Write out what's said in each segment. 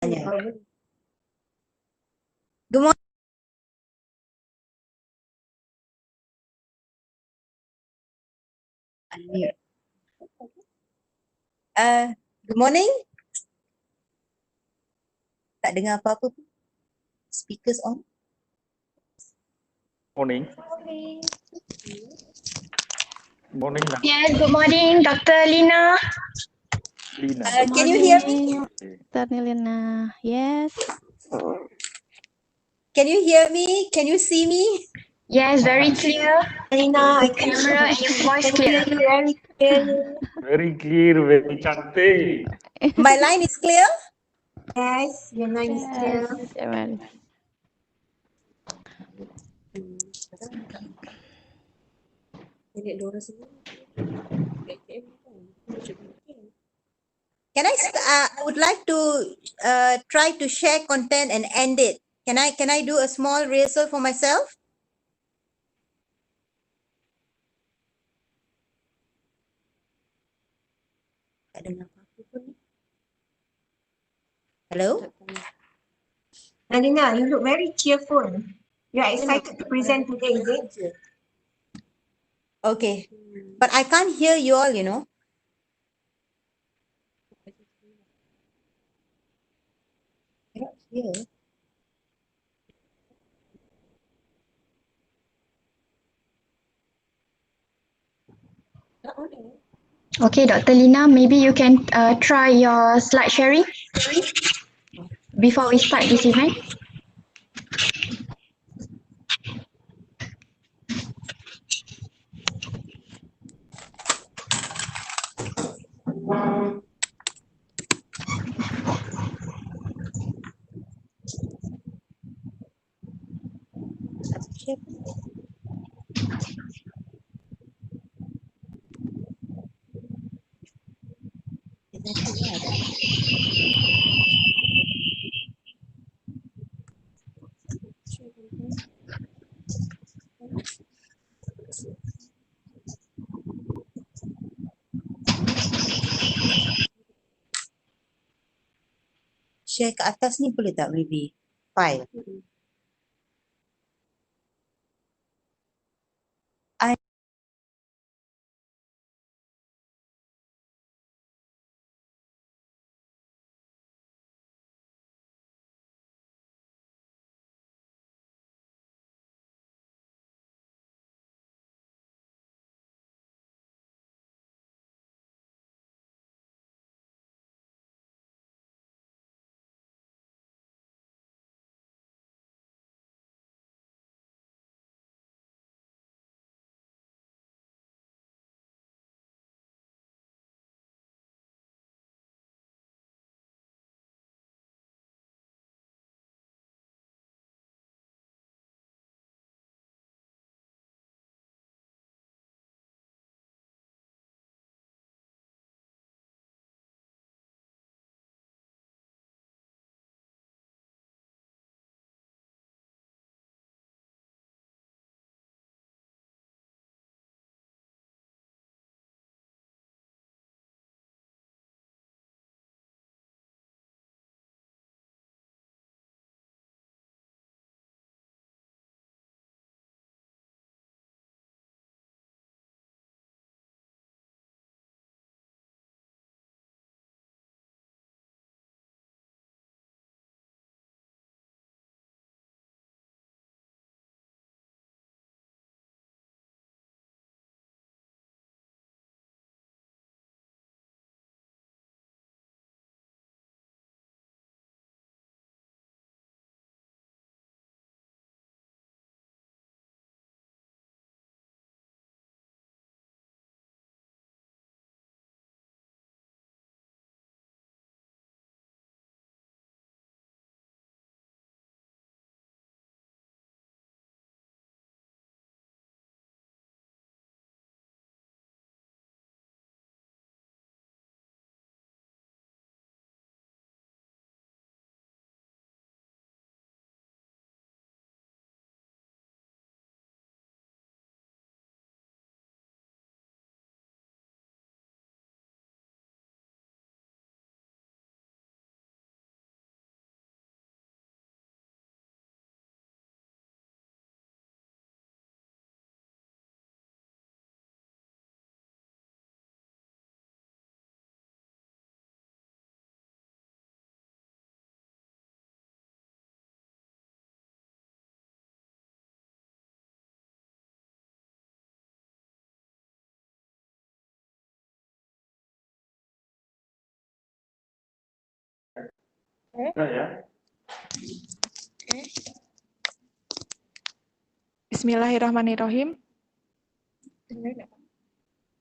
Good morning. Good morning. Tak dengar apa-apa pun. Speakers on. Morning. Morning, ma'am. Yes, good morning, Dr. Lina. Lina. Can you hear me? Dr. Lina, yes. Can you hear me? Can you see me? Yes, very clear. Lina, I can Camera and your voice hear clear. you very clearly. Very clear, very cantik. My line is clear? Yes, your line is clear. Yes, well. I would like to try to share content and end it. Can I do a small rehearsal for myself? Tak dengar apa-apa pun ni. Hello? Lina, you look very cheerful. You are excited to present today, is it? Okay. But I can't hear you all, you know. I don't hear. Okay, Dr. Lina, maybe you can try your slide sharing before we start this event. Share ke atas ni boleh tak maybe? File. Bismillahirrahmanirrahim.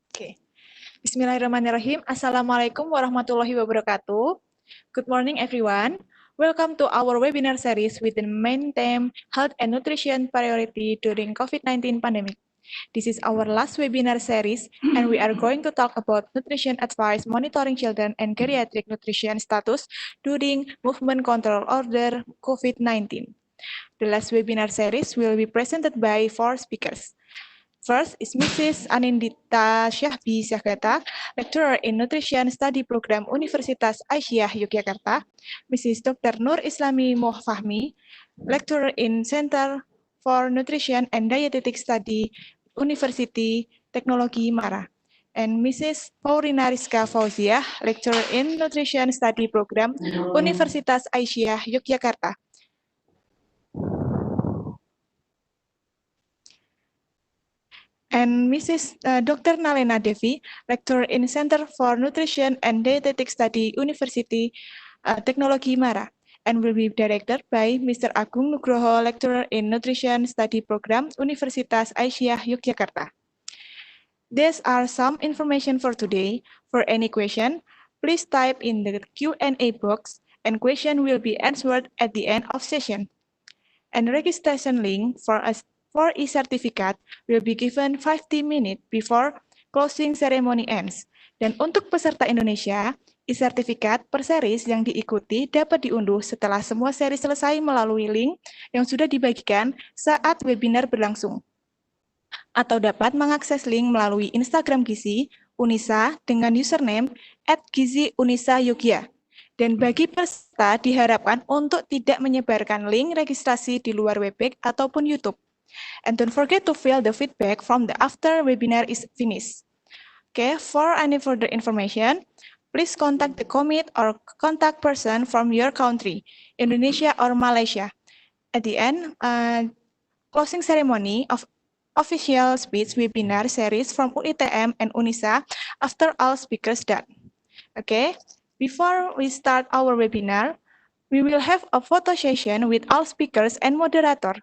Oke. Bismillahirrahmanirrahim. Assalamualaikum warahmatullahi wabarakatuh. Good morning, everyone. Welcome to our webinar series with the main theme Health and Nutrition Priority during COVID-19 pandemic. This is our last webinar series, and we are going to talk about nutrition advice monitoring children and geriatric nutrition status during movement control order COVID-19. The last webinar series will be presented by 4 speakers. First is Mrs. Anindita Syahbi Syahgata, Lecturer in Nutrition Study Program Universitas Aisyah Yogyakarta. Mrs. Dr. Nur Islami Mohfahmi, Lecturer in Center for Nutrition and Dietetic Study University Teknologi Mara. And Mrs. Paulina Rizka Fauziah, Lecturer in Nutrition Study Program Universitas Aisyah Yogyakarta. And Mrs. Dr. Nalena Devi, Lecturer in Center for Nutrition and Dietetic Study University Teknologi Mara, and will be directed by Mr. Agung Nugroho, Lecturer in Nutrition Study Program Universitas Aisyah Yogyakarta. These are some information for today. For any question, please type in the Q&A box, and question will be answered at the end of session. And registration link for e-certificate will be given 50 minutes before closing ceremony ends. Dan untuk peserta Indonesia, e-certificate per series yang diikuti dapat diunduh setelah semua seri selesai melalui link yang sudah dibagikan saat webinar berlangsung. Atau dapat mengakses link melalui Instagram Gizi UNISA dengan username @giziunisayogya. Dan bagi peserta diharapkan untuk tidak menyebarkan link registrasi di luar Webex ataupun YouTube. And don't forget to fill the feedback from the after webinar is finished. Okay, for any further information, please contact the commit or contact person from your country, Indonesia or Malaysia. At the end, closing ceremony of official speech webinar series from UiTM and UNISA after all speakers done. Okay, before we start our webinar, we will have a photo session with all speakers and moderator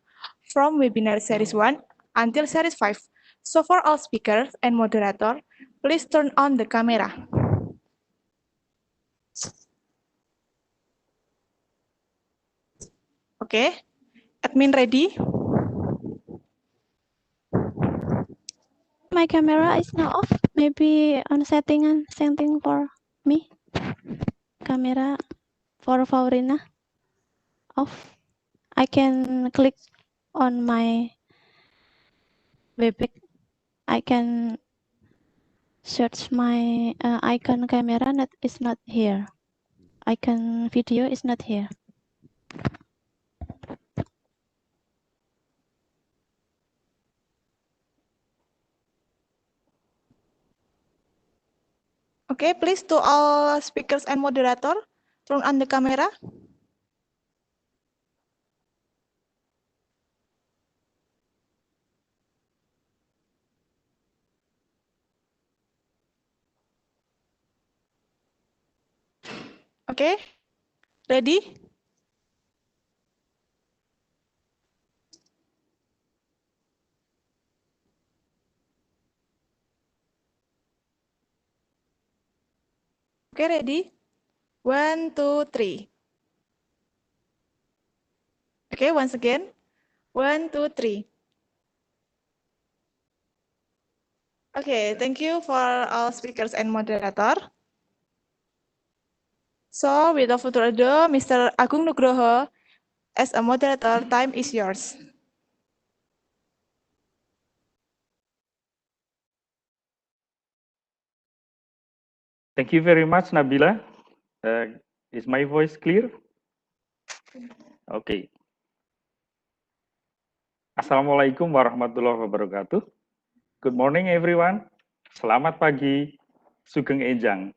from webinar series 1 until series 5. So for all speakers and moderator, please turn on the camera. Okay, admin ready? My camera is now off. Maybe on setting for me. Camera for Faurina off. I can click on my Webex. I can search my icon camera that is not here. Icon video is not here. Okay, please to all speakers and moderator, turn on the camera. Okay, ready? Okay, ready? 1, 2, 3. Okay, once again. 1, 2, 3. Okay, thank you for all speakers and moderator. So, without further ado, Mr. Agung Nugroho, as a moderator, time is yours. Thank you very much, Nabila. Is my voice clear? Okay. Assalamualaikum warahmatullahi wabarakatuh. Good morning, everyone. Selamat pagi, Sugeng Ejang.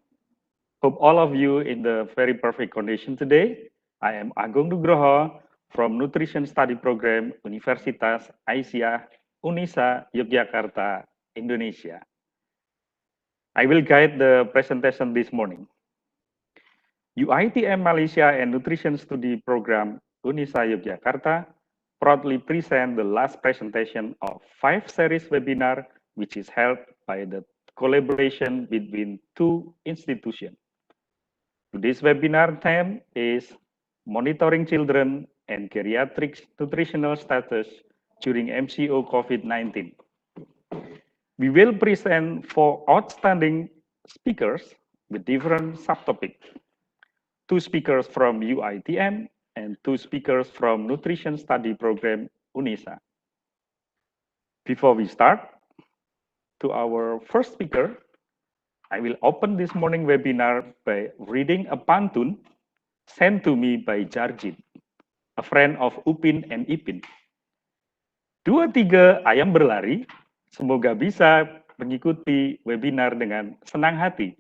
Hope all of you in the very perfect condition today. I am Agung Nugroho from Nutrition Study Program Universitas Aisyah UNISA Yogyakarta, Indonesia. I will guide the presentation this morning. UiTM Malaysia and Nutrition Study Program UNISA Yogyakarta proudly present the last presentation of 5 series webinar, which is held by the collaboration between 2 institutions. Today's webinar theme is Monitoring Children and Geriatrics Nutritional Status during MCO COVID-19. We will present 4 outstanding speakers with different subtopics. 2 speakers from UiTM and 2 speakers from Nutrition Study Program UNISA. Before we start, to our first speaker, I will open this morning webinar by reading a pantun sent to me by Jarjit, a friend of Upin and Ipin. 2, 3 ayam berlari, semoga bisa mengikuti webinar dengan senang hati.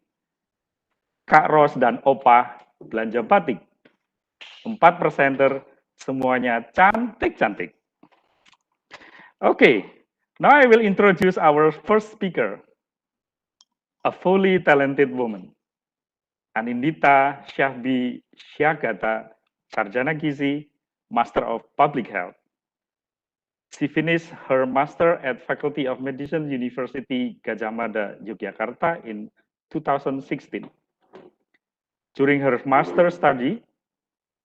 Kak Ros dan Opa belanja batik. 4 presenter, semuanya cantik-cantik. Okay, now I will introduce our first speaker, a fully talented woman, Anindita Syahbi Syagata, Sarjana Gizi, Master of Public Health. She finished her Master at Faculty of Medicine, University Gadjah Mada, Yogyakarta in 2016. During her master study,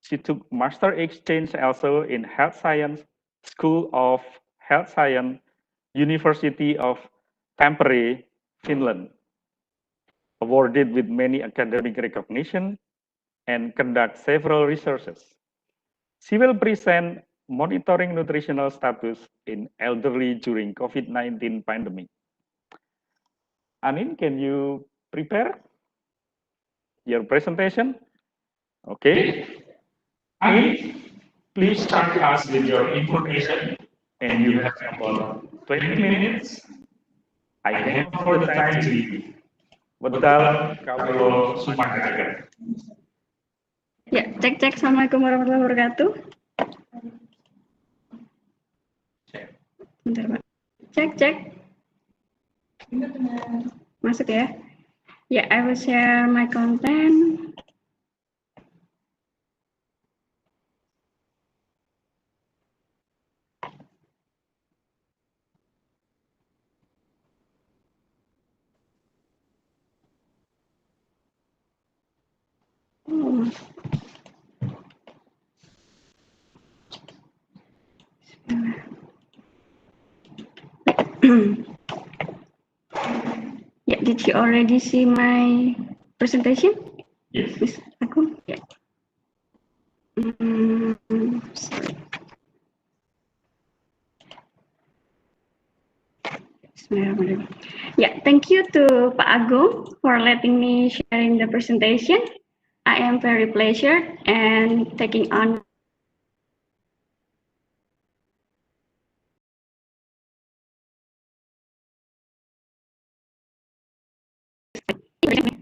she took master exchange also in Health Science, School of Health Science, University of Tampere, Finland, awarded with many academic recognition and conduct several researches. She will present monitoring nutritional status in elderly during COVID-19 pandemic. Anin, can you prepare your presentation? Okay. Anin, please start us with your information, and you have about 20 minutes. I hand over the time to you. Wedal Kaulo Sumangaraga. Ya, cek. Assalamualaikum warahmatullahi wabarakatuh. Bentar, Pak. Cek. Masuk ya. Ya, I will share my content. Yeah, did you already see my presentation? Yes. Miss Agung? Yeah. Sorry. Yeah, thank you to Pak Agung for letting me sharing the presentation. I am very pleasured and taking on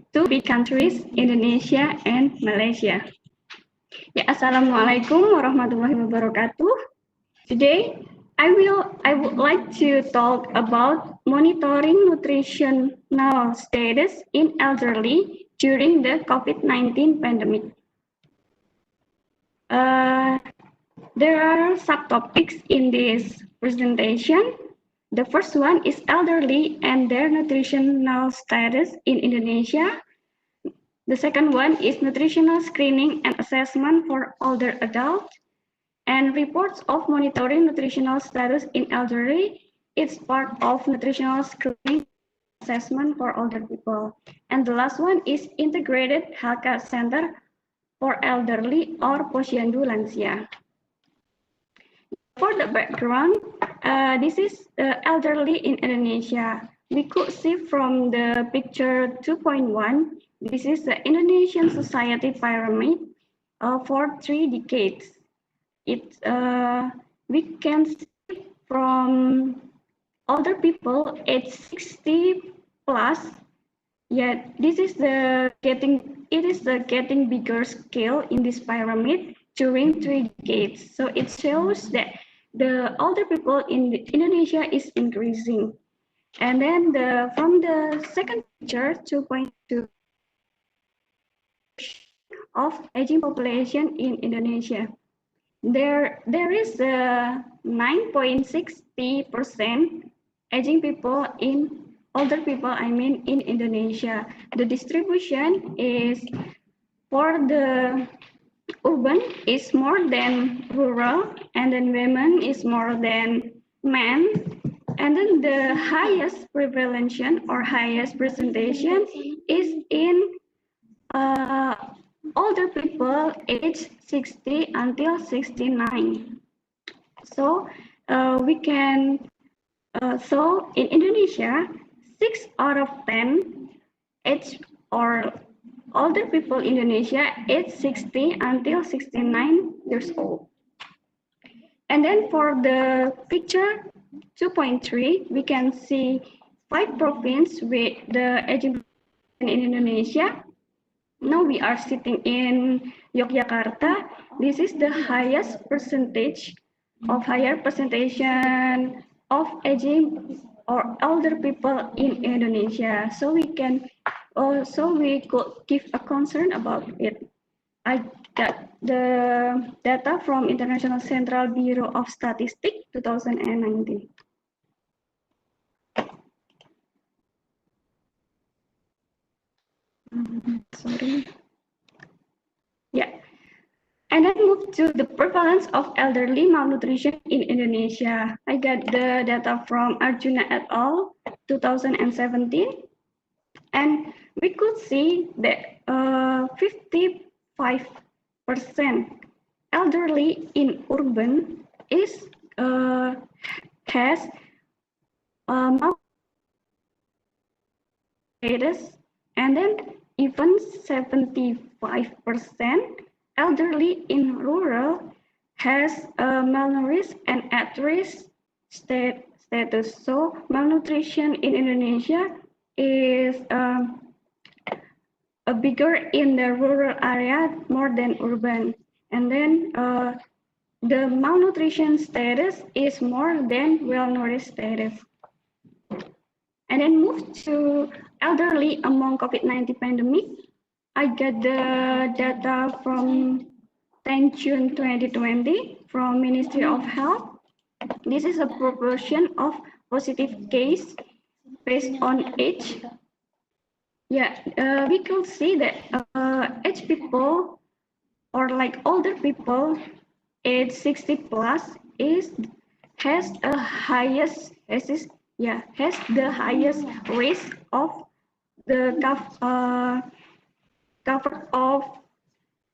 two big countries, Indonesia and Malaysia. Ya, Assalamualaikum warahmatullahi wabarakatuh. Today, I would like to talk about monitoring nutritional status in elderly during the COVID-19 pandemic. There are subtopics in this presentation. The first one is elderly and their nutritional status in Indonesia. The second one is nutritional screening and assessment for older adults. And reports of monitoring nutritional status in elderly. It's part of nutritional screening assessment for older people. And the last one is integrated healthcare center for elderly or posyandu lansia. For the background, this is the elderly in Indonesia. We could see from the picture 2.1, this is the Indonesian society pyramid for 3 decades. We can see from older people age 60 plus. Yeah, this is the getting bigger scale in this pyramid during 3 decades. So it shows that the older people in Indonesia is increasing. And then from the second picture 2.2 of aging population in Indonesia. There is 9.60% aging people older people, in Indonesia. The distribution is for the urban is more than rural, and then women is more than men, and then the highest prevalence or highest presentation is in older people aged 60 until 69. So so in Indonesia, 6 out of 10 age or older people in Indonesia age 60 until 69 years old. And then for the picture 2.3, we can see 5 provinces with the aging in Indonesia. Now we are sitting in Yogyakarta. This is the highest percentage of aging or older people in Indonesia. So we could give a concern about it. I got the data from International Central Bureau of Statistics 2019. Sorry. Yeah. And then move to the prevalence of elderly malnutrition in Indonesia. I got the data from Arjuna et al. 2017. And we could see that 55% elderly in urban has malnutrition, and then even 75% elderly in rural has malnourished and at-risk status. So malnutrition in Indonesia is bigger in the rural area more than urban. And then the malnutrition status is more than well-nourished status. And then move to elderly among COVID-19 pandemic. I got the data from 10 June 2020 from Ministry of Health. This is a proportion of positive case based on age. Yeah, we could see that age people or like older people age 60 plus has the highest risk of the cover of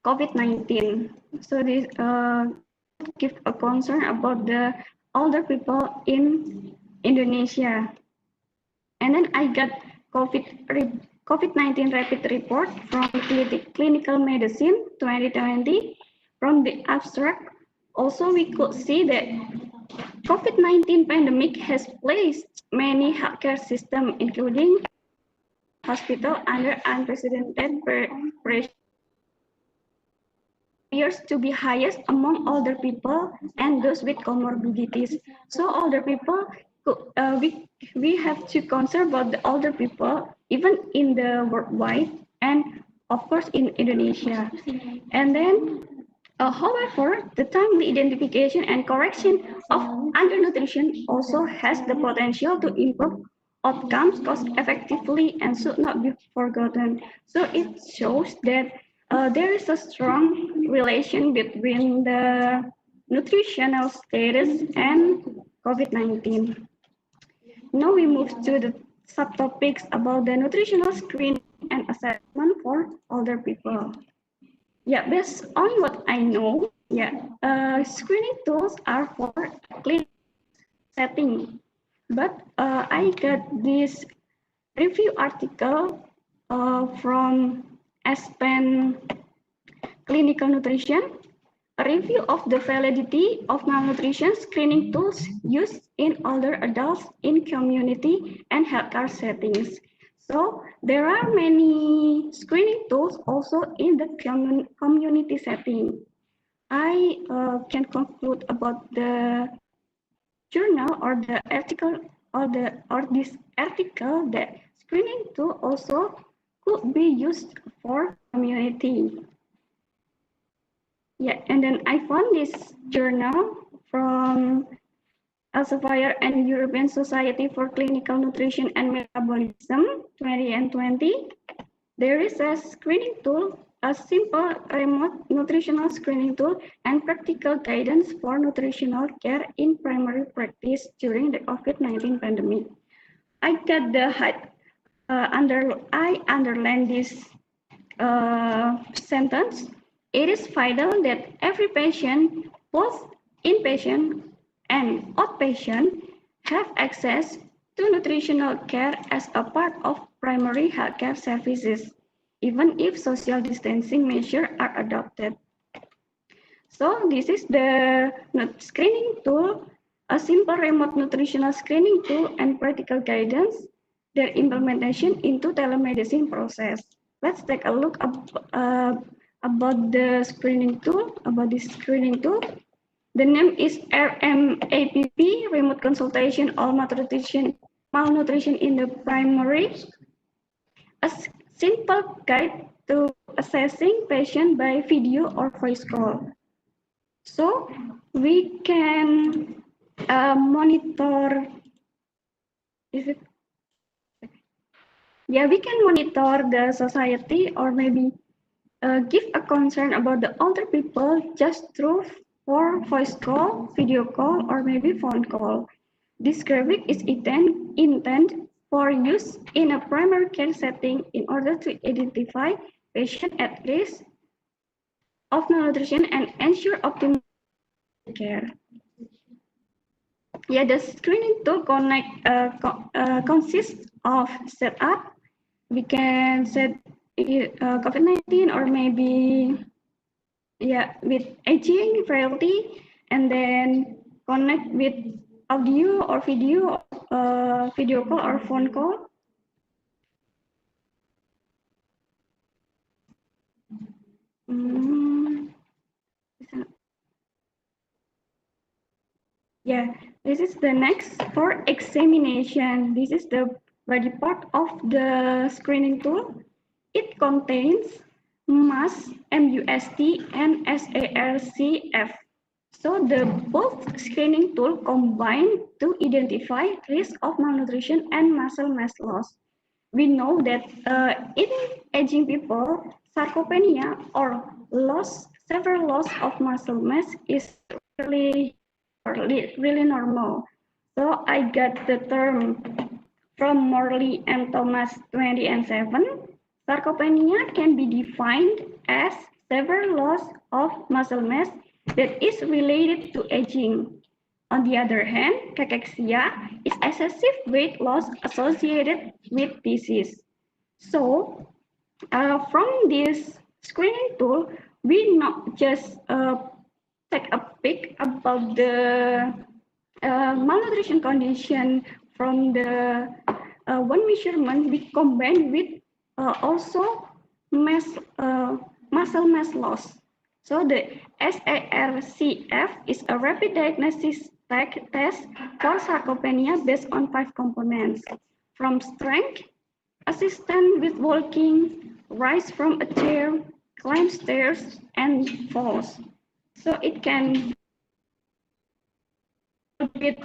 COVID-19. So this give a concern about the older people in Indonesia. And then I got COVID-19 rapid report from Clinical Medicine 2020 from the abstract. Also, we could see that COVID-19 pandemic has placed many healthcare systems, including hospital, under unprecedented pressure. Appears to be highest among older people and those with comorbidities. So older people, we have to concern about the older people, even in the worldwide and of course in Indonesia. And then, however, the timely identification and correction of undernutrition also has the potential to improve outcomes cost effectively and should not be forgotten. So it shows that there is a strong relation between the nutritional status and COVID-19. Now we move to the subtopics about the nutritional screening and assessment for older people. Yeah, based on what I know, screening tools are for clinical setting. But I got this review article from Aspen Clinical Nutrition, a review of the validity of malnutrition screening tools used in older adults in community and healthcare settings. So there are many screening tools also in the community setting. I can conclude about the journal or the article or this article that screening tool also could be used for community. Yeah, and then I found this journal from Elsevier and European Society for Clinical Nutrition and Metabolism 2020. There is a screening tool, a simple remote nutritional screening tool, and practical guidance for nutritional care in primary practice during the COVID-19 pandemic. I got the I underline this sentence. It is vital that every patient, both inpatient and outpatient, have access to nutritional care as a part of primary healthcare services, even if social distancing measures are adopted. So this is the screening tool, a simple remote nutritional screening tool and practical guidance, their implementation into telemedicine process. Let's take a look about the screening tool, The name is RMAPP, Remote Consultation on Malnutrition in the Primary, a simple guide to assessing patient by video or voice call. So we can monitor, we can monitor the society or maybe give a concern about the older people just through for voice call, video call, or maybe phone call. This graphic is intended for use in a primary care setting in order to identify patients at risk of malnutrition and ensure optimal care. Yeah, the screening tool consists of setup. We can set COVID-19 or maybe with aging, frailty, and then connect with audio or video, video call or phone call. Yeah, this is the next for examination. This is the body part of the screening tool. It contains MUST, MUST, and SARCF. So the both screening tool combine to identify risk of malnutrition and muscle mass loss. We know that in aging people, sarcopenia or severe loss of muscle mass is really normal. So I got the term from Morley and Thomas 2007. Sarcopenia can be defined as severe loss of muscle mass that is related to aging. On the other hand, cachexia is excessive weight loss associated with disease. So, from this screening tool, we not just take a peek about the malnutrition condition from the one measurement. We combine with also muscle mass loss. So the SARCF is a rapid diagnosis test for sarcopenia based on 5 components, from strength, assistance with walking, rise from a chair, climb stairs, and falls. So it can a bit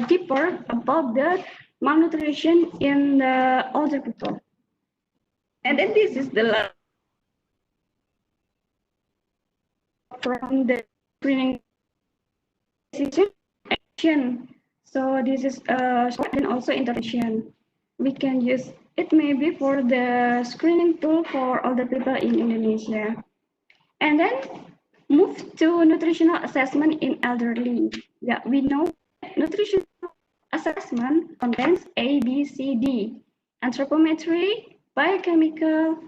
deeper about the malnutrition in the older people. And then this is the last from the screening action. So this is and also intervention. We can use it maybe for the screening tool for older people in Indonesia. And then move to nutritional assessment in elderly. Yeah, we know nutritional assessment contains A, B, C, D. Anthropometry, biochemical,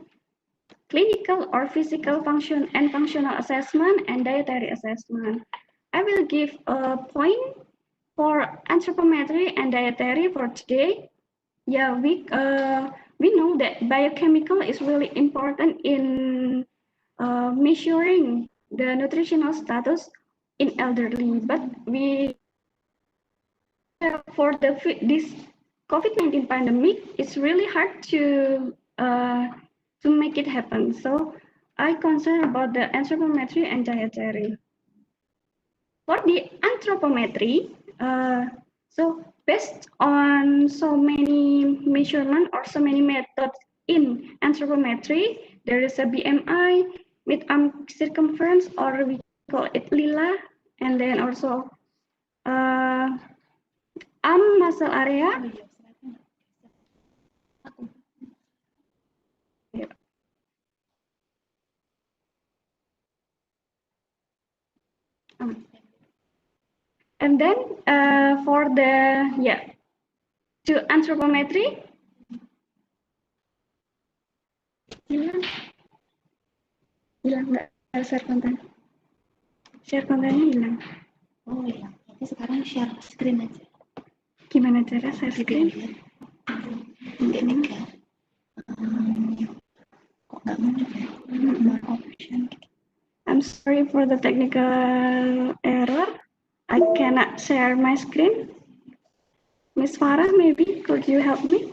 clinical or physical function and functional assessment, and dietary assessment. I will give a point for anthropometry and dietary for today. Yeah, we know that biochemical is really important in measuring the nutritional status in elderly, but we for this COVID-19 pandemic, it's really hard to make it happen. So I concerned about the anthropometry and dietary. For the anthropometry, so based on so many measurement or so many methods in anthropometry, there is a BMI, mid-arm circumference, or we call it LILA, and then also arm muscle area. And then for the to anthropometry, hilang nggak share konten, share kontennya hilang. Oh ya, berarti sekarang share screen aja. Gimana cara share screen? Ini kan, kok nggak mau ya? More option. I'm sorry for the technical error. I cannot share my screen. Miss Farah, maybe could you help me?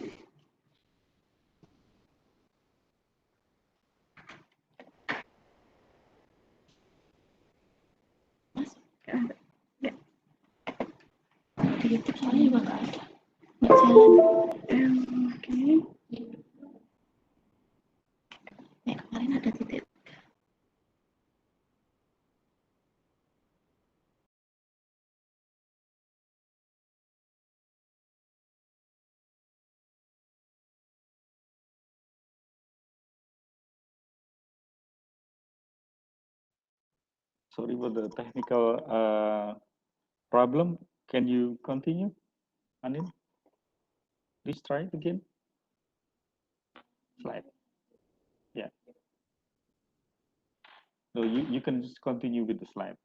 Di YouTube soalnya juga nggak ada. Nggak jalan. Okay. Ya, kemarin ada titik. Sorry for the technical problem. Can you continue, Anil? Please try it again. Slide. Yeah. No, you can just continue with the slide.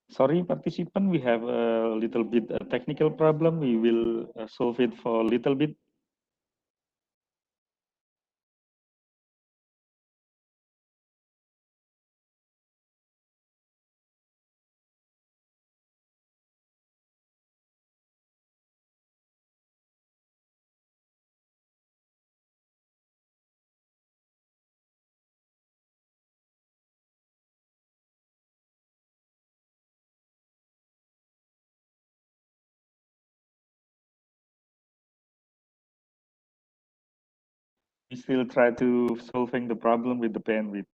Sorry, participant, we have a little bit technical problem. We will solve it for a little bit. We still try to solving the problem with the bandwidth.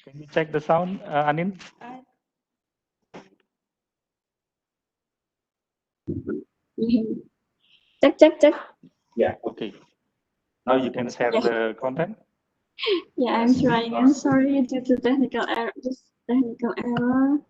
Can you check the sound, Anin? Check. Yeah. Okay. Now you can share the content. Yeah, I'm trying. I'm sorry due to technical error. Just technical error.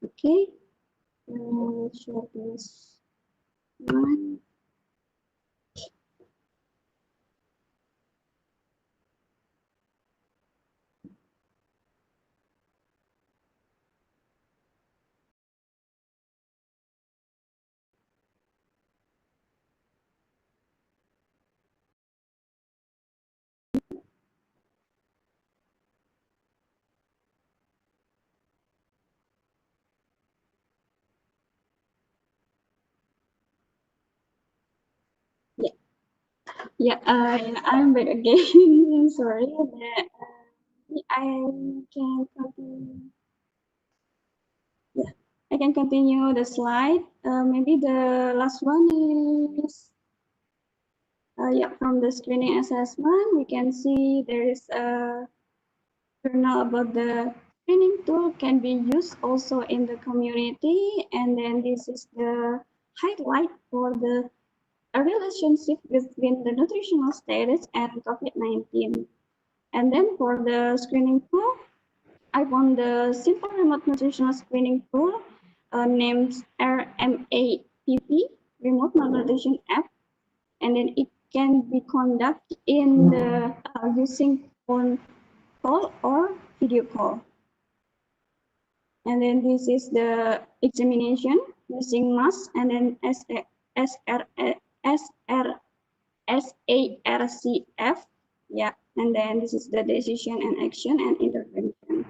Okay. Let's share this one. Yeah, I'm back again. I'm sorry that I can continue. Yeah, I can continue the slide. Maybe the last one is yeah, from the screening assessment, we can see there is a journal about the screening tool can be used also in the community, and then this is the highlight for the a relationship between the nutritional status and COVID-19. And then for the screening tool, I found the simple remote nutritional screening tool named RMAPP, Remote Malnutrition App, and then it can be conducted in the using phone call or video call. And then this is the examination using mask and then SARCF, yeah, and then this is the decision and action and intervention.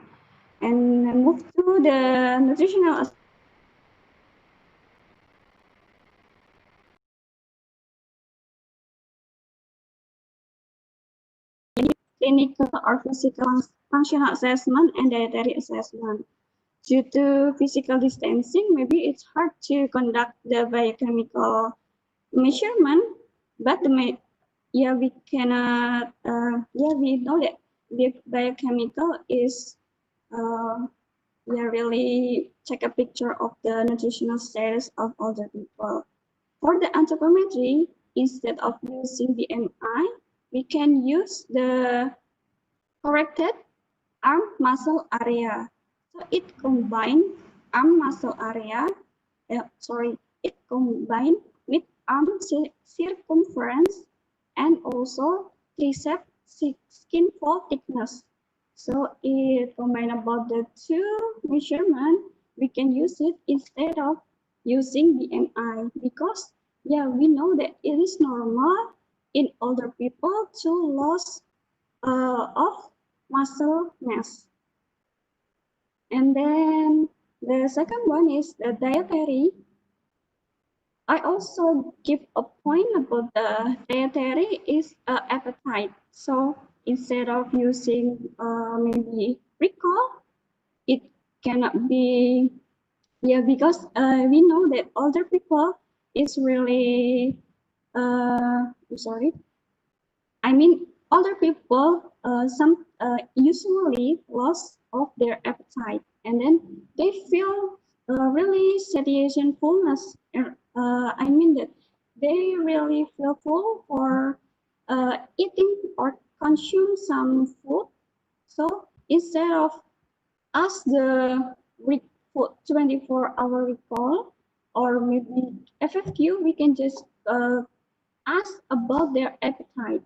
And move to the nutritional clinical or physical functional assessment and dietary assessment. Due to physical distancing, maybe it's hard to conduct the biochemical measurement, but yeah, we cannot, yeah, we know that the biochemical is, yeah, really take a picture of the nutritional status of older people. For the anthropometry, instead of using BMI, we can use the corrected arm muscle area. So it combines arm muscle area, it combined with arm circumference and also tricep skin fold thickness. So it combine about the two measurement, we can use it instead of using BMI because yeah, we know that it is normal in older people to lose of muscle mass. And then the second one is the dietary. I also give a point about the dietary is appetite. So instead of using maybe recall, it cannot be, yeah, because we know that older people is really, sorry, I mean, older people some usually loss of their appetite, and then they feel really satiation fullness. I mean that they really feel full for eating or consume some food. So instead of ask the 24-hour recall or maybe FFQ, we can just ask about their appetite.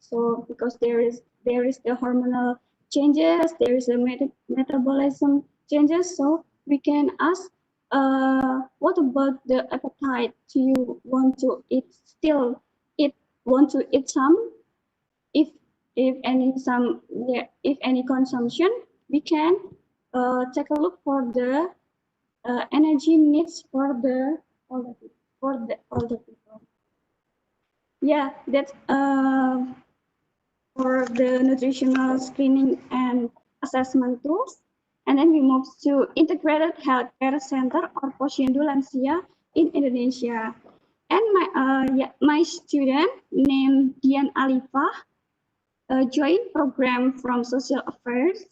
So because there is the hormonal changes, there is a metabolism changes. So we can ask, what about the appetite? Do you want to eat still? Want to eat some? If any some, yeah, if any consumption, we can take a look for the energy needs for the older people. Yeah, that's for the nutritional screening and assessment tools. And then we move to Integrated Healthcare Center or Posyandu Lansia in Indonesia. And my student named Dian Alifah joined program from Social Affairs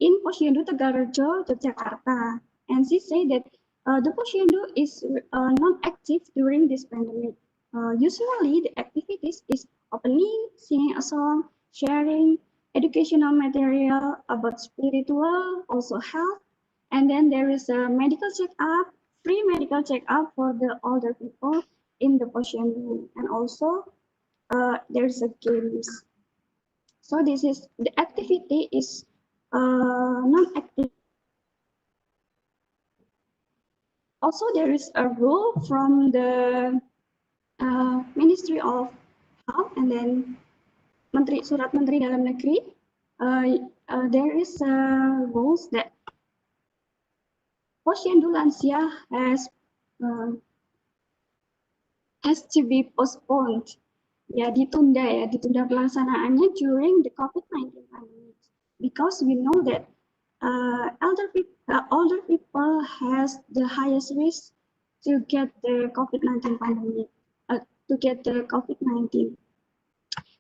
in Posyandu Tegalrejo, Yogyakarta. And she said that the Posyandu is non-active during this pandemic. Usually the activities is opening, singing a song, sharing educational material about spiritual, also health. And then there is a medical checkup, free medical checkup for the older people in the Posyandu. And also there's a games. So this is the activity is non-active. Also, there is a rule from the Ministry of Health and then Surat Menteri Dalam Negeri. There is rules that Posyandu Lansia has to be postponed. Ya, ditunda pelaksanaannya during the COVID-19 pandemic, because we know that older people has the highest risk to get the COVID-19 pandemic, to get the COVID-19.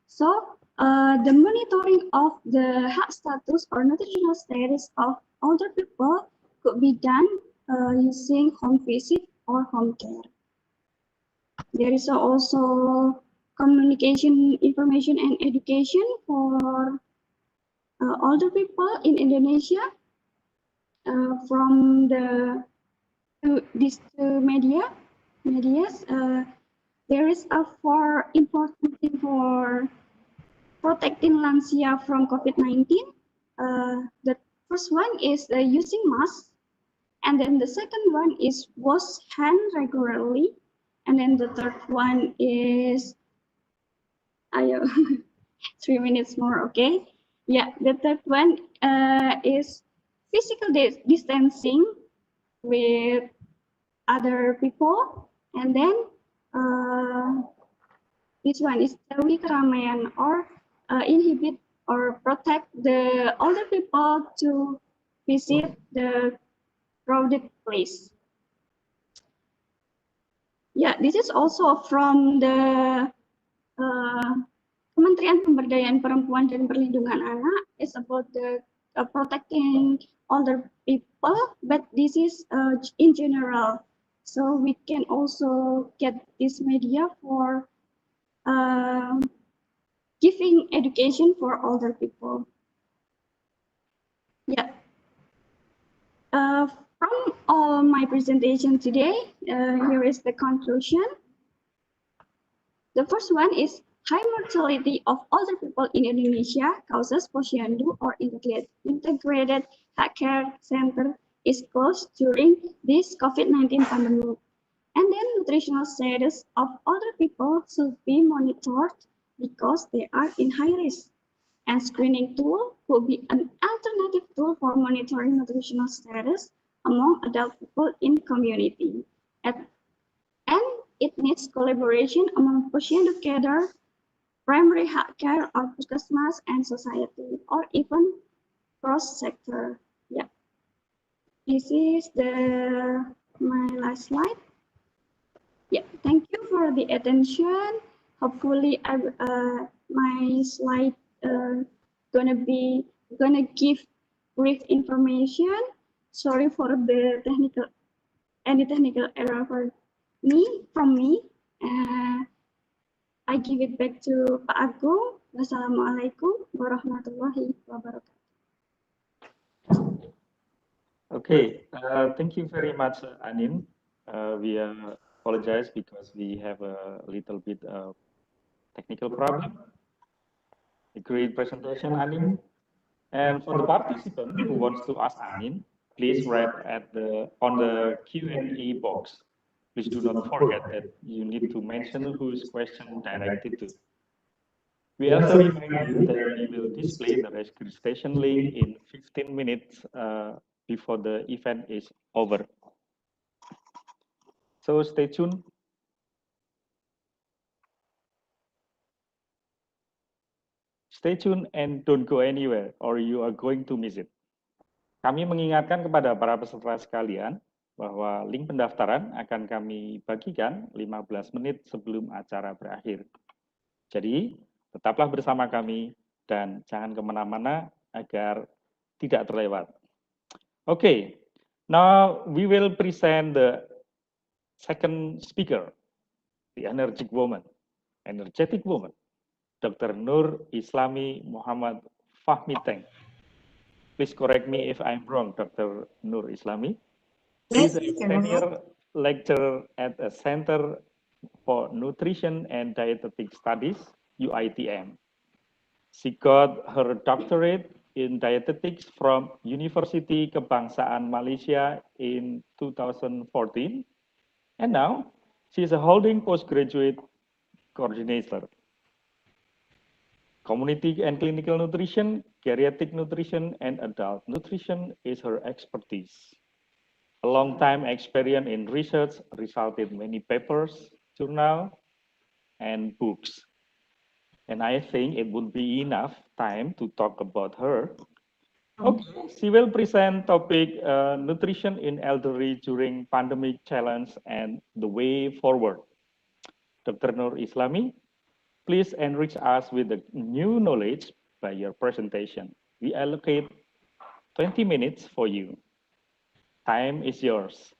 So the monitoring of the health status or nutritional status of older people could be done using home visit or home care. There is also communication, information, and education for older people in Indonesia from these two medias. There is a four important thing for protecting lansia from COVID-19. The first one is using mask, and then the second one is wash hand regularly, and then the third one is 3 minutes more, okay? Yeah, the third one is physical distancing with other people, and then this one is jauhi keramaian or inhibit or protect the older people to visit the crowded place. Yeah, this is also from the Kementerian Pemberdayaan Perempuan dan Perlindungan Anak. Is about the protecting older people, but this is in general. So we can also get this media for giving education for older people. Yeah. From all my presentation today, here is the conclusion. The first one is high mortality of older people in Indonesia causes Posyandu or integrated healthcare center is closed during this COVID-19 pandemic. And then nutritional status of older people should be monitored because they are in high risk. And screening tool could be an alternative tool for monitoring nutritional status among adult people in community. And it needs collaboration among Posyandu cadre, primary health care or puskesmas and society, or even cross-sector. Yeah. This is my last slide. Yeah, thank you for the attention. Hopefully, my slide gonna give brief information. Sorry for the any technical error from me. I give it back to Pak Agung. Wassalamualaikum warahmatullahi wabarakatuh. Okay, thank you very much, Anin. We apologize because we have a little bit of technical problem. A great presentation, Anin. And for the participant who wants to ask Anin, please write on the Q&A box. Please do not forget that you need to mention whose question directed to. We also remind you that we will display the registration link in 15 minutes before the event is over. So stay tuned. Stay tuned and don't go anywhere or you are going to miss it. Kami mengingatkan kepada para peserta sekalian bahwa link pendaftaran akan kami bagikan 15 menit sebelum acara berakhir. Jadi, tetaplah bersama kami dan jangan kemana-mana agar tidak terlewat. Okay, now we will present the second speaker, the energetic woman, Dr. Nur Islami Muhammad Fahmi Teng. Please correct me if I'm wrong, Dr. Nur Islami. She's a senior lecturer at the Center for Nutrition and Dietetic Studies, UiTM. She got her doctorate in dietetics from University Kebangsaan Malaysia in 2014. And now she is a holding postgraduate coordinator. Community and clinical nutrition, geriatric nutrition, and adult nutrition is her expertise. A long time experience in research resulted in many papers, journals, and books. And I think it would be enough time to talk about her. Okay, she will present topic nutrition in elderly during pandemic challenge and the way forward. Dr. Nur Islami, please enrich us with the new knowledge by your presentation. We allocate 20 minutes for you. Time is yours.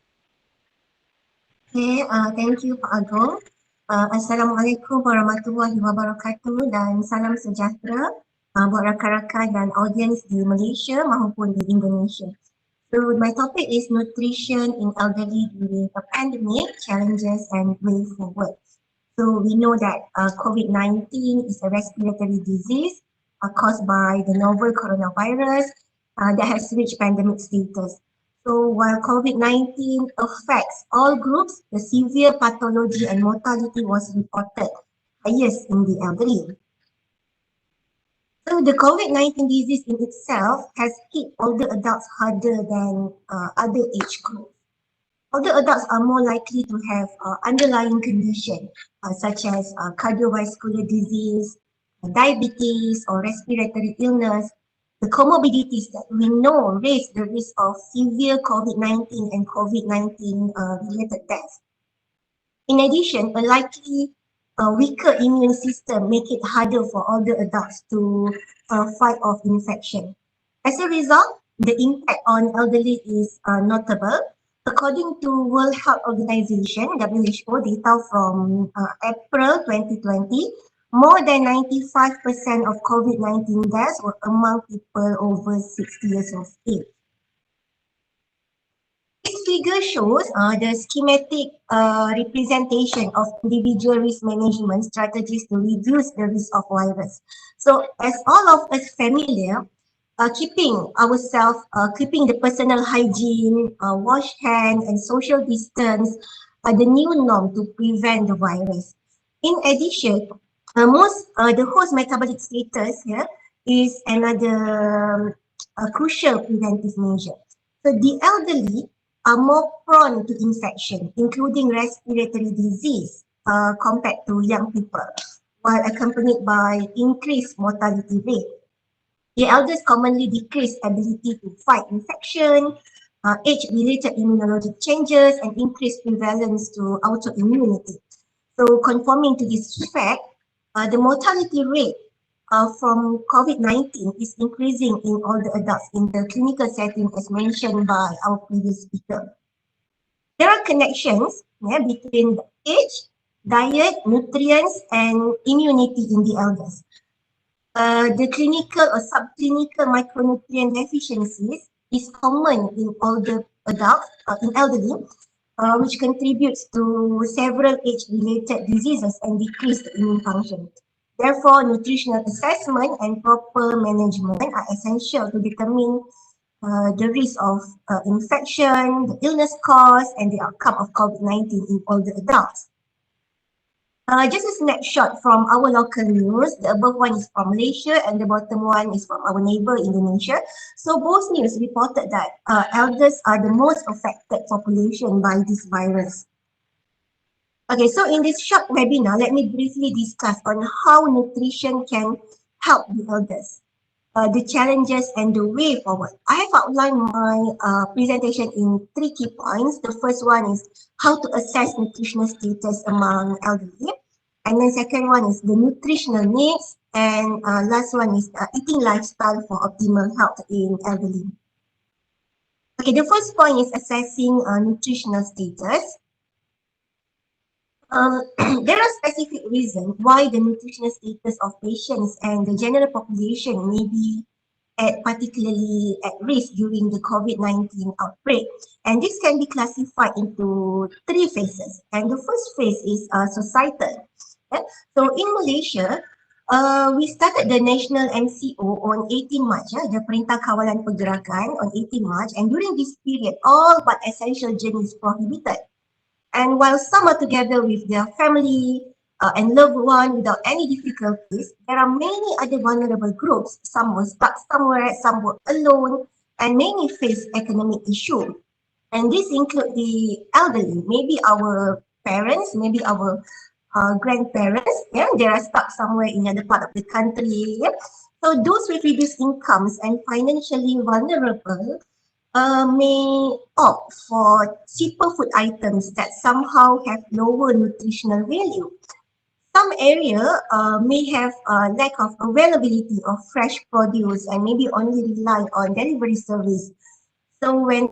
Okay, thank you Pak Agong. Assalamualaikum warahmatullahi wabarakatuh dan salam sejahtera buat rakan-rakan dan audiens di Malaysia maupun di Indonesia. So my topic is nutrition in elderly during a pandemic, challenges and way forward. So we know that COVID-19 is a respiratory disease caused by the novel coronavirus that has reached pandemic status. So while COVID-19 affects all groups, the severe pathology and mortality was reported highest in the elderly. So the COVID-19 disease in itself has hit older adults harder than other age groups. Older adults are more likely to have underlying conditions such as cardiovascular disease, diabetes or respiratory illness. The comorbidities that we know raise the risk of severe COVID-19 and COVID-19 related deaths. In addition, a likely weaker immune system make it harder for older adults to fight off infection. As a result, the impact on elderly is notable. According to World Health Organization, WHO data from April 2020, more than 95% of COVID-19 deaths were among people over 60 years of age. This figure shows the schematic representation of individual risk management strategies to reduce the risk of virus. So as all of us familiar, keeping the personal hygiene, wash hands and social distance are the new norm to prevent the virus. In addition, the host metabolic status here is another crucial preventive measure. So the elderly are more prone to infection, including respiratory disease compared to young people, while accompanied by increased mortality rate. The elders commonly decrease ability to fight infection, age-related immunologic changes, and increased prevalence to autoimmunity. So conforming to this fact, the mortality rate from COVID-19 is increasing in older adults in the clinical setting as mentioned by our previous speaker. There are connections between age, diet, nutrients, and immunity in the elders. The clinical or subclinical micronutrient deficiencies is common in older adults, in elderly, which contributes to several age-related diseases and decreased immune function. Therefore, nutritional assessment and proper management are essential to determine the risk of infection, the illness cause, and the outcome of COVID-19 in older adults. Just a snapshot from our local news. The above one is from Malaysia and the bottom one is from our neighbor Indonesia. So both news reported that elders are the most affected population by this virus. Okay, so in this short webinar, let me briefly discuss on how nutrition can help the elders. the challenges and the way forward. I have outlined my presentation in 3 key points. The first one is how to assess nutritional status among elderly. And then second one is the nutritional needs. And last one is eating lifestyle for optimal health in elderly. Okay, the first point is assessing nutritional status. There are specific reasons why the nutritional status of patients and the general population may be particularly at risk during the COVID-19 outbreak. And this can be classified into 3 phases. And the first phase is societal. So in Malaysia, we started the national MCO on 18 March, the Perintah Kawalan Pergerakan on 18 March. And during this period, all but essential journeys prohibited. And while some are together with their family and loved one without any difficulties, there are many other vulnerable groups. Some were stuck somewhere, some were alone, and many face economic issues. And this include the elderly, maybe our parents, maybe our grandparents, they are stuck somewhere in another part of the country. So those with reduced incomes and financially vulnerable may opt for cheaper food items that somehow have lower nutritional value. Some area may have a lack of availability of fresh produce and maybe only rely on delivery service. So when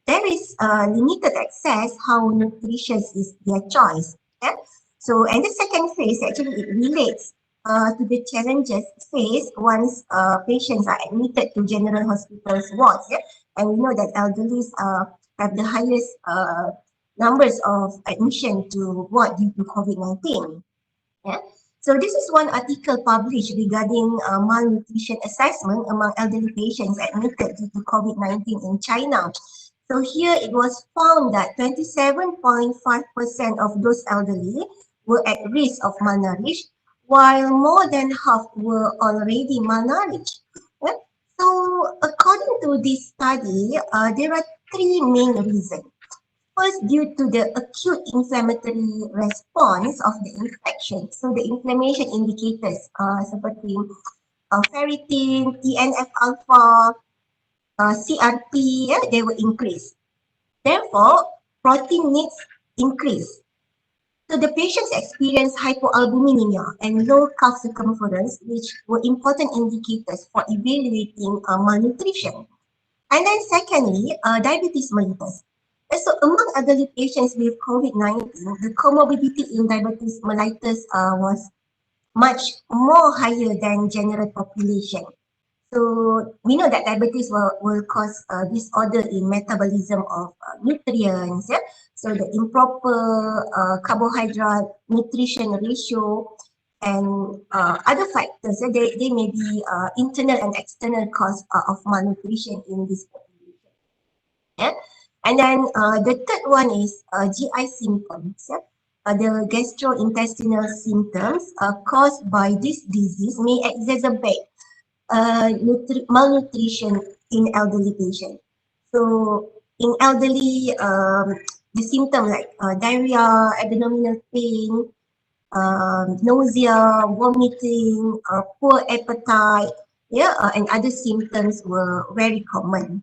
there is limited access, how nutritious is their choice? So, and the second phase actually it relates to the challenges faced once patients are admitted to general hospitals wards. And we know that elderly have the highest numbers of admission to ward due to COVID-19. So this is one article published regarding malnutrition assessment among elderly patients admitted due to COVID-19 in China. So here it was found that 27.5% of those elderly were at risk of malnourished, while more than half were already malnourished. So according to this study, there are 3 main reasons. First, due to the acute inflammatory response of the infection. So the inflammation indicators seperti ferritin, TNF-alpha, CRP, they will increase. Therefore, protein needs increase. So the patients experience hypoalbuminemia and low calf circumference, which were important indicators for evaluating malnutrition. And then secondly, diabetes mellitus. So among elderly patients with COVID-19, the comorbidity in diabetes mellitus was much more higher than general population. So we know that diabetes will cause disorder in metabolism of nutrients. So the improper carbohydrate nutrition ratio and other factors, they may be internal and external cause of malnutrition in this population. And then the third one is GI symptoms. The gastrointestinal symptoms caused by this disease may exacerbate malnutrition in elderly patients. So in elderly, the symptoms like diarrhea, abdominal pain, nausea, vomiting, poor appetite, and other symptoms were very common.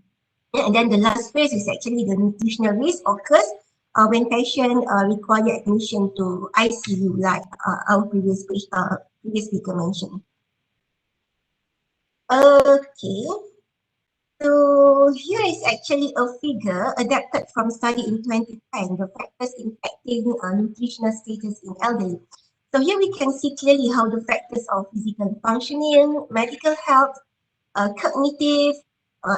And then the last phase is actually the nutritional risk occurs when patient require admission to ICU, like our previous speaker mentioned. Okay, so here is actually a figure adapted from study in 2010, the factors impacting nutritional status in elderly. So here we can see clearly how the factors of physical functioning, medical health, cognitive,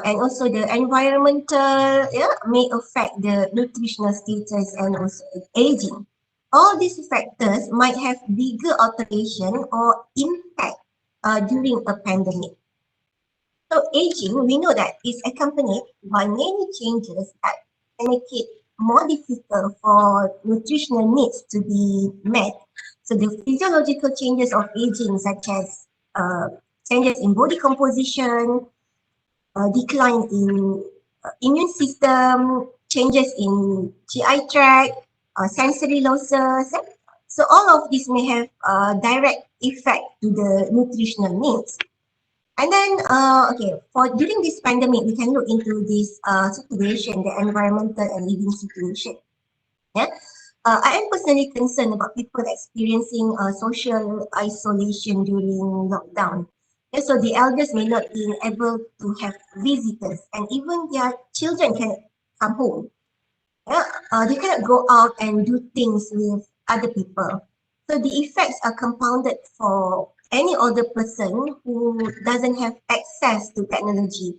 and also the environmental may affect the nutritional status and also aging. All these factors might have bigger alteration or impact during a pandemic. So aging, we know that is accompanied by many changes that make it more difficult for nutritional needs to be met. So the physiological changes of aging, such as changes in body composition, decline in immune system, changes in GI tract, sensory losses. So all of this may have a direct effect to the nutritional needs. And then, okay, for during this pandemic, we can look into this situation, the environmental and living situation. Yeah, I am personally concerned about people experiencing social isolation during lockdown. Yeah, so the elders may not be able to have visitors, and even their children cannot come home. Yeah, they cannot go out and do things with other people. So the effects are compounded for any older person who doesn't have access to technology.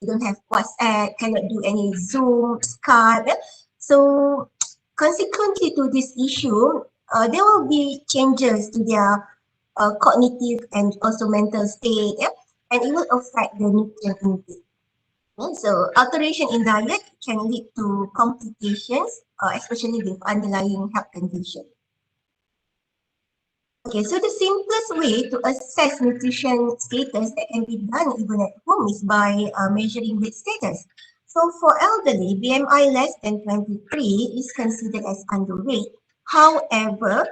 They don't have WhatsApp, cannot do any Zoom, Skype. Yeah? So consequently to this issue, there will be changes to their cognitive and also mental state, yeah? And it will affect the nutrient intake. Yeah, so alteration in diet can lead to complications, especially with underlying health condition. Okay, so the simplest way to assess nutrition status that can be done even at home is by measuring weight status. So for elderly, BMI less than 23 is considered as underweight. However,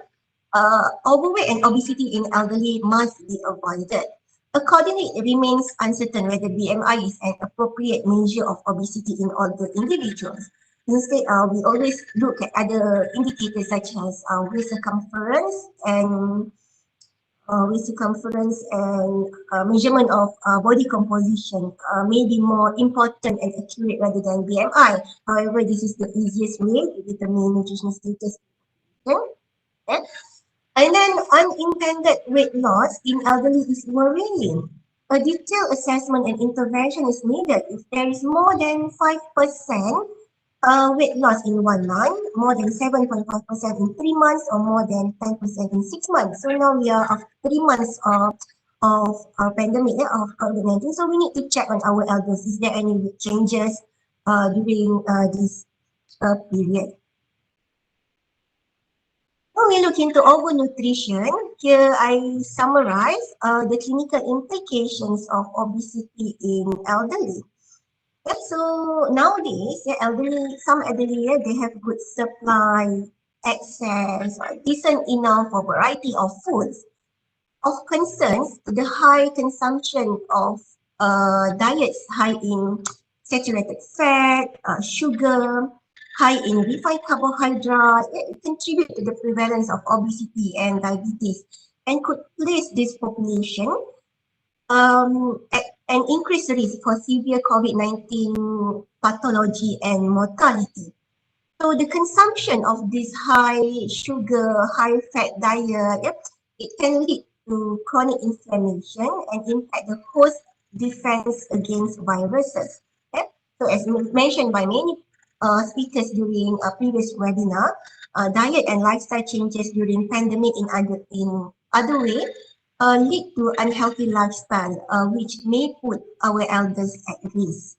overweight and obesity in elderly must be avoided. Accordingly, it remains uncertain whether BMI is an appropriate measure of obesity in older individuals. Instead, we always look at other indicators such as waist circumference and measurement of body composition may be more important and accurate rather than BMI. However, this is the easiest way to determine nutritional status. Yeah? And then unintended weight loss in elderly is worrying. A detailed assessment and intervention is needed if there is more than 5% weight loss in 1 month, more than 7.5% in 3 months, or more than 10% in 6 months. So now we are after 3 months of pandemic of COVID-19. So we need to check on our elders. Is there any changes during this period? When we look into overnutrition, here I summarize the clinical implications of obesity in elderly. Yeah, so nowadays, some elderly, they have good supply, access, decent enough for variety of foods. Of concerns, the high consumption of diets high in saturated fat, sugar, high in refined carbohydrate, it contribute to the prevalence of obesity and diabetes and could place this population at an increased risk for severe COVID-19 pathology and mortality. So the consumption of this high sugar, high fat diet, it can lead to chronic inflammation and impact the host defense against viruses. So as mentioned by many speakers during a previous webinar, diet and lifestyle changes during pandemic in other way lead to unhealthy lifestyle, which may put our elders at risk.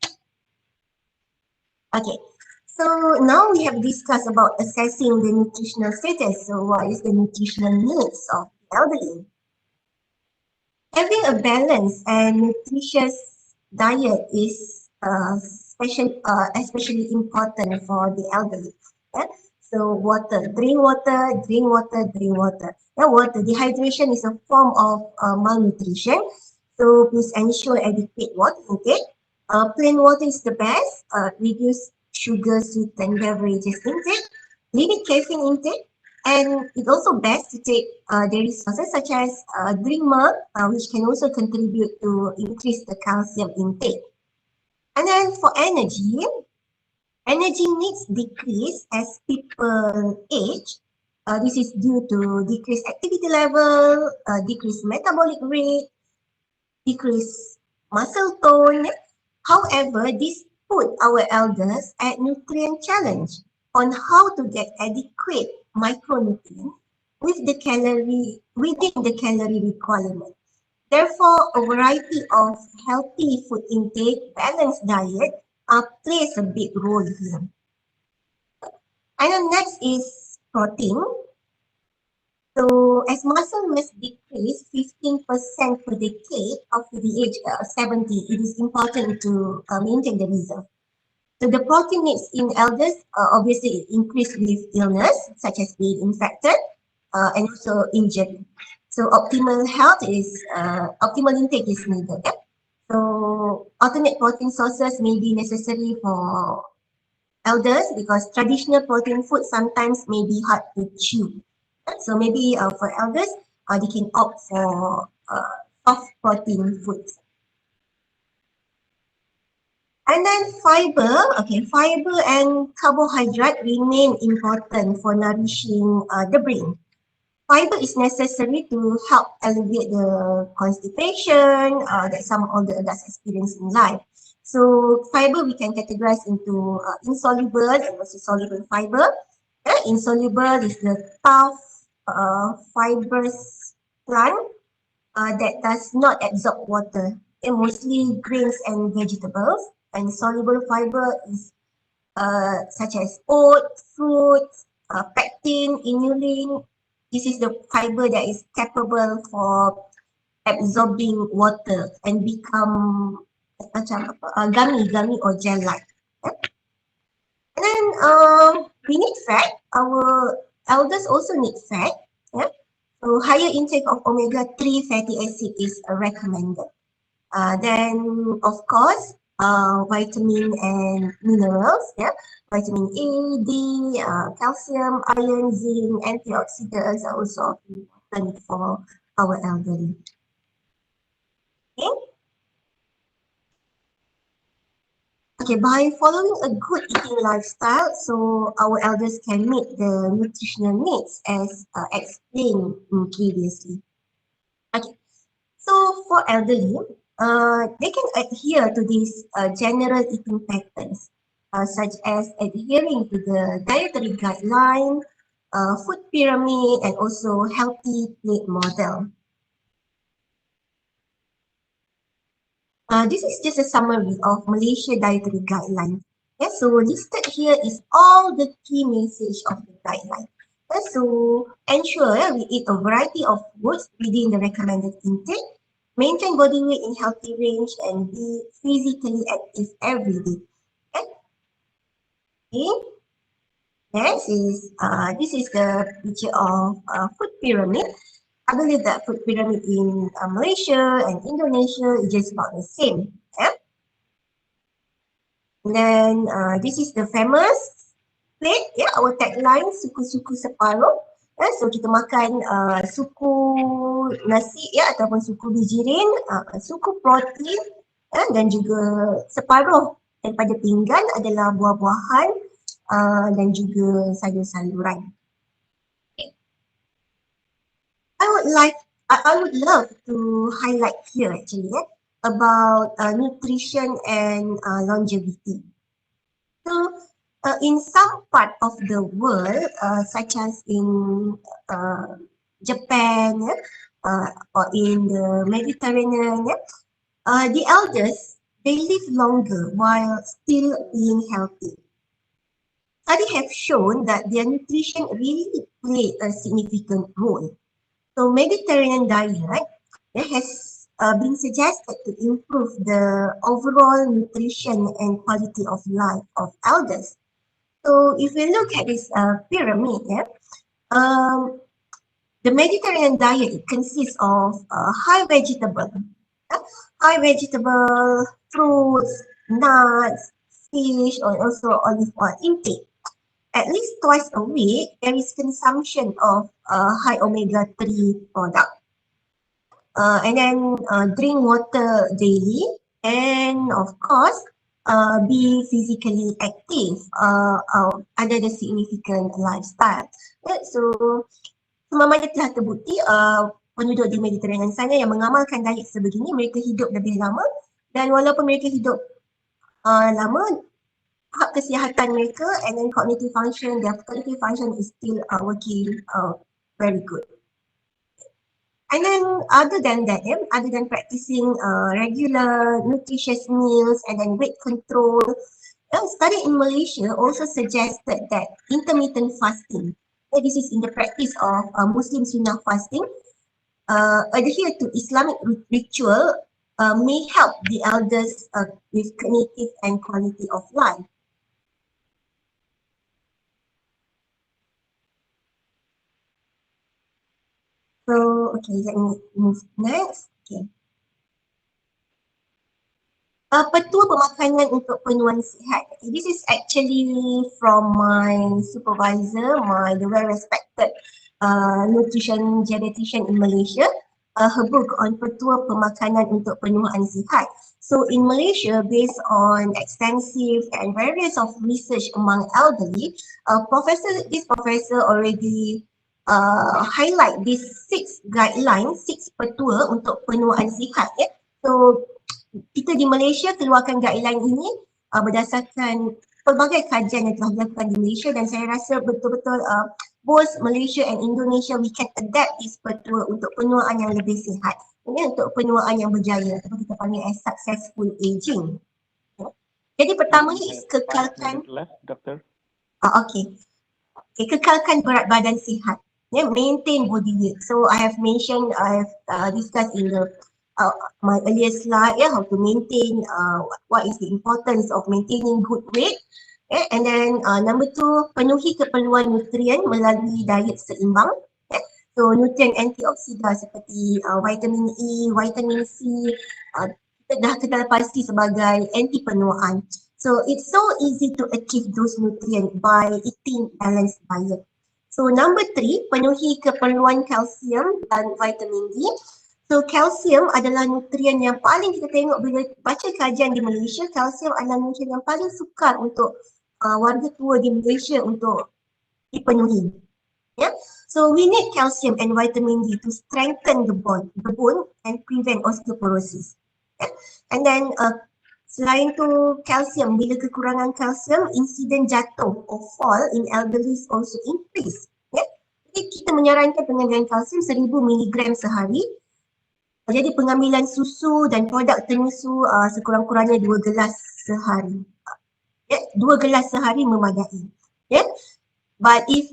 Okay, so now we have discussed about assessing the nutritional status. So what is the nutritional needs of the elderly? Having a balanced and nutritious diet is especially important for the elderly. Yeah? So water, drink water, drink water, drink water. Yeah, water, dehydration is a form of malnutrition. So please ensure adequate water intake. Plain water is the best. Reduce sugar, sweetened beverages intake. Limit caffeine intake. And it's also best to take dairy sources such as drink milk, which can also contribute to increase the calcium intake. And then for energy needs decrease as people age. This is due to decreased activity level, decreased metabolic rate, decreased muscle tone. However, this put our elders at nutrient challenge on how to get adequate micronutrients within the calorie requirement. Therefore, a variety of healthy food intake, balanced diet plays a big role here. And then next is protein. So as muscle mass decrease 15% per decade after the age of 70, it is important to maintain the reserve. So the protein needs in elders obviously increase with illness, such as being infected and also injury. So optimal health is optimal intake is needed. Yeah? So alternate protein sources may be necessary for elders because traditional protein food sometimes may be hard to chew. So maybe for elders, they can opt for soft protein foods. And then fiber, okay, fiber and carbohydrate remain important for nourishing the brain. Fiber is necessary to help alleviate the constipation that some of the adults experience in life. So fiber we can categorize into insoluble and also soluble fiber. Insoluble is the tough fibrous plant that does not absorb water, mostly grains and vegetables. And soluble fiber is such as oats, fruits, pectin, inulin. This is the fiber that is capable for absorbing water and become macam gummy or gel-like. And then we need fat. Our elders also need fat. Yeah? So higher intake of omega-3 fatty acid is recommended. Then of course, vitamin and minerals, yeah, vitamin A, D, calcium, iron, zinc, antioxidants are also important for our elderly. Okay. Okay, by following a good eating lifestyle, so our elders can meet the nutritional needs as explained previously. Okay, so for elderly, they can adhere to these general eating patterns, such as adhering to the dietary guideline, food pyramid, and also healthy plate model. This is just a summary of Malaysia dietary guidelines. Yeah, so listed here is all the key message of the guideline. Yeah, so ensure we eat a variety of foods within the recommended intake, maintain body weight in healthy range, and be physically active every day. Okay. This is the picture of food pyramid. I believe that food pyramid in Malaysia and Indonesia is just about the same. Yeah? And then this is the famous plate, yeah, our tagline, suku-suku separuh. So kita makan suku nasi ya ataupun suku bijirin, suku protein dan juga separuh daripada pinggan adalah buah-buahan dan juga sayur-sayuran. Okay. I would love to highlight here actually about nutrition and longevity. So in some part of the world, such as in Japan or in the Mediterranean, the elders, they live longer while still being healthy. Studies have shown that their nutrition really play a significant role. So Mediterranean diet has been suggested to improve the overall nutrition and quality of life of elders. So if we look at this pyramid, the Mediterranean diet consists of high vegetable, fruits, nuts, fish, or also olive oil intake. At least twice a week, there is consumption of high omega-3 product. And then drink water daily, and of course, be physically active under the significant lifestyle. So, semamanya telah terbukti penduduk di Mediterranean sana yang mengamalkan diet sebegini, mereka hidup lebih lama, dan walaupun mereka hidup lama, hak kesihatan mereka and then cognitive function, their cognitive function is still working very good. And then other than that, other than practicing regular nutritious meals and then weight control, a study in Malaysia also suggested that intermittent fasting, this is in the practice of Muslim Sunnah fasting, adhere to Islamic ritual may help the elders with cognitive and quality of life. So, okay, let me move next. Okay. Petua pemakanan untuk penuaan sihat. This is actually from my supervisor, the well-respected nutrition geriatrician in Malaysia, her book on petua pemakanan untuk penuaan sihat. So in Malaysia, based on extensive and various of research among elderly, this professor already highlight these 6 guidelines, 6 petua untuk penuaan sihat. Ya. So kita di Malaysia keluarkan guideline ini berdasarkan pelbagai kajian yang telah dilakukan di Malaysia, dan saya rasa betul-betul both Malaysia and Indonesia we can adapt this petua untuk penuaan yang lebih sihat. Ini untuk penuaan yang berjaya atau kita panggil as successful aging. Jadi pertamanya is kekalkan kekalkan berat badan sihat. Maintain body weight. So I have mentioned, I have discussed in the my earlier slide, how to maintain, what is the importance of maintaining good weight. And then number 2, penuhi keperluan nutrien melalui diet seimbang. So nutrien antioksidan seperti vitamin E, vitamin C, kita dah pasti sebagai anti penuaan. So it's so easy to achieve those nutrients by eating balanced diet. So number 3, penuhi keperluan kalsium dan vitamin D. So kalsium adalah nutrien yang paling kita tengok bila baca kajian di Malaysia, kalsium adalah nutrien yang paling sukar untuk warga tua di Malaysia untuk dipenuhi. Yeah? So we need calcium and vitamin D to strengthen the bone and prevent osteoporosis. Yeah? And then selain tu kalsium, bila kekurangan kalsium, insiden jatuh or fall in elderly also increase. Yeah? Jadi kita menyarankan pengambilan kalsium 1000 mg sehari. Jadi pengambilan susu dan produk ternyusu sekurang-kurangnya 2 gelas sehari. 2 gelas sehari memadai. But if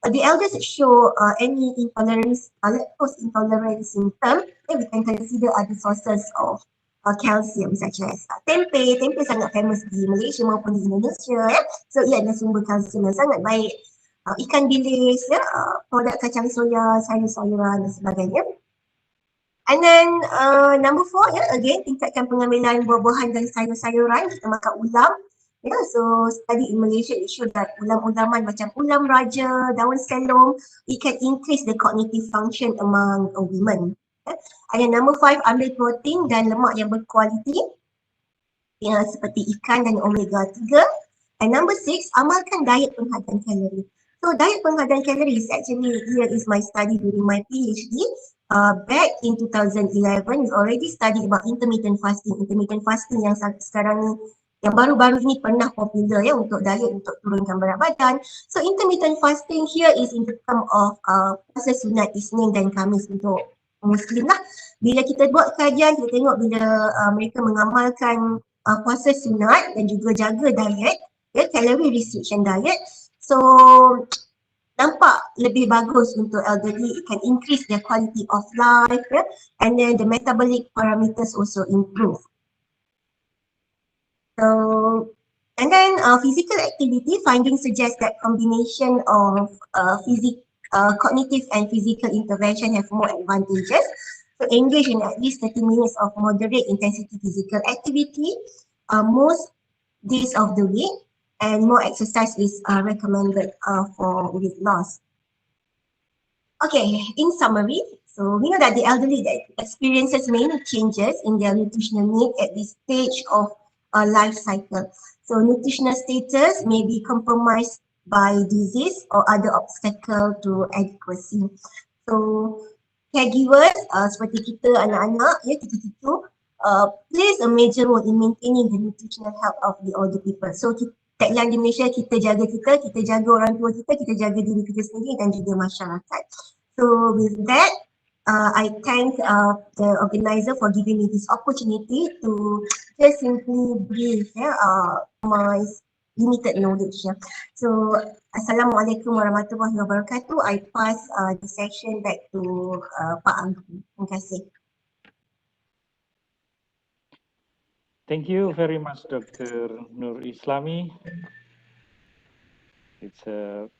the elders show any intolerance, lactose intolerance symptom, we can consider other sources of calcium such as tempe. Tempe sangat famous di Malaysia maupun di Indonesia. So ia adalah sumber kalsium yang sangat baik. Ikan bilis, produk kacang soya, sayur-sayuran dan sebagainya. And then number 4, again tingkatkan pengambilan buah-buahan dan sayur-sayuran, kita makan ulam. So study in Malaysia it show that ulam-ulaman macam ulam raja, daun selong, it can increase the cognitive function among women. And then number 5, ambil protein dan lemak yang berkualiti seperti ikan dan omega 3. And number 6, amalkan diet penghadaan kalori. So diet penghadaan kalori is actually, here is my study during my PhD. Back in 2011, we already studied about intermittent fasting. Intermittent fasting yang sekarang ni, yang baru-baru ini pernah popular untuk diet untuk turunkan berat badan. So intermittent fasting here is in the term of puasa sunat Isnin dan Khamis untuk Muslim lah. Bila kita buat kajian, kita tengok bila mereka mengamalkan puasa sunat dan juga jaga diet, calorie restriction diet. So nampak lebih bagus untuk elderly, it can increase their quality of life, and then the metabolic parameters also improve. So, and then physical activity, findings suggest that combination of cognitive and physical intervention have more advantages. So engage in at least 30 minutes of moderate intensity physical activity most days of the week, and more exercise is recommended for weight loss. Okay, in summary, so we know that the elderly experiences many changes in their nutritional need at this stage of life cycle. So nutritional status may be compromised by disease or other obstacle to adequacy. So caregivers seperti kita anak-anak, cucu-cucu, plays a major role in maintaining the nutritional health of the older people. So tagline di Malaysia, kita jaga orang tua kita jaga diri kita sendiri dan juga masyarakat. So with that, I thank the organizer for giving me this opportunity to just simply brief my limited knowledge. So Assalamualaikum warahmatullahi wabarakatuh. I pass the session back to Pak Angku. Terima kasih. Thank you very much, Dr. Nur Islami. It's an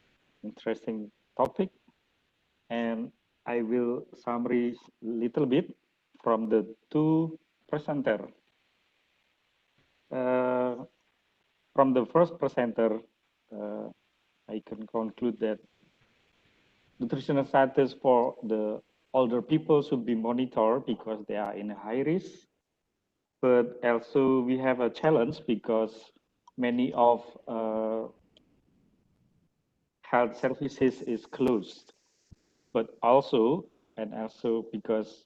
interesting topic. And I will summarize a little bit from the two presenters. From the first presenter, I can conclude that nutritional status for the older people should be monitored because they are in high risk. But also we have a challenge because many of health services is closed. But also because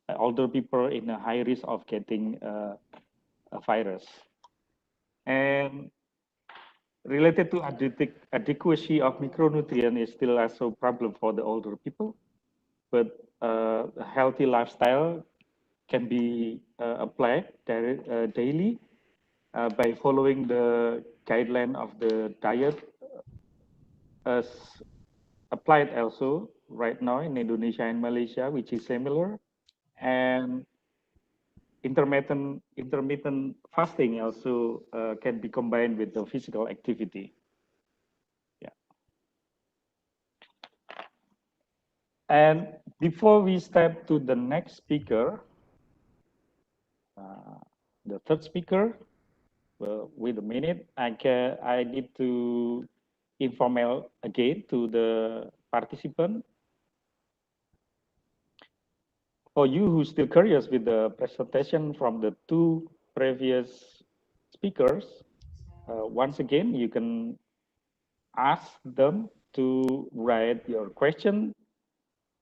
older people in a high risk of getting a virus. And related to adequacy of micronutrient is still also a problem for the older people, but a healthy lifestyle can be applied daily by following the guideline of the diet as applied also right now in Indonesia and Malaysia, which is similar, and intermittent fasting also can be combined with the physical activity. Yeah. And before we step to the next speaker, the third speaker, well, wait a minute, I need to inform again to the participant. For you who's still curious with the presentation from the two previous speakers, once again, you can ask them to write your question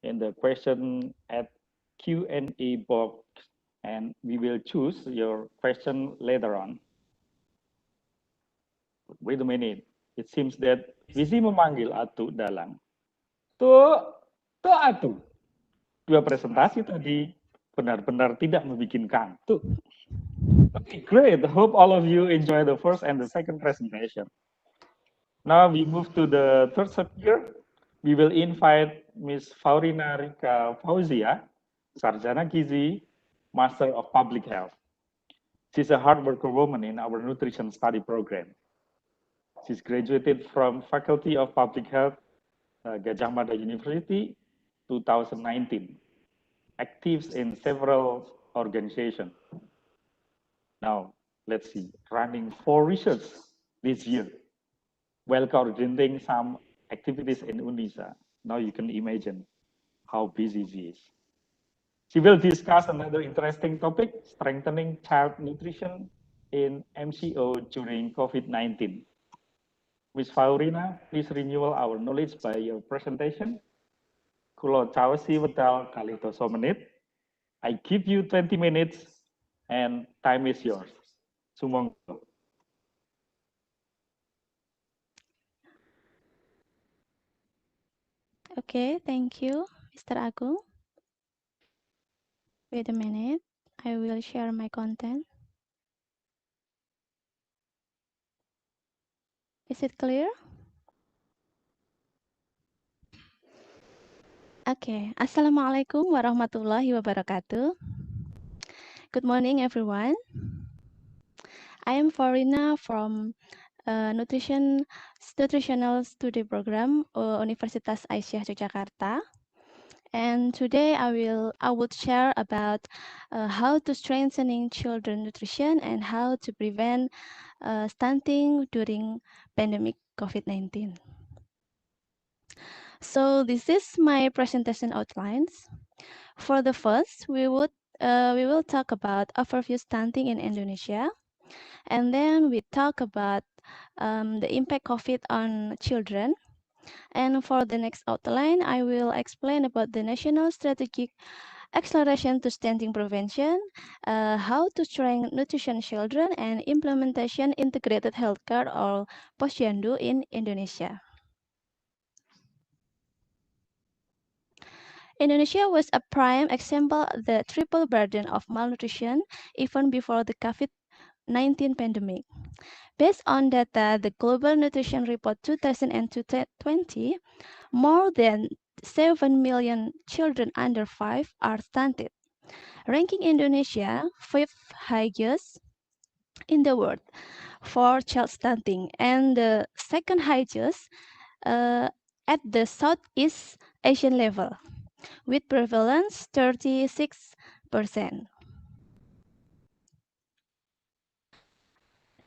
in the question at Q&A box, and we will choose your question later on. Wait a minute, it seems that Visi memanggil Atu Dalang. Tuh Atu. Dua presentasi tadi benar-benar tidak membuat kantuk. Okay, great. Hope all of you enjoy the first and the second presentation. Now we move to the third speaker. We will invite Ms. Faurina Rika Fauzia, Sarjana Gizi, Master of Public Health. She's a hard worker woman in our nutrition study program. She's graduated from Faculty of Public Health, Gajah Mada University, 2019. Active in several organizations. Now, let's see, running 4 research this year, while coordinating some activities in UNISA. Now you can imagine how busy she is. She will discuss another interesting topic, strengthening child nutrition in MCO during COVID-19. Ms. Faurina, please renew our knowledge by your presentation. Kulo cawasi wedal kalih doso menit. I give you 20 minutes and time is yours. Sumangga. Okay, thank you, Mr. Agung. Wait a minute, I will share my content. Is it clear? Okay, Assalamualaikum warahmatullahi wabarakatuh. Good morning, everyone. I am Faurina from Nutritional Study Program, Universitas Aisyah Yogyakarta. And today I would share about how to strengthening children nutrition and how to prevent stunting during pandemic COVID-19. So this is my presentation outlines. For the first, we will talk about overview stunting in Indonesia, and then we talk about the impact COVID on children. And for the next outline, I will explain about the national strategic acceleration to stunting prevention, how to strengthen nutrition children, and implementation integrated healthcare or posyandu in Indonesia. Indonesia was a prime example of the triple burden of malnutrition even before the COVID-19 pandemic. Based on data, the Global Nutrition Report 2020, more than 7 million children under 5 are stunted, ranking Indonesia 5th highest in the world for child stunting and the second highest at the Southeast Asian level, with prevalence 36%.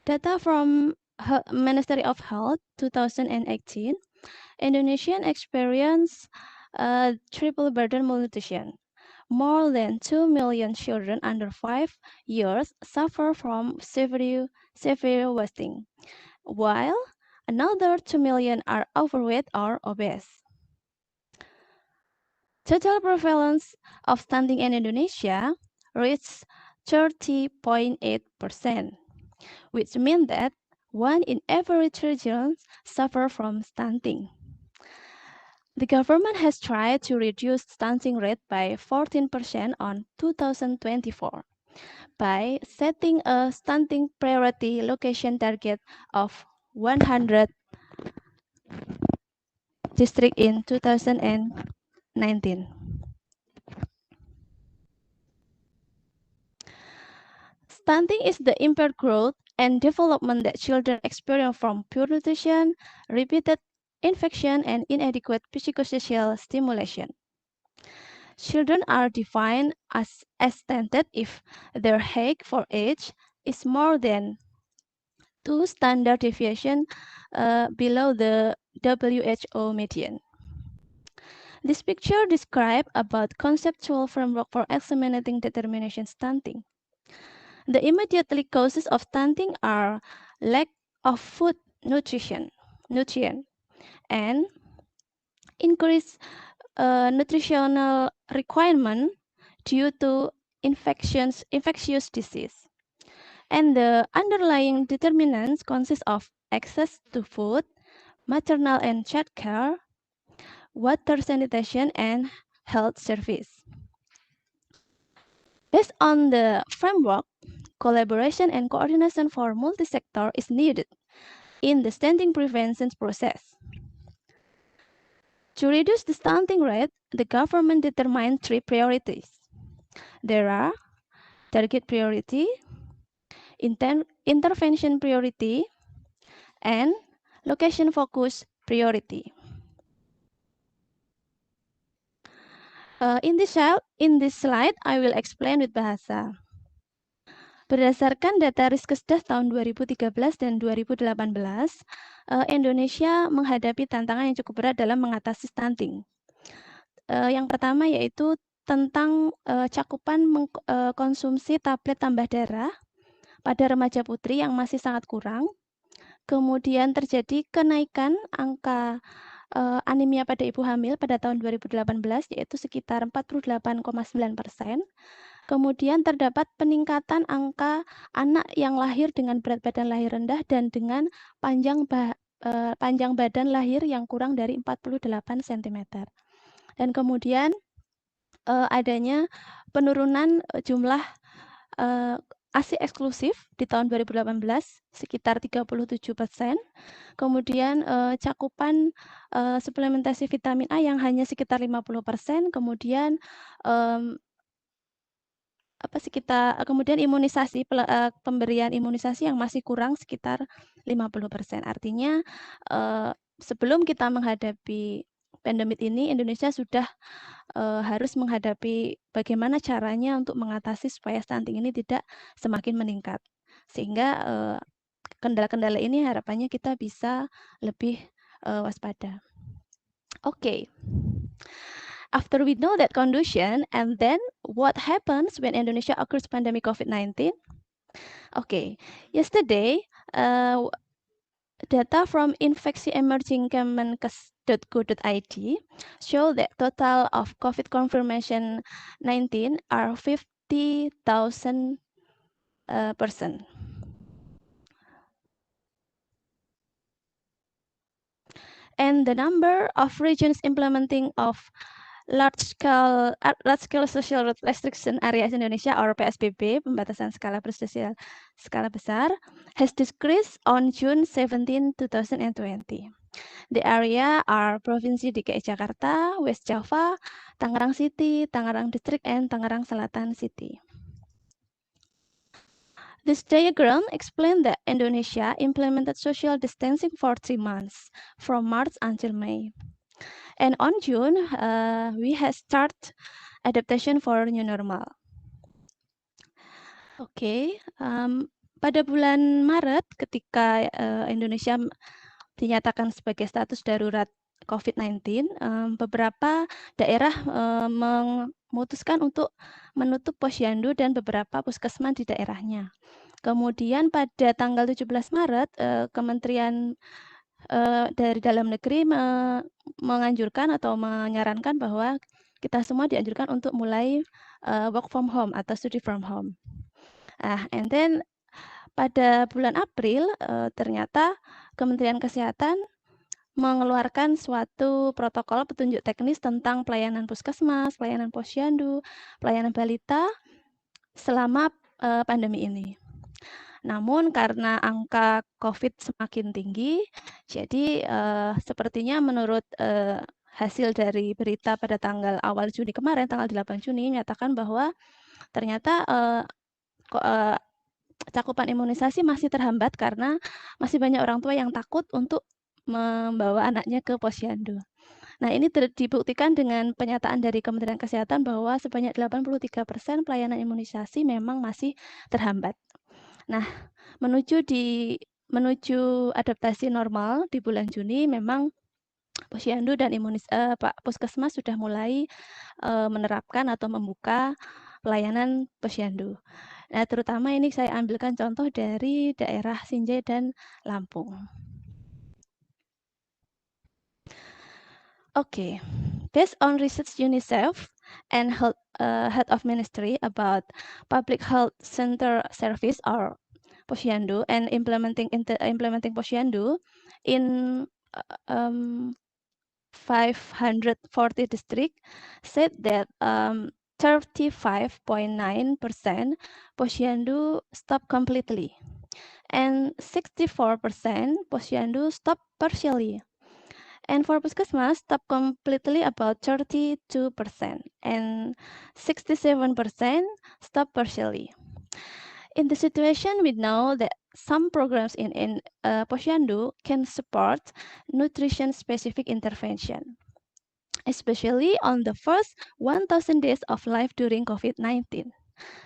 Data from Ministry of Health 2018, Indonesian experience triple burden malnutrition. More than 2 million children under 5 years suffer from severe wasting, while another 2 million are overweight or obese. Total prevalence of stunting in Indonesia reached 30.8%, which means that 1 in every 3 children suffer from stunting. The government has tried to reduce stunting rate by 14% on 2024 by setting a stunting priority location target of 100 districts in 2019. Stunting is the impaired growth and development that children experience from poor nutrition, repeated infection, and inadequate psychosocial stimulation. Children are defined as stunted if their height for age is more than 2 standard deviation below the WHO median. This picture describes about conceptual framework for examining determination stunting. The immediate causes of stunting are lack of food nutrition, and increased nutritional requirement due to infectious disease. And the underlying determinants consist of access to food, maternal and child care, water sanitation, and health service. Based on the framework, collaboration and coordination for multi-sector is needed in the stunting prevention process. To reduce the stunting rate, the government determined 3 priorities. There are target priority, intervention priority, and location focus priority. In this slide, I will explain with bahasa. Berdasarkan data Riskesdas tahun 2013 dan 2018, Indonesia menghadapi tantangan yang cukup berat dalam mengatasi stunting. Yang pertama yaitu tentang cakupan konsumsi tablet tambah darah pada remaja putri yang masih sangat kurang. Kemudian terjadi kenaikan angka anemia pada ibu hamil pada tahun 2018 yaitu sekitar 48,9%. Kemudian terdapat peningkatan angka anak yang lahir dengan berat badan lahir rendah dan dengan panjang badan lahir yang kurang dari 48 cm. Dan kemudian adanya penurunan jumlah ASI eksklusif di tahun 2018 sekitar 37%. Kemudian cakupan suplementasi vitamin A yang hanya sekitar 50%. Kemudian kemudian imunisasi pemberian imunisasi yang masih kurang sekitar 50%. Artinya sebelum kita menghadapi pandemi ini, Indonesia sudah harus menghadapi bagaimana caranya untuk mengatasi supaya stunting ini tidak semakin meningkat. Sehingga kendala-kendala ini harapannya kita bisa lebih waspada. Okay. After we know that condition, and then what happens when Indonesia occurs pandemic COVID-19? Okay, yesterday, data from infeksiemerging.kemenkes.go.id show that total of COVID confirmation 19 are 50,000 person. And the number of regions implementing of large-scale social restriction areas Indonesia or PSBB, pembatasan skala bersosial skala besar, has decreased on June 17, 2020. The area are Provinsi DKI Jakarta, West Java, Tangerang City, Tangerang District, and Tangerang Selatan City. This diagram explains that Indonesia implemented social distancing for 3 months, from March until May. And on June, we have start adaptation for new normal. Oke, pada bulan Maret ketika Indonesia dinyatakan sebagai status darurat COVID-19, beberapa daerah memutuskan untuk menutup posyandu dan beberapa puskesmas di daerahnya. Kemudian pada tanggal 17 Maret, Kementerian dari Dalam Negeri menganjurkan atau menyarankan bahwa kita semua dianjurkan untuk mulai work from home atau study from home. And then pada bulan April ternyata Kementerian Kesehatan mengeluarkan suatu protokol petunjuk teknis tentang pelayanan puskesmas, pelayanan posyandu, pelayanan balita selama pandemi ini. Namun karena angka COVID semakin tinggi, jadi sepertinya menurut hasil dari berita pada tanggal awal Juni kemarin, tanggal 8 Juni, menyatakan bahwa ternyata cakupan imunisasi masih terhambat karena masih banyak orang tua yang takut untuk membawa anaknya ke posyandu. Nah, ini dibuktikan dengan penyataan dari Kementerian Kesehatan bahwa sebanyak 83% pelayanan imunisasi memang masih terhambat. Nah, menuju adaptasi normal di bulan Juni, memang posyandu dan puskesmas sudah mulai menerapkan atau membuka pelayanan posyandu. Nah, terutama ini saya ambilkan contoh dari daerah Sinjai dan Lampung. Okay, based on research UNICEF and Head of Ministry about Public Health Center Service or posyandu and implementing posyandu in 540 district, said that 35.9% posyandu stop completely and 64% posyandu stop partially. And for puskesmas, stop completely about 32% and 67% stop partially. In the situation, we know that some programs in posyandu can support nutrition-specific intervention, especially on the first 1,000 days of life during COVID-19.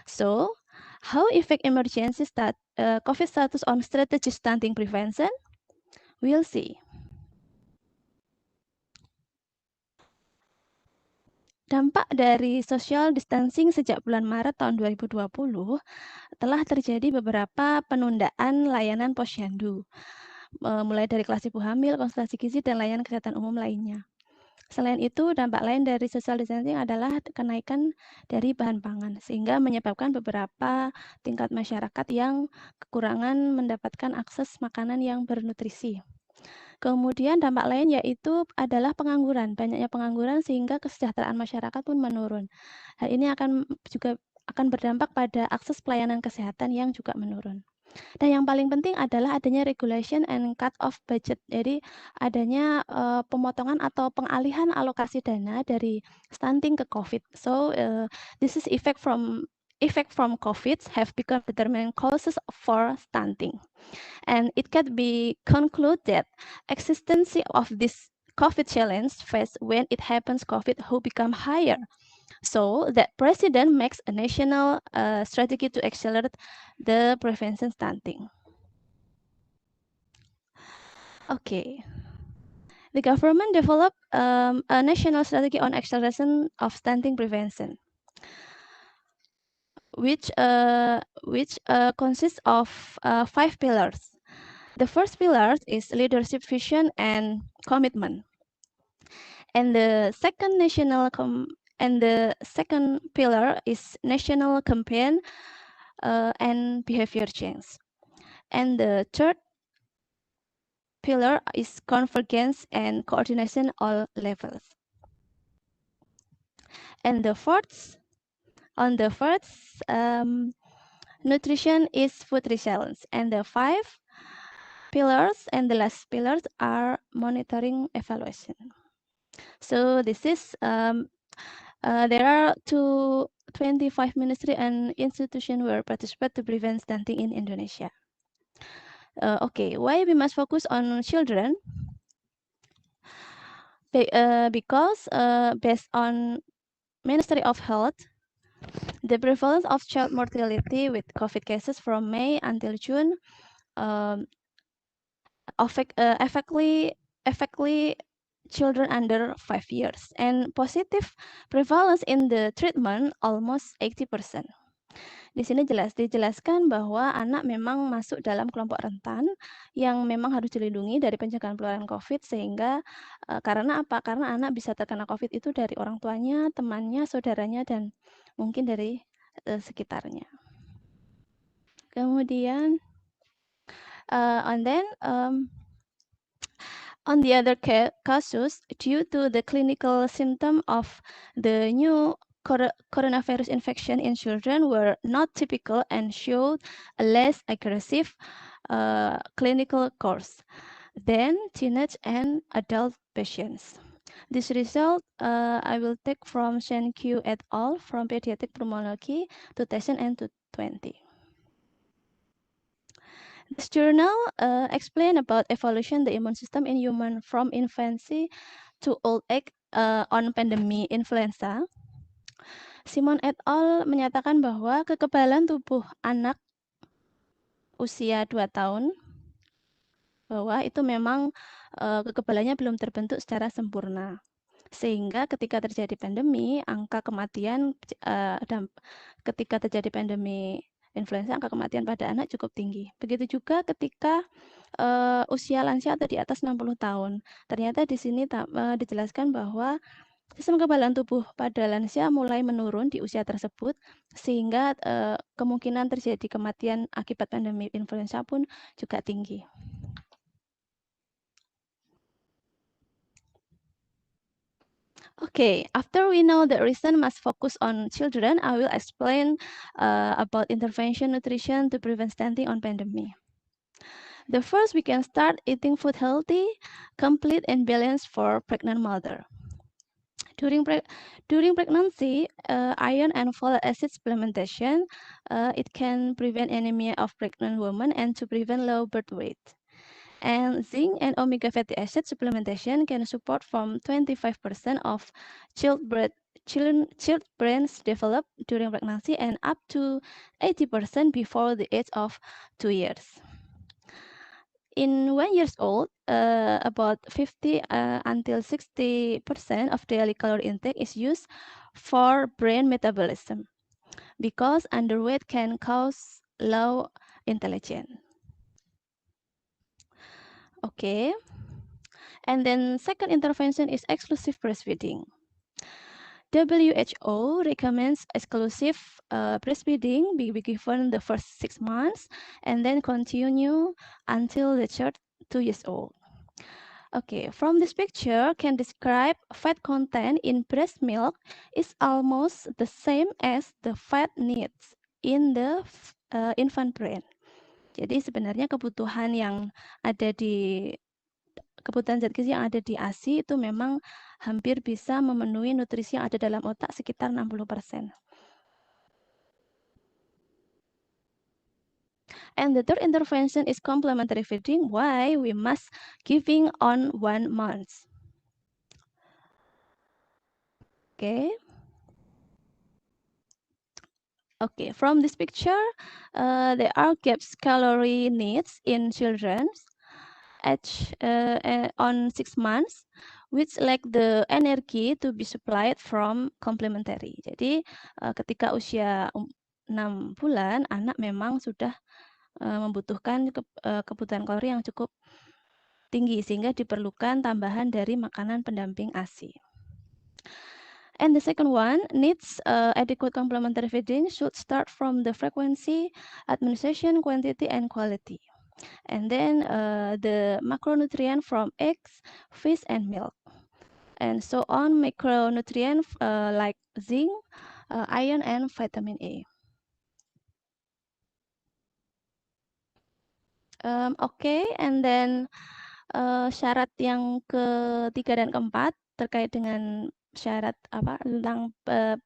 So, how effect emergency COVID status on strategic stunting prevention? We'll see. Dampak dari social distancing sejak bulan Maret tahun 2020 telah terjadi beberapa penundaan layanan posyandu, mulai dari kelas ibu hamil, konsultasi gizi, dan layanan kesehatan umum lainnya. Selain itu, dampak lain dari social distancing adalah kenaikan dari bahan pangan, sehingga menyebabkan beberapa tingkat masyarakat yang kekurangan mendapatkan akses makanan yang bernutrisi. Kemudian dampak lain yaitu adalah pengangguran. Banyaknya pengangguran sehingga kesejahteraan masyarakat pun menurun. Hal ini akan berdampak pada akses pelayanan kesehatan yang juga menurun. Dan yang paling penting adalah adanya regulation and cut off budget. Jadi adanya pemotongan atau pengalihan alokasi dana dari stunting ke COVID. So this is effect from COVID have become determinant causes for stunting. And it can be concluded that existence of this COVID challenge phase when it happens COVID who become higher. So that president makes a national strategy to accelerate the prevention stunting. Okay. The government developed a national strategy on acceleration of stunting prevention, which consists of 5 pillars. The first pillar is leadership, vision, and commitment. And the second pillar is national campaign and behavior change. And the third pillar is convergence and coordination all levels. And the fourth, nutrition is food resilience. And the 5 pillars and the last pillars are monitoring evaluation. So this is there are 25 ministry and institutions where participate to prevent stunting in Indonesia. Okay, why we must focus on children? because based on Ministry of Health, the prevalence of child mortality with COVID cases from May until June affectly children under 5 years, and positive prevalence in the treatment almost 80%. Di sini dijelaskan bahwa anak memang masuk dalam kelompok rentan yang memang harus dilindungi dari pencegahan penularan COVID, sehingga karena apa? Karena anak bisa terkena COVID itu dari orang tuanya, temannya, saudaranya, dan mungkin dari sekitarnya. Kemudian, on the other cases, due to the clinical symptom of the new coronavirus infection in children were not typical and showed a less aggressive clinical course than teenage and adult patients. This result I will take from Shen Q et al. From Pediatric Pulmonology 2020. This journal explain about evolution the immune system in human from infancy to old age on pandemic influenza. Simon et al. Menyatakan bahwa kekebalan tubuh anak usia 2 tahun bahwa itu memang kekebalannya belum terbentuk secara sempurna. Sehingga ketika terjadi pandemi, angka kematian ketika terjadi pandemi influenza, angka kematian pada anak cukup tinggi. Begitu juga ketika usia lansia atau di atas 60 tahun. Ternyata di sini dijelaskan bahwa sistem kekebalan tubuh pada lansia mulai menurun di usia tersebut, sehingga kemungkinan terjadi kematian akibat pandemi influenza pun juga tinggi. Okay, after we know the reason must focus on children, I will explain about intervention nutrition to prevent stunting on pandemic. The first, we can start eating food healthy, complete and balanced for pregnant mother. During pregnancy, iron and folate acid supplementation, it can prevent anemia of pregnant women and to prevent low birth weight. And zinc and omega fatty acid supplementation can support from 25% of children's brains developed during pregnancy and up to 80% before the age of 2 years. In 1 year old, about 50 until 60% of daily calorie intake is used for brain metabolism because underweight can cause low intelligence. Okay, and then second intervention is exclusive breastfeeding. WHO recommends exclusive breastfeeding be given the first 6 months and then continue until the child 2 years old. Okay, from this picture can describe fat content in breast milk is almost the same as the fat needs in the infant brain. Jadi sebenarnya kebutuhan zat gizi yang ada di ASI itu memang hampir bisa memenuhi nutrisi yang ada dalam otak sekitar 60%. And the third intervention is complementary feeding. Why we must giving on 1 month. Okay, from this picture, there are gaps calorie needs in children on 6 months, which lack the energy to be supplied from complementary. Jadi ketika usia 6 bulan, anak memang sudah membutuhkan kebutuhan kalori yang cukup tinggi, sehingga diperlukan tambahan dari makanan pendamping ASI. And the second one, needs adequate complementary feeding should start from the frequency, administration, quantity, and quality. And then the macronutrient from eggs, fish, and milk. And so on, macronutrients like zinc, iron, and vitamin A. Okay, and then syarat yang ketiga dan keempat terkait dengan syarat tentang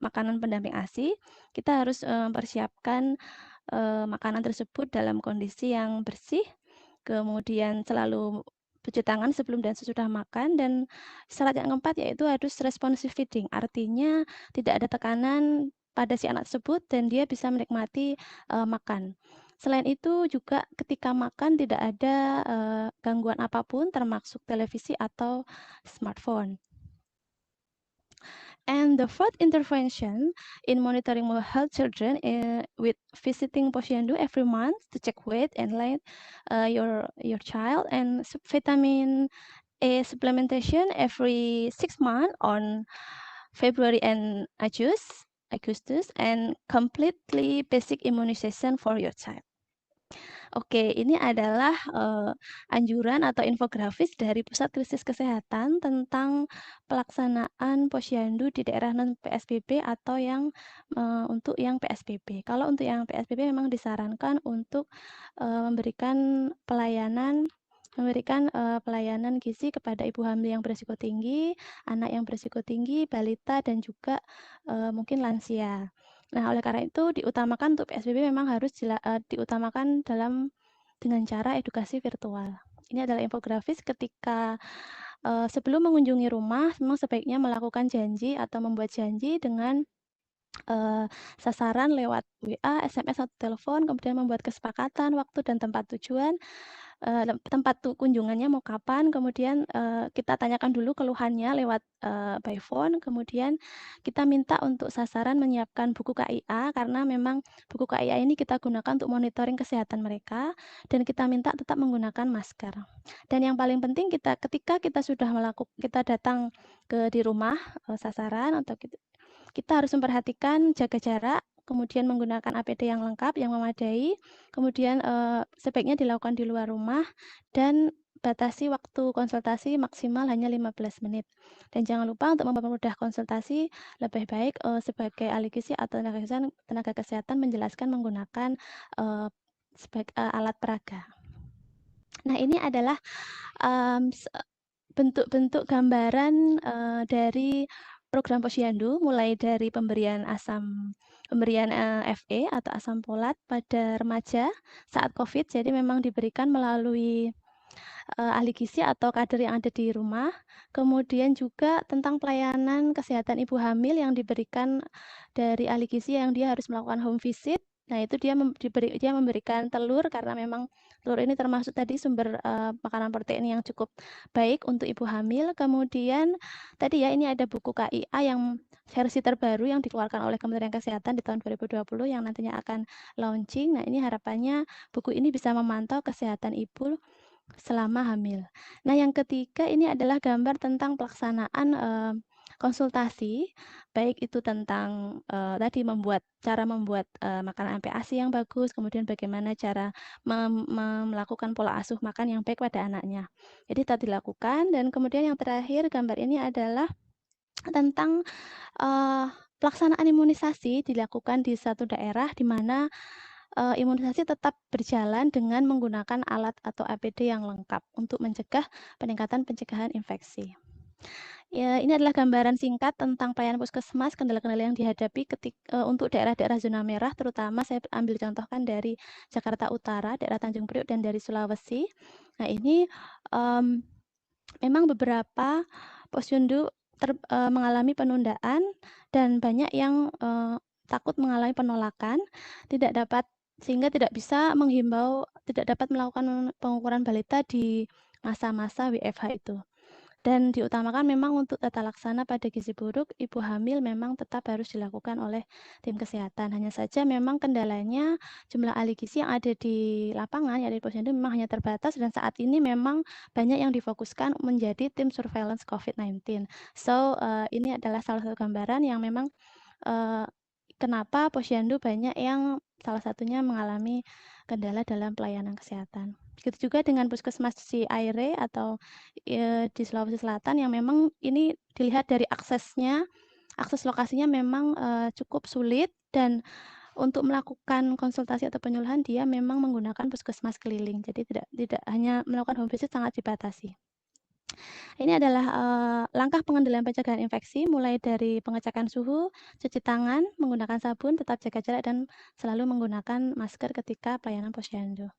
makanan pendamping ASI, kita harus mempersiapkan makanan tersebut dalam kondisi yang bersih, kemudian selalu cuci tangan sebelum dan sesudah makan, dan syarat yang keempat yaitu harus responsive feeding, artinya tidak ada tekanan pada si anak tersebut dan dia bisa menikmati makan. Selain itu juga ketika makan tidak ada gangguan apapun termasuk televisi atau smartphone. And the fourth intervention in monitoring health children with visiting posyandu every month to check weight and light your child, and vitamin A supplementation every 6 months on February and Augustus, and completely basic immunization for your child. Oke, ini adalah anjuran atau infografis dari Pusat Krisis Kesehatan tentang pelaksanaan posyandu di daerah non PSBB atau yang untuk yang PSBB. Kalau untuk yang PSBB memang disarankan untuk memberikan pelayanan gizi kepada ibu hamil yang berisiko tinggi, anak yang berisiko tinggi, balita, dan juga mungkin lansia. Nah, oleh karena itu diutamakan untuk PSBB memang harus diutamakan dengan cara edukasi virtual. Ini adalah infografis ketika sebelum mengunjungi rumah, memang sebaiknya melakukan janji atau membuat janji dengan sasaran lewat WA, SMS, atau telepon, kemudian membuat kesepakatan waktu dan tempat tujuan, tempat kunjungannya mau kapan, kemudian kita tanyakan dulu keluhannya lewat by phone, kemudian kita minta untuk sasaran menyiapkan buku KIA, karena memang buku KIA ini kita gunakan untuk monitoring kesehatan mereka, dan kita minta tetap menggunakan masker. Dan yang paling penting ketika kita sudah kita datang di rumah sasaran, atau kita harus memperhatikan jaga jarak, kemudian menggunakan APD yang lengkap, yang memadai, kemudian sebaiknya dilakukan di luar rumah, dan batasi waktu konsultasi maksimal hanya 15 menit. Dan jangan lupa untuk mempermudah konsultasi, lebih baik sebagai ahli gizi atau tenaga kesehatan menjelaskan menggunakan alat peraga. Nah, ini adalah bentuk-bentuk gambaran dari program posyandu, mulai dari pemberian FE atau asam folat pada remaja saat COVID, jadi memang diberikan melalui ahli gizi atau kader yang ada di rumah. Kemudian juga tentang pelayanan kesehatan ibu hamil yang diberikan dari ahli gizi yang dia harus melakukan home visit. Nah, itu dia memberikan telur, karena memang telur ini termasuk tadi sumber makanan protein yang cukup baik untuk ibu hamil. Kemudian tadi ya, ini ada buku KIA yang versi terbaru yang dikeluarkan oleh Kementerian Kesehatan di tahun 2020 yang nantinya akan launching. Nah, ini harapannya buku ini bisa memantau kesehatan ibu selama hamil. Nah, yang ketiga ini adalah gambar tentang pelaksanaan konsultasi, baik itu tentang tadi cara membuat makanan MPASI yang bagus, kemudian bagaimana cara melakukan pola asuh makan yang baik pada anaknya. Jadi tetap dilakukan. Dan kemudian yang terakhir gambar ini adalah tentang pelaksanaan imunisasi dilakukan di satu daerah di mana imunisasi tetap berjalan dengan menggunakan alat atau APD yang lengkap untuk mencegah pencegahan infeksi. Ya, ini adalah gambaran singkat tentang pelayanan puskesmas, kendala-kendala yang dihadapi untuk daerah-daerah zona merah, terutama saya ambil contohkan dari Jakarta Utara, daerah Tanjung Priok, dan dari Sulawesi. Nah, ini memang beberapa posyandu mengalami penundaan, dan banyak yang takut mengalami penolakan, sehingga tidak bisa tidak dapat melakukan pengukuran balita di masa-masa WFH itu. Dan diutamakan memang untuk tata laksana pada gizi buruk, ibu hamil memang tetap harus dilakukan oleh tim kesehatan. Hanya saja memang kendalanya jumlah ahli gizi yang ada di lapangan, yang ada di posyandu memang hanya terbatas, dan saat ini memang banyak yang difokuskan menjadi tim surveillance COVID-19. So, ini adalah salah satu gambaran yang memang kenapa posyandu banyak yang salah satunya mengalami kendala dalam pelayanan kesehatan. Begitu juga dengan puskesmas di Aire atau di Sulawesi Selatan yang memang ini dilihat dari akses lokasinya memang cukup sulit, dan untuk melakukan konsultasi atau penyuluhan dia memang menggunakan puskesmas keliling. Jadi tidak hanya melakukan home visit, sangat dibatasi. Ini adalah langkah pengendalian pencegahan infeksi, mulai dari pengecekan suhu, cuci tangan, menggunakan sabun, tetap jaga jarak, dan selalu menggunakan masker ketika pelayanan posyandu.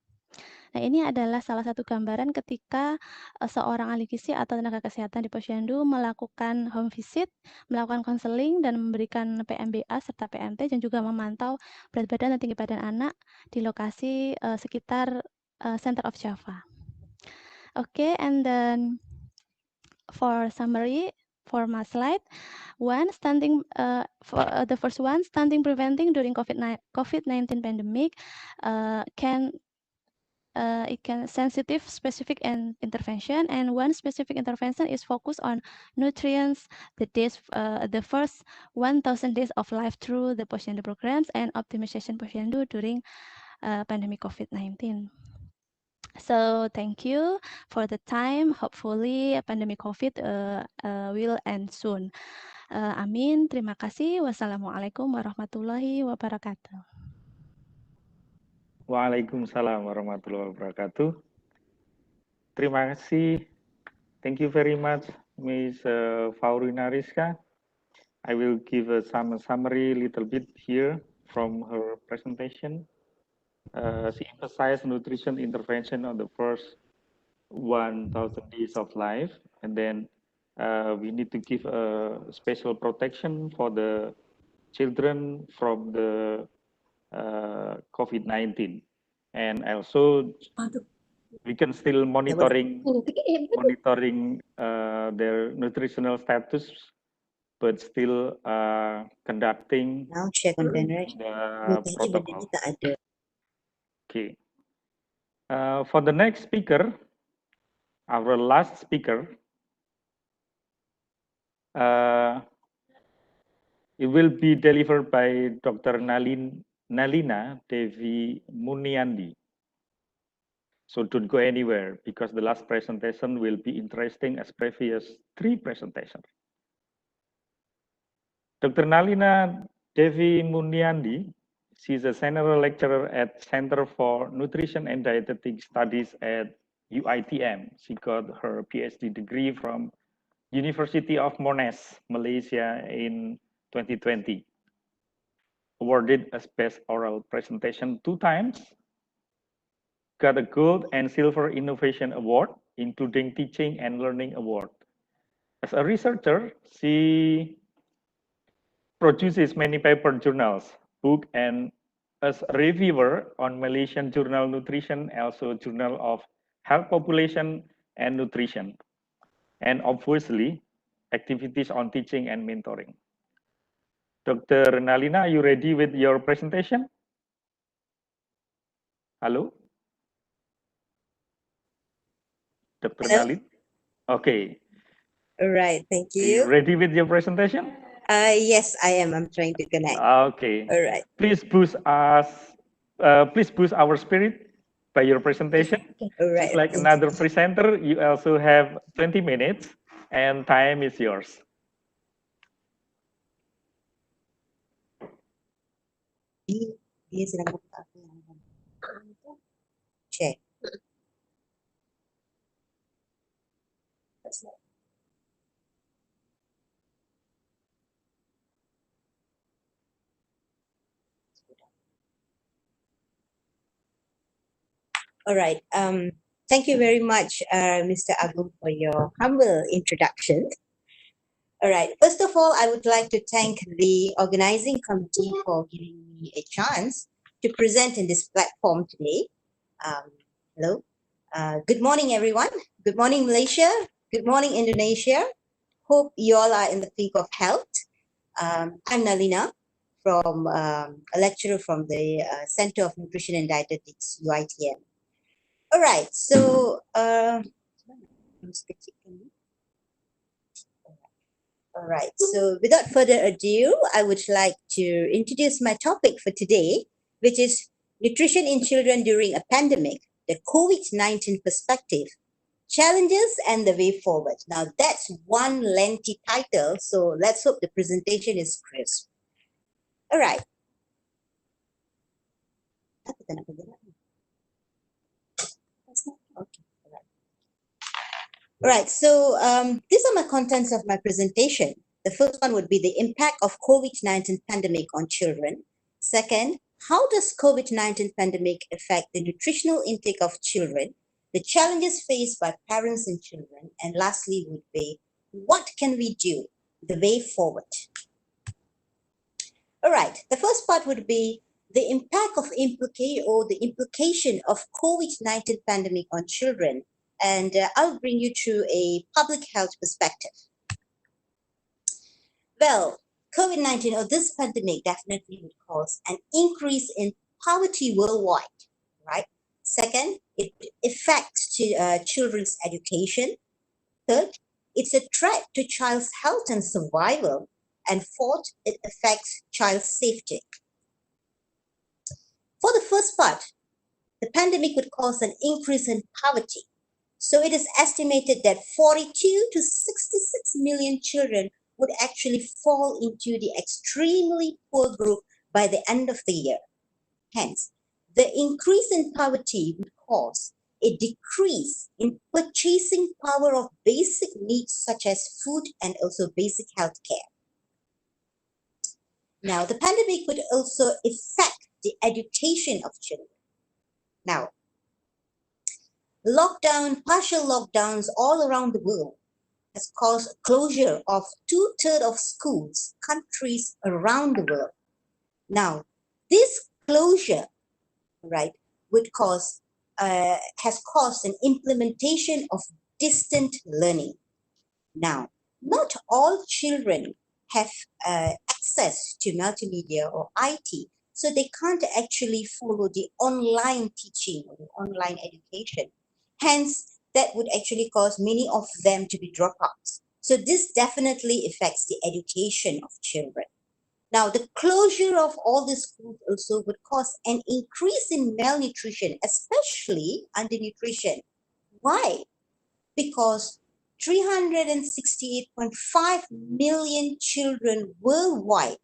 Nah, ini adalah salah satu gambaran ketika seorang ahli gizi atau tenaga kesehatan di posyandu melakukan home visit, melakukan konseling dan memberikan PMBA serta PMT dan juga memantau berat badan dan tinggi badan anak di lokasi sekitar Center of Java. Okay, and then for summary, for my slide, the first one, stunting preventing during COVID-19 pandemic it can sensitive, specific, and intervention. And one specific intervention is focused on nutrients, the first 1,000 days of life through the posyandu programs and optimization posyandu during pandemic COVID-19. So thank you for the time. Hopefully pandemic COVID will end soon. Amin. Terima kasih. Wassalamualaikum warahmatullahi wabarakatuh. Waalaikumsalam warahmatullahi wabarakatuh. Terima kasih. Thank you very much, Ms. Faurina Rizka. I will give some summary little bit here from her presentation. She emphasized nutrition intervention on the first 1,000 days of life, and then we need to give a special protection for the children from the COVID-19, and also we can still monitoring their nutritional status, but still conducting Now share content, right? the protocol. Okay. For the next speaker, our last speaker, it will be delivered by Dr. Nalina Devi Muniandi. So don't go anywhere because the last presentation will be interesting as previous 3 presentations. Dr. Nalina Devi Muniandi, she's a senior lecturer at Center for Nutrition and Dietetic Studies at UiTM. She got her PhD degree from University of Monash, Malaysia in 2020. Awarded as Best Oral Presentation 2 times. Got a Gold and Silver Innovation Award, including Teaching and Learning Award. As a researcher, she produces many paper journals, book, and as a reviewer on Malaysian Journal Nutrition, also Journal of Health Population and Nutrition. And obviously, activities on teaching and mentoring. Dr. Nalina, are you ready with your presentation? Hello? Dr. Hello? Nalin? Okay. All right, thank Are you you. ready with your presentation? Yes, I am. I'm trying to connect. Okay. All right. Please boost us. Please boost our spirit by your presentation. All right. Just like another presenter, you also have 20 minutes, and time is yours. Dia sedang buka apa yang share. All right. Thank you very much, Mr. Agung, for your humble introduction. All right. First of all, I would like to thank the organizing committee for giving me a chance to present in this platform today. Hello. Good morning, everyone. Good morning, Malaysia. Good morning, Indonesia. Hope you all are in the peak of health. I'm Nalina, from a lecturer from the Center of Nutrition and Dietetics, UiTM. All right, so all right, so without further ado, I would like to introduce my topic for today, which is nutrition in children during a pandemic, the COVID-19 perspective, challenges and the way forward. Now that's one lengthy title, so let's hope the presentation is crisp. All right. Okay. All right, so these are my contents of my presentation. The first one would be the impact of COVID-19 pandemic on children. Second, how does COVID-19 pandemic affect the nutritional intake of children, the challenges faced by parents and children, and lastly would be, what can we do the way forward? All right, the first part would be the impact of the implication of COVID-19 pandemic on children, and I'll bring you through a public health perspective. Well, COVID-19 or this pandemic definitely would cause an increase in poverty worldwide, right? Second, it affects children's education. Third, it's a threat to child's health and survival. And fourth, it affects child safety. For the first part, the pandemic would cause an increase in poverty. So it is estimated that 42 to 66 million children would actually fall into the extremely poor group by the end of the year. Hence, the increase in poverty would cause a decrease in purchasing power of basic needs such as food and also basic health care. Now, the pandemic would also affect the education of children. Now, partial lockdowns all around the world has caused closure of 2/3 of schools, countries around the world. Now, this closure, right, has caused an implementation of distant learning. Now, not all children have access to multimedia or IT, so they can't actually follow the online teaching or the online education. Hence, that would actually cause many of them to be dropouts. So this definitely affects the education of children. Now, the closure of all the schools also would cause an increase in malnutrition, especially undernutrition. Why? Because 368.5 million children worldwide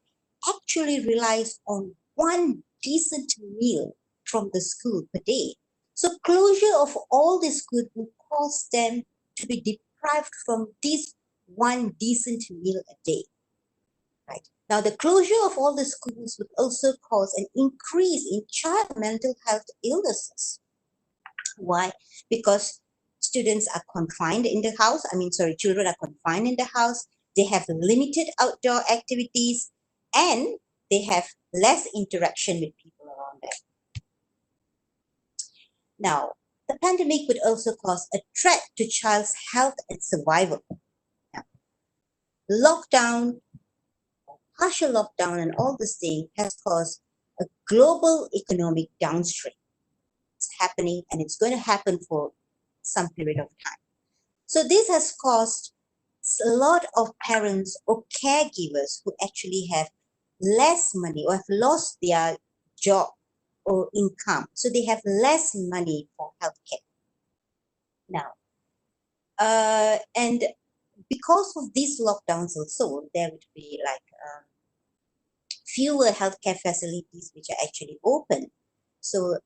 actually relies on one decent meal from the school per day. So closure of all the schools will cause them to be deprived from this one decent meal a day. Right. Now, the closure of all the schools would also cause an increase in child mental health illnesses. Why? Because students are confined in the house. Children are confined in the house. They have limited outdoor activities and they have less interaction with people around them. Now, the pandemic would also cause a threat to child's health and survival. Now, lockdown, partial lockdown and all this thing has caused a global economic downstream. It's happening and it's going to happen for some period of time. So this has caused a lot of parents or caregivers who actually have less money or have lost their job or income. So they have less money for healthcare. Now, and because of these lockdowns also, there would be fewer healthcare facilities which are actually open. So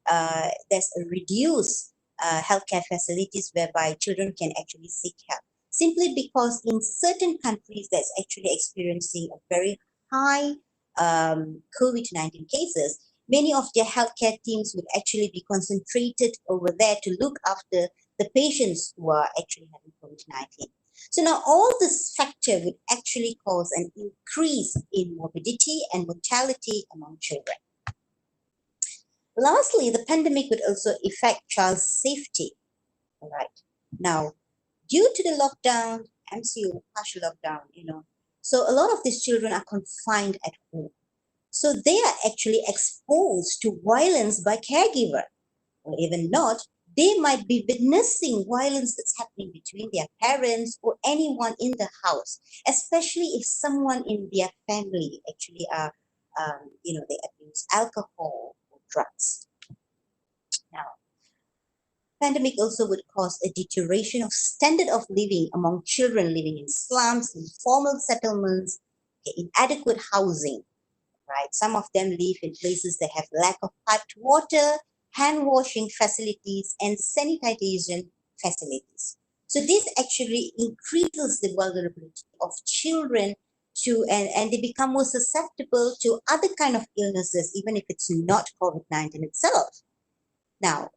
there's a reduced healthcare facilities whereby children can actually seek help. Simply because in certain countries that's actually experiencing a very high COVID-19 cases, many of their healthcare teams would actually be concentrated over there to look after the patients who are actually having COVID-19. So now all this factor would actually cause an increase in morbidity and mortality among children. Lastly, the pandemic would also affect child safety. All right. Now, due to the lockdown, MCO, partial lockdown, so a lot of these children are confined at home. So they are actually exposed to violence by caregiver, or even not, they might be witnessing violence that's happening between their parents or anyone in the house, especially if someone in their family actually are, they abuse alcohol or drugs. Now, pandemic also would cause a deterioration of standard of living among children living in slums, informal settlements, inadequate housing, right? Some of them live in places that have lack of piped water, hand washing facilities, and sanitation facilities. So this actually increases the vulnerability of children and they become more susceptible to other kind of illnesses, even if it's not COVID-19 itself. Now,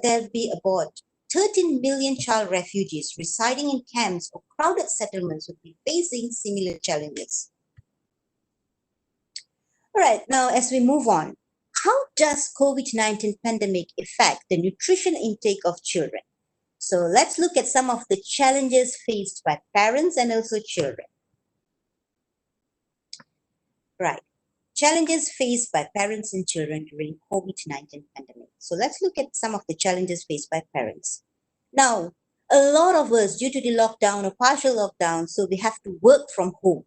there'll be about 13 million child refugees residing in camps or crowded settlements would be facing similar challenges. All right, now as we move on, how does COVID-19 pandemic affect the nutrition intake of children? So let's look at some of the challenges faced by parents and also children. Right. Challenges faced by parents and children during COVID-19 pandemic. So let's look at some of the challenges faced by parents. Now, a lot of us, due to the lockdown or partial lockdown, so we have to work from home,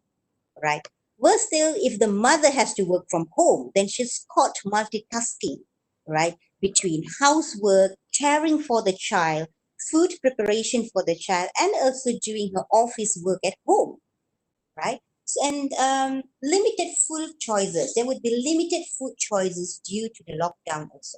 right? Worse still, if the mother has to work from home, then she's caught multitasking, right? Between housework, caring for the child, food preparation for the child, and also doing her office work at home, right? And limited food choices. There would be limited food choices due to the lockdown also.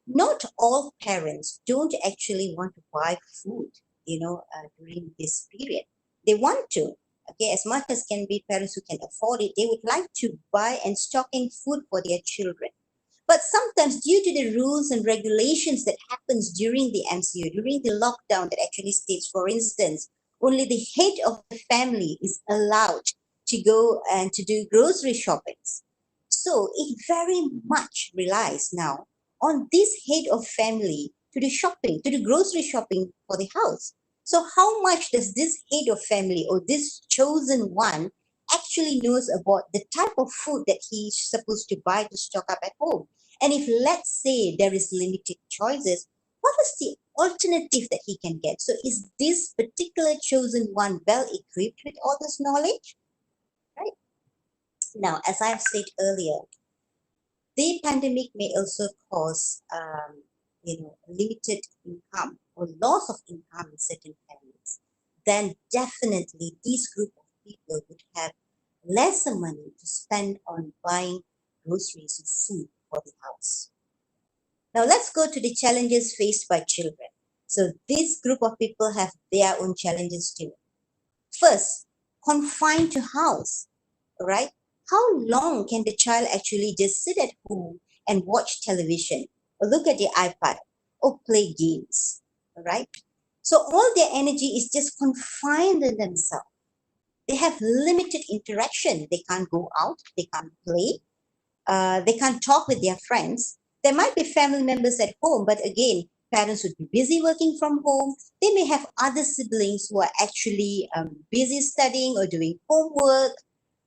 Not all parents don't actually want to buy food, during this period. They want to, okay, as much as can be parents who can afford it, they would like to buy and stock in food for their children. But sometimes due to the rules and regulations that happens during the MCO, during the lockdown that actually states, for instance, only the head of the family is allowed to go and to do grocery shoppings. So it very much relies now on this head of family to do shopping, to do grocery shopping for the house. So how much does this head of family or this chosen one actually knows about the type of food that he's supposed to buy to stock up at home? And if let's say there is limited choices, what is the alternative that he can get? So is this particular chosen one well equipped with all this knowledge? Right? Now, as I've said earlier, the pandemic may also cause limited income or loss of income in certain families. Then definitely these group of people would have lesser money to spend on buying groceries and food for the house. Now let's go to the challenges faced by children. So this group of people have their own challenges too. First, confined to house, right? How long can the child actually just sit at home and watch television or look at the iPad or play games, right? So all their energy is just confined in themselves. They have limited interaction. They can't go out, they can't play, they can't talk with their friends. There might be family members at home, but again, parents would be busy working from home. They may have other siblings who are actually busy studying or doing homework,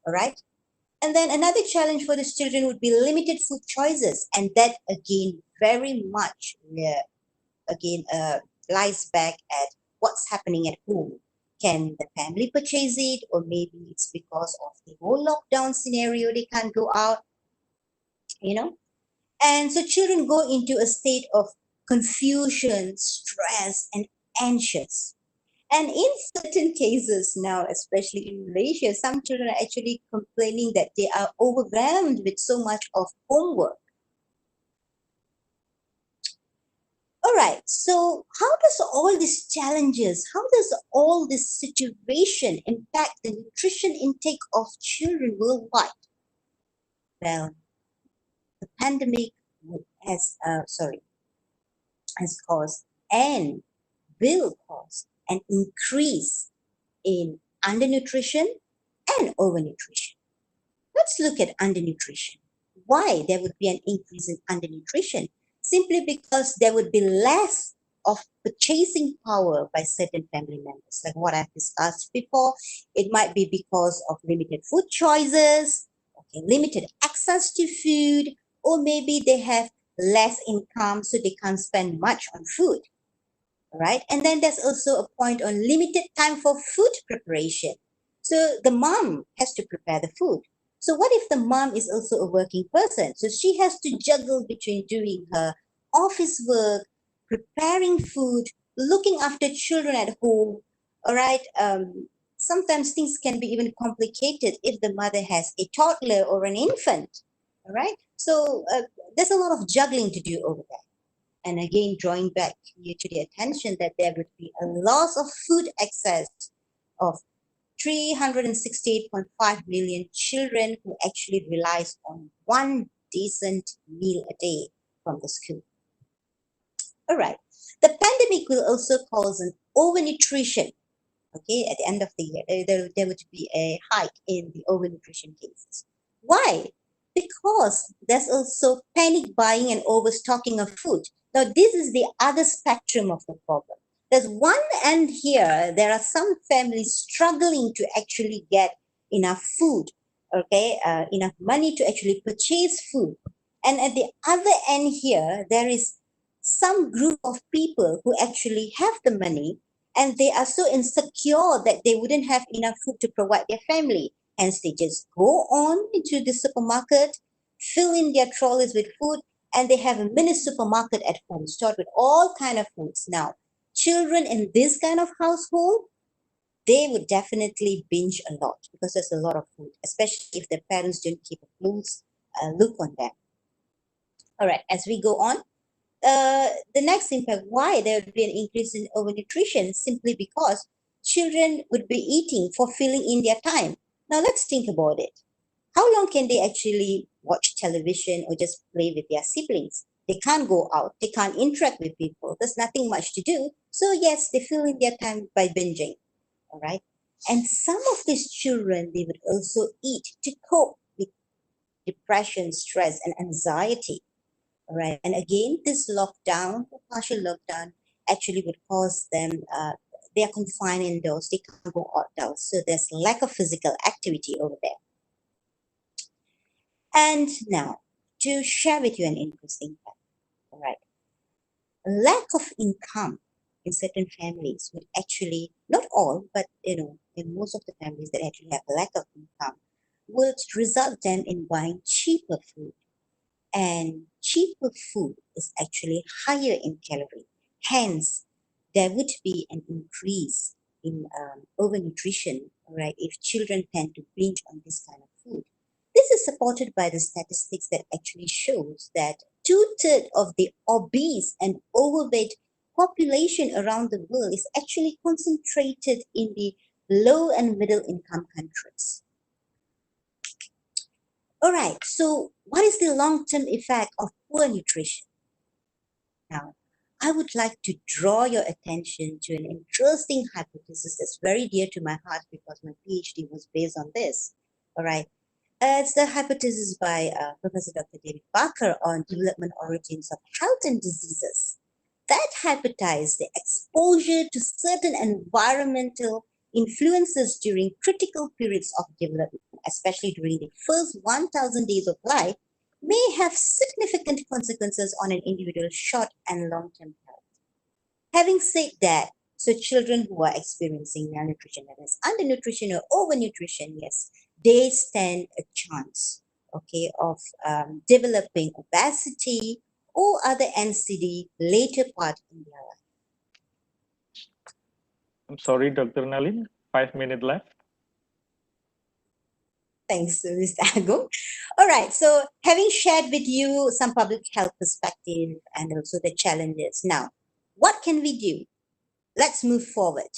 all right? And then another challenge for these children would be limited food choices. And that again, very much, lies back at what's happening at home. Can the family purchase it? Or maybe it's because of the whole lockdown scenario, they can't go out, And so children go into a state of confusion, stress, and anxious. And in certain cases now, especially in Malaysia, some children are actually complaining that they are overwhelmed with so much of homework. All right, so how does all these challenges, how does all this situation impact the nutrition intake of children worldwide? Well, the pandemic has caused and will cause an increase in undernutrition and overnutrition. Let's look at undernutrition. Why there would be an increase in undernutrition? Simply because there would be less of purchasing power by certain family members. Like what I've discussed before, it might be because of limited food choices, limited access to food, or maybe they have less income so they can't spend much on food. Right? And then there's also a point on limited time for food preparation. So the mom has to prepare the food. So what if the mom is also a working person? So she has to juggle between doing her office work, preparing food, looking after children at home. All right. Sometimes things can be even complicated if the mother has a toddler or an infant. All right. So there's a lot of juggling to do over there. And again, drawing back here to the attention that there would be a loss of food access of 368.5 million children who actually relies on one decent meal a day from the school. All right. The pandemic will also cause an overnutrition. Okay, at the end of the year, there would be a hike in the overnutrition cases. Why? Because there's also panic buying and overstocking of food. Now, this is the other spectrum of the problem. There's one end here, there are some families struggling to actually get enough food, okay, enough money to actually purchase food. And at the other end here, there is some group of people who actually have the money and they are so insecure that they wouldn't have enough food to provide their family. Hence, they just go on into the supermarket, fill in their trolleys with food, and they have a mini supermarket at home stored with all kind of foods. Now, children in this kind of household, they would definitely binge a lot because there's a lot of food, especially if their parents don't keep a close look on them. All right, as we go on, the next impact, why there would be an increase in overnutrition, simply because children would be eating for filling in their time. Now let's think about it. How long can they actually watch television or just play with their siblings? They can't go out, they can't interact with people, there's nothing much to do. So yes, they fill in their time by binging, all right? And some of these children, they would also eat to cope with depression, stress, and anxiety. All right. And again, this lockdown, the partial lockdown, actually would cause them, they are confined indoors, they can't go outdoors. So there's lack of physical activity over there. And now, to share with you an interesting fact, all right. Lack of income in certain families would actually, not all, but in most of the families that actually have a lack of income, would result them in buying cheaper food. And cheaper food is actually higher in calorie. Hence, there would be an increase in overnutrition, right, if children tend to binge on this kind of food. This is supported by the statistics that actually shows that 2/3 of the obese and overweight population around the world is actually concentrated in the low and middle income countries. All right, so what is the long-term effect of poor nutrition? Now, I would like to draw your attention to an interesting hypothesis that's very dear to my heart because my PhD was based on this. All right, it's the hypothesis by Professor Dr. David Barker on development origins of health and diseases. That hypothesized the exposure to certain environmental influences during critical periods of development, especially during the first 1,000 days of life, may have significant consequences on an individual's short and long-term health. Having said that, so children who are experiencing malnutrition, that is undernutrition or overnutrition, yes, they stand a chance, okay, of developing obesity or other NCD later part in their life. I'm sorry, Dr. Nalin, 5 minutes left. Thanks, Mr. Agung. All right, so having shared with you some public health perspective and also the challenges, now, what can we do? Let's move forward.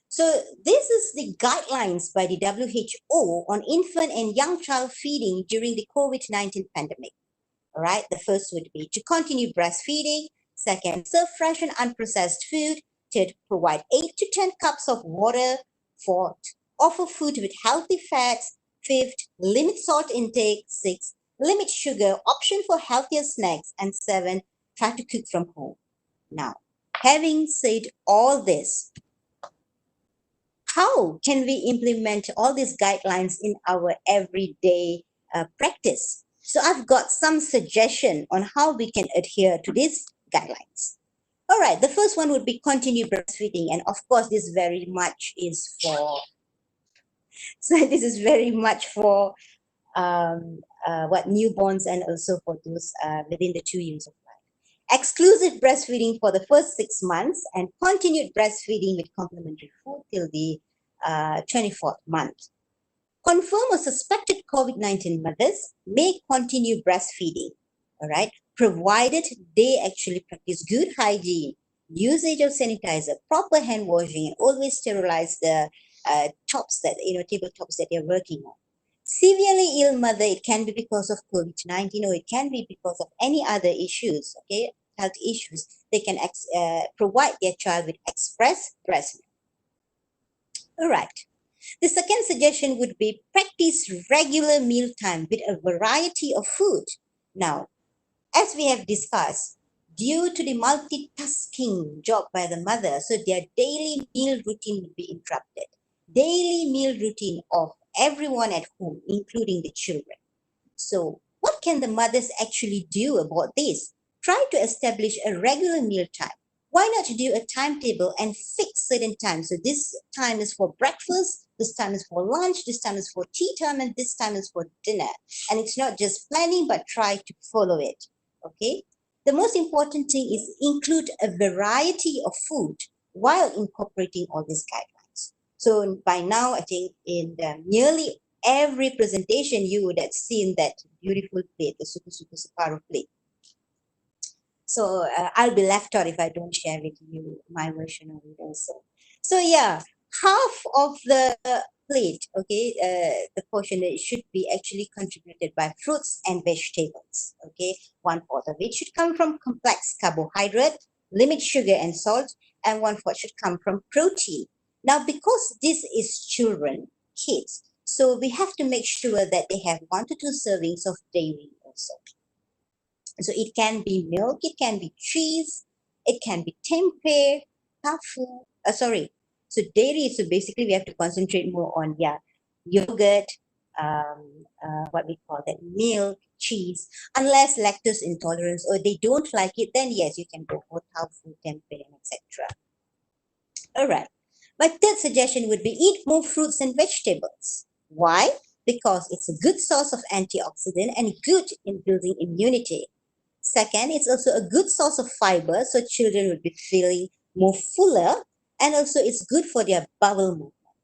So this is the guidelines by the WHO on infant and young child feeding during the COVID-19 pandemic. All right, the first would be to continue breastfeeding. Second, serve fresh and unprocessed food. Third, provide 8 to 10 cups of water. Fourth, offer food with healthy fats. Fifth, limit salt intake. Sixth, limit sugar, option for healthier snacks. And 7, try to cook from home. Now, having said all this, how can we implement all these guidelines in our everyday practice? So I've got some suggestion on how we can adhere to these guidelines. All right, the first one would be continue breastfeeding. And of course, this very much is for, so this is very much for newborns and also for those within the 2 years of life. Exclusive breastfeeding for the first 6 months and continued breastfeeding with complementary food till the 24th month. Confirmed or suspected COVID-19 mothers may continue breastfeeding, all right, provided they actually practice good hygiene, usage of sanitizer, proper hand washing, and always sterilize the tops that, tabletops that you're working on. Severely ill mother, it can be because of COVID-19 or it can be because of any other issues, okay, health issues. They can provide their child with express breast milk. All right. The second suggestion would be practice regular mealtime with a variety of food. Now, as we have discussed, due to the multitasking job by the mother, so their daily meal routine would be interrupted. Daily meal routine of everyone at home, including the children. So what can the mothers actually do about this? Try to establish a regular meal time. Why not do a timetable and fix certain times? So this time is for breakfast, this time is for lunch, this time is for tea time, and this time is for dinner. And it's not just planning, but try to follow it, okay? The most important thing is include a variety of food while incorporating all these guidelines. So by now, I think in nearly every presentation, you would have seen that beautiful plate, the super separuh plate. So I'll be left out if I don't share with you my version of it also. So yeah, half of the plate, okay, the portion that should be actually contributed by fruits and vegetables, okay. 1/4 of it should come from complex carbohydrate, limit sugar and salt, and 1/4 should come from protein. Now, because this is children, kids, so we have to make sure that they have 1 to 2 servings of dairy also. So it can be milk, it can be cheese, it can be tempeh, tofu, So dairy, so basically we have to concentrate more on, yogurt, what we call that, milk, cheese, unless lactose intolerance or they don't like it, then yes, you can go for tofu, tempeh, and etc. All right. My third suggestion would be eat more fruits and vegetables. Why? Because it's a good source of antioxidant and good in building immunity. Second, it's also a good source of fiber, so children will be feeling more fuller, and also it's good for their bowel movement.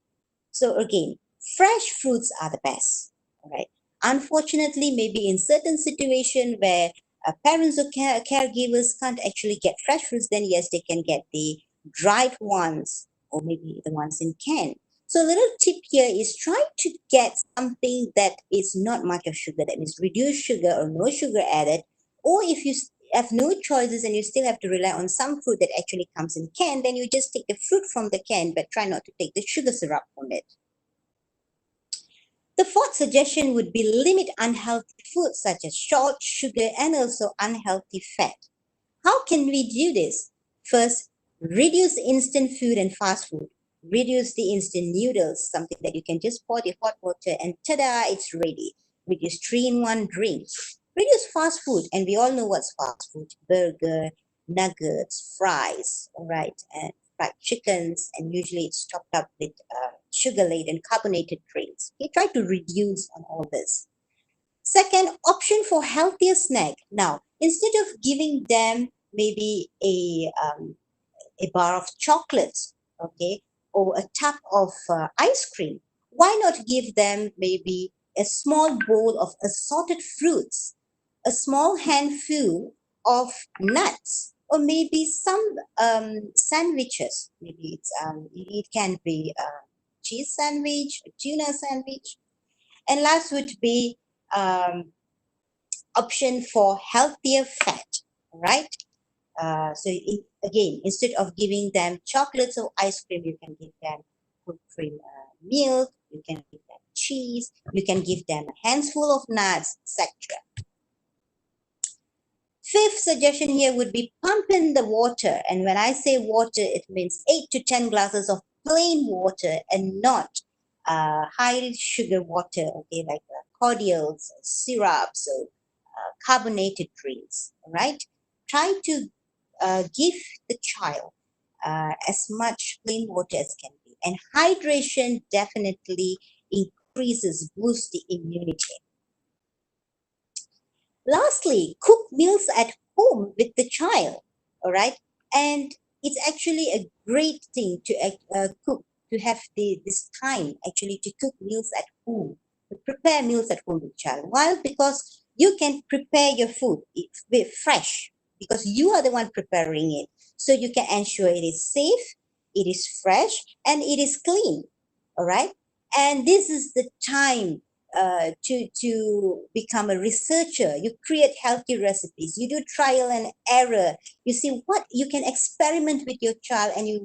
So again, fresh fruits are the best, all right? Unfortunately, maybe in certain situation where parents or caregivers can't actually get fresh fruits, then yes, they can get the dried ones or maybe the ones in can. So a little tip here is try to get something that is not much of sugar, that means reduced sugar or no sugar added. Or if you have no choices and you still have to rely on some fruit that actually comes in can, then you just take the fruit from the can, but try not to take the sugar syrup from it. The fourth suggestion would be limit unhealthy foods such as salt, sugar, and also unhealthy fat. How can we do this? First, reduce instant food and fast food. Reduce the instant noodles, something that you can just pour the hot water and ta-da, it's ready. Reduce 3-in-1 drinks. Reduce fast food, and we all know what's fast food. Burger, nuggets, fries, all right, and fried chickens, and usually it's topped up with sugar-laden carbonated drinks. Okay, try to reduce on all this. Second, option for healthier snack. Now, instead of giving them maybe a bar of chocolates, okay, or a tub of ice cream, why not give them maybe a small bowl of assorted fruits, a small handful of nuts, or maybe some sandwiches. Maybe it can be a cheese sandwich, a tuna sandwich. And last would be option for healthier fat, right? Again, instead of giving them chocolates or ice cream, you can give them full cream milk, you can give them cheese, you can give them a handful of nuts, etc. Fifth suggestion here would be pump in the water. And when I say water, it means 8 to 10 glasses of plain water and not high sugar water, okay, like cordials, syrups, or carbonated drinks, right? Try to give the child as much plain water as can be. And hydration definitely increases, boosts the immunity. Lastly, cook meals at home with the child, all right? And it's actually a great thing to cook, to have this time actually to cook meals at home, to prepare meals at home with child. Why? Because you can prepare your food with fresh, because you are the one preparing it. so you can ensure it is safe, it is fresh, and it is clean. All right. And this is the time to become a researcher. You create healthy recipes. You do trial and error. You see what you can experiment with your child, and you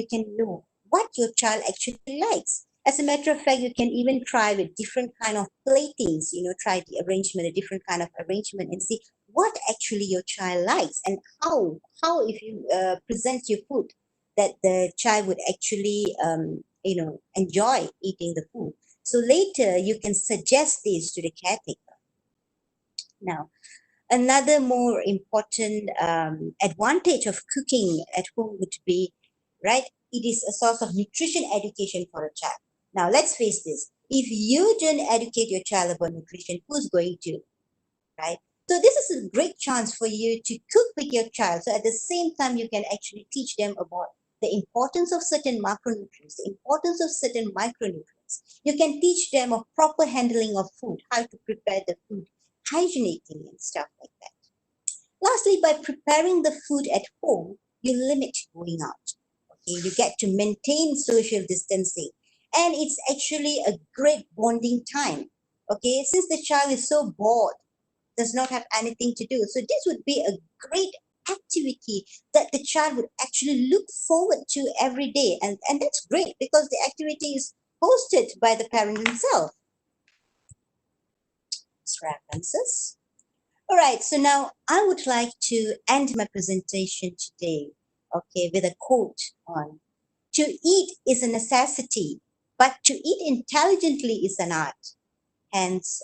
can know what your child actually likes. As a matter of fact, you can even try with different kind of platings. Try the arrangement, a different kind of arrangement, and see what actually your child likes, and how if you present your food, that the child would actually enjoy eating the food. So later you can suggest this to the caretaker. Now, another more important advantage of cooking at home would be, right, it is a source of nutrition education for a child. Now, let's face this. If you don't educate your child about nutrition, who's going to, right? So this is a great chance for you to cook with your child. So at the same time, you can actually teach them about the importance of certain macronutrients, the importance of certain micronutrients. You can teach them of proper handling of food, how to prepare the food hygienically and stuff like that. Lastly, by preparing the food at home, you limit going out. Okay, you get to maintain social distancing, and it's actually a great bonding time. Okay, since the child is so bored, does not have anything to do, so this would be a great activity that the child would actually look forward to every day, and that's great because the activity is hosted by the parent himself. References. All right, so now I would like to end my presentation today, okay, with a quote on: to eat is a necessity, but to eat intelligently is an art. Hence,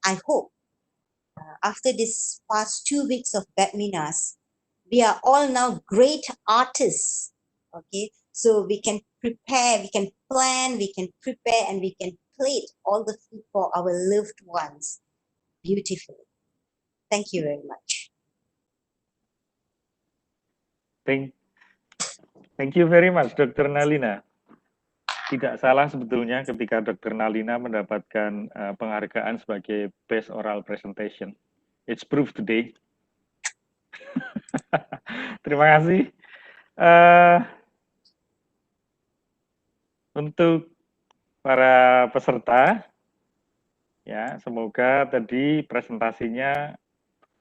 I hope after this past 2 weeks of webinars, we are all now great artists, okay? So we can prepare, we can plan, we can prepare, and we can plate all the food for our loved ones beautifully. Thank you very much. Thank you very much, Dr. Nalina. Tidak salah sebetulnya ketika Dr. Nalina mendapatkan penghargaan sebagai Best Oral Presentation. It's proof today. Terima kasih. Untuk para peserta, ya, semoga tadi presentasinya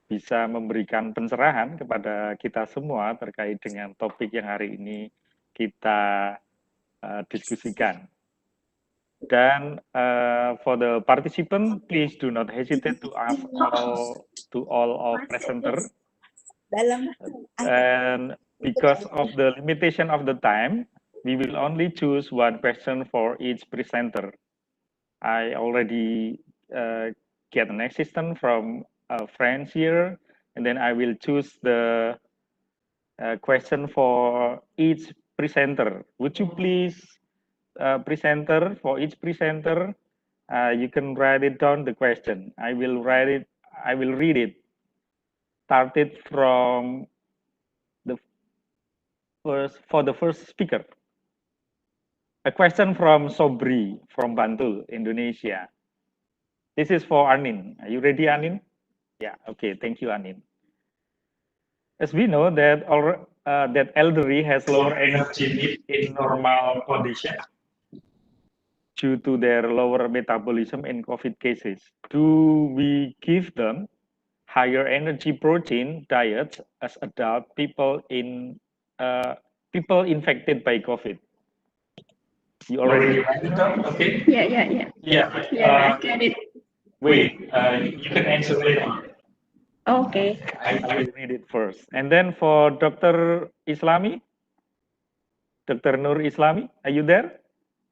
bisa memberikan pencerahan kepada kita semua terkait dengan topik yang hari ini kita diskusikan. Dan for the participant, please do not hesitate to ask all of presenter. And because of the limitation of the time, we will only choose one question for each presenter. I already get an assistant from friends here, and then I will choose the question for each presenter. Would you please, presenter, for each presenter, you can write it down the question. I will read it. Started from the first speaker. A question from Sobri from Bantul, Indonesia. This is for Anin. Are you ready, Anin? Yeah. Okay. Thank you, Anin. As we know that that elderly has lower energy need in normal condition due to their lower metabolism in COVID cases. Do we give them higher energy protein diets as adult people people infected by COVID? You already write it down, okay? Yeah, I get it. Wait, you can answer later. Okay. I will read it first. And then for Dr. Islami, Dr. Nur Islami, are you there?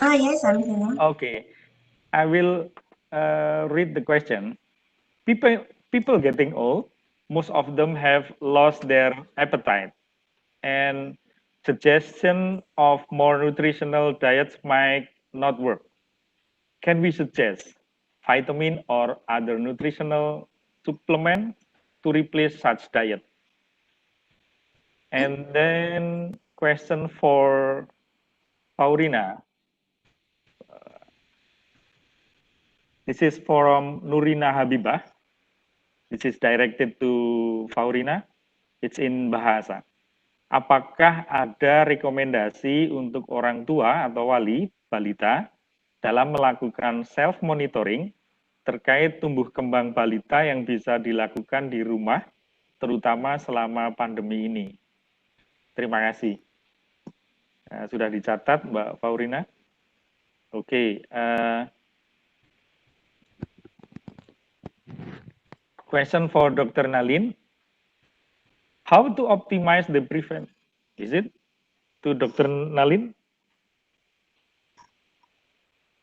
Yes, I'm here. Okay, I will read the question. People getting old, most of them have lost their appetite, and suggestion of more nutritional diets might not work. Can we suggest vitamin or other nutritional supplement to replace such diet? And then question for Faurina. This is from Nurina Habibah. This is directed to Faurina. It's in Bahasa. apakah ada rekomendasi untuk orang tua atau wali balita dalam melakukan self-monitoring terkait tumbuh kembang balita yang bisa dilakukan di rumah, terutama selama pandemi ini? Terima kasih. Sudah dicatat, Mbak Faurina? Oke. Question for Dr. Nalin. How to optimize the prevent? Is it to Dr. Nalin?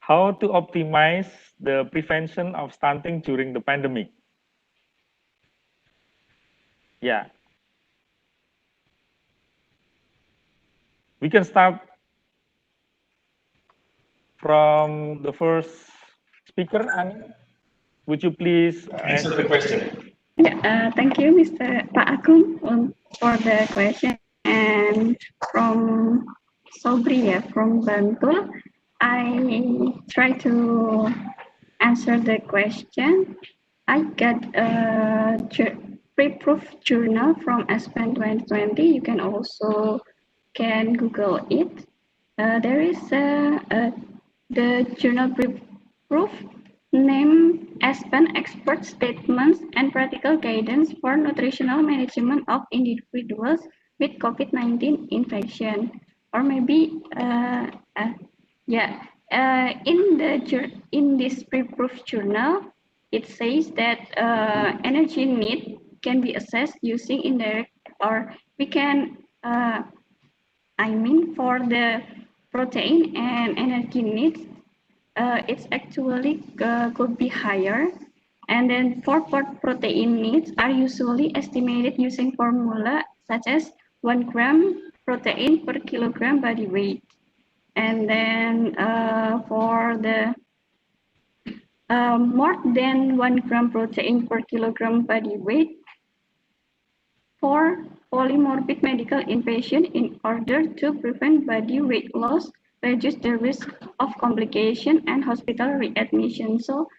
How to optimize the prevention of stunting during the pandemic? Yeah. We can start from the first speaker, Ani. Would you please answer the question? Yeah, thank you, Mr. Pak Agung, for the question. And from Sobri, from Bantul, I try to answer the question. I got a pre-proof journal from ASPEN 2020. You can also Google it. There is the journal pre-proof named ASPEN Expert Statements and Practical Guidance for Nutritional Management of Individuals with COVID-19 Infection. Or maybe, in this pre-proof journal, it says that energy need can be assessed using indirect, or we can, for the protein and energy needs, it's actually could be higher. And then for protein needs are usually estimated using formula such as 1 gram protein per kilogram body weight. And then for the more than 1 gram protein per kilogram body weight for polymorbid medical inpatient, in order to prevent body weight loss, reduce the risk of complication and hospital readmission. So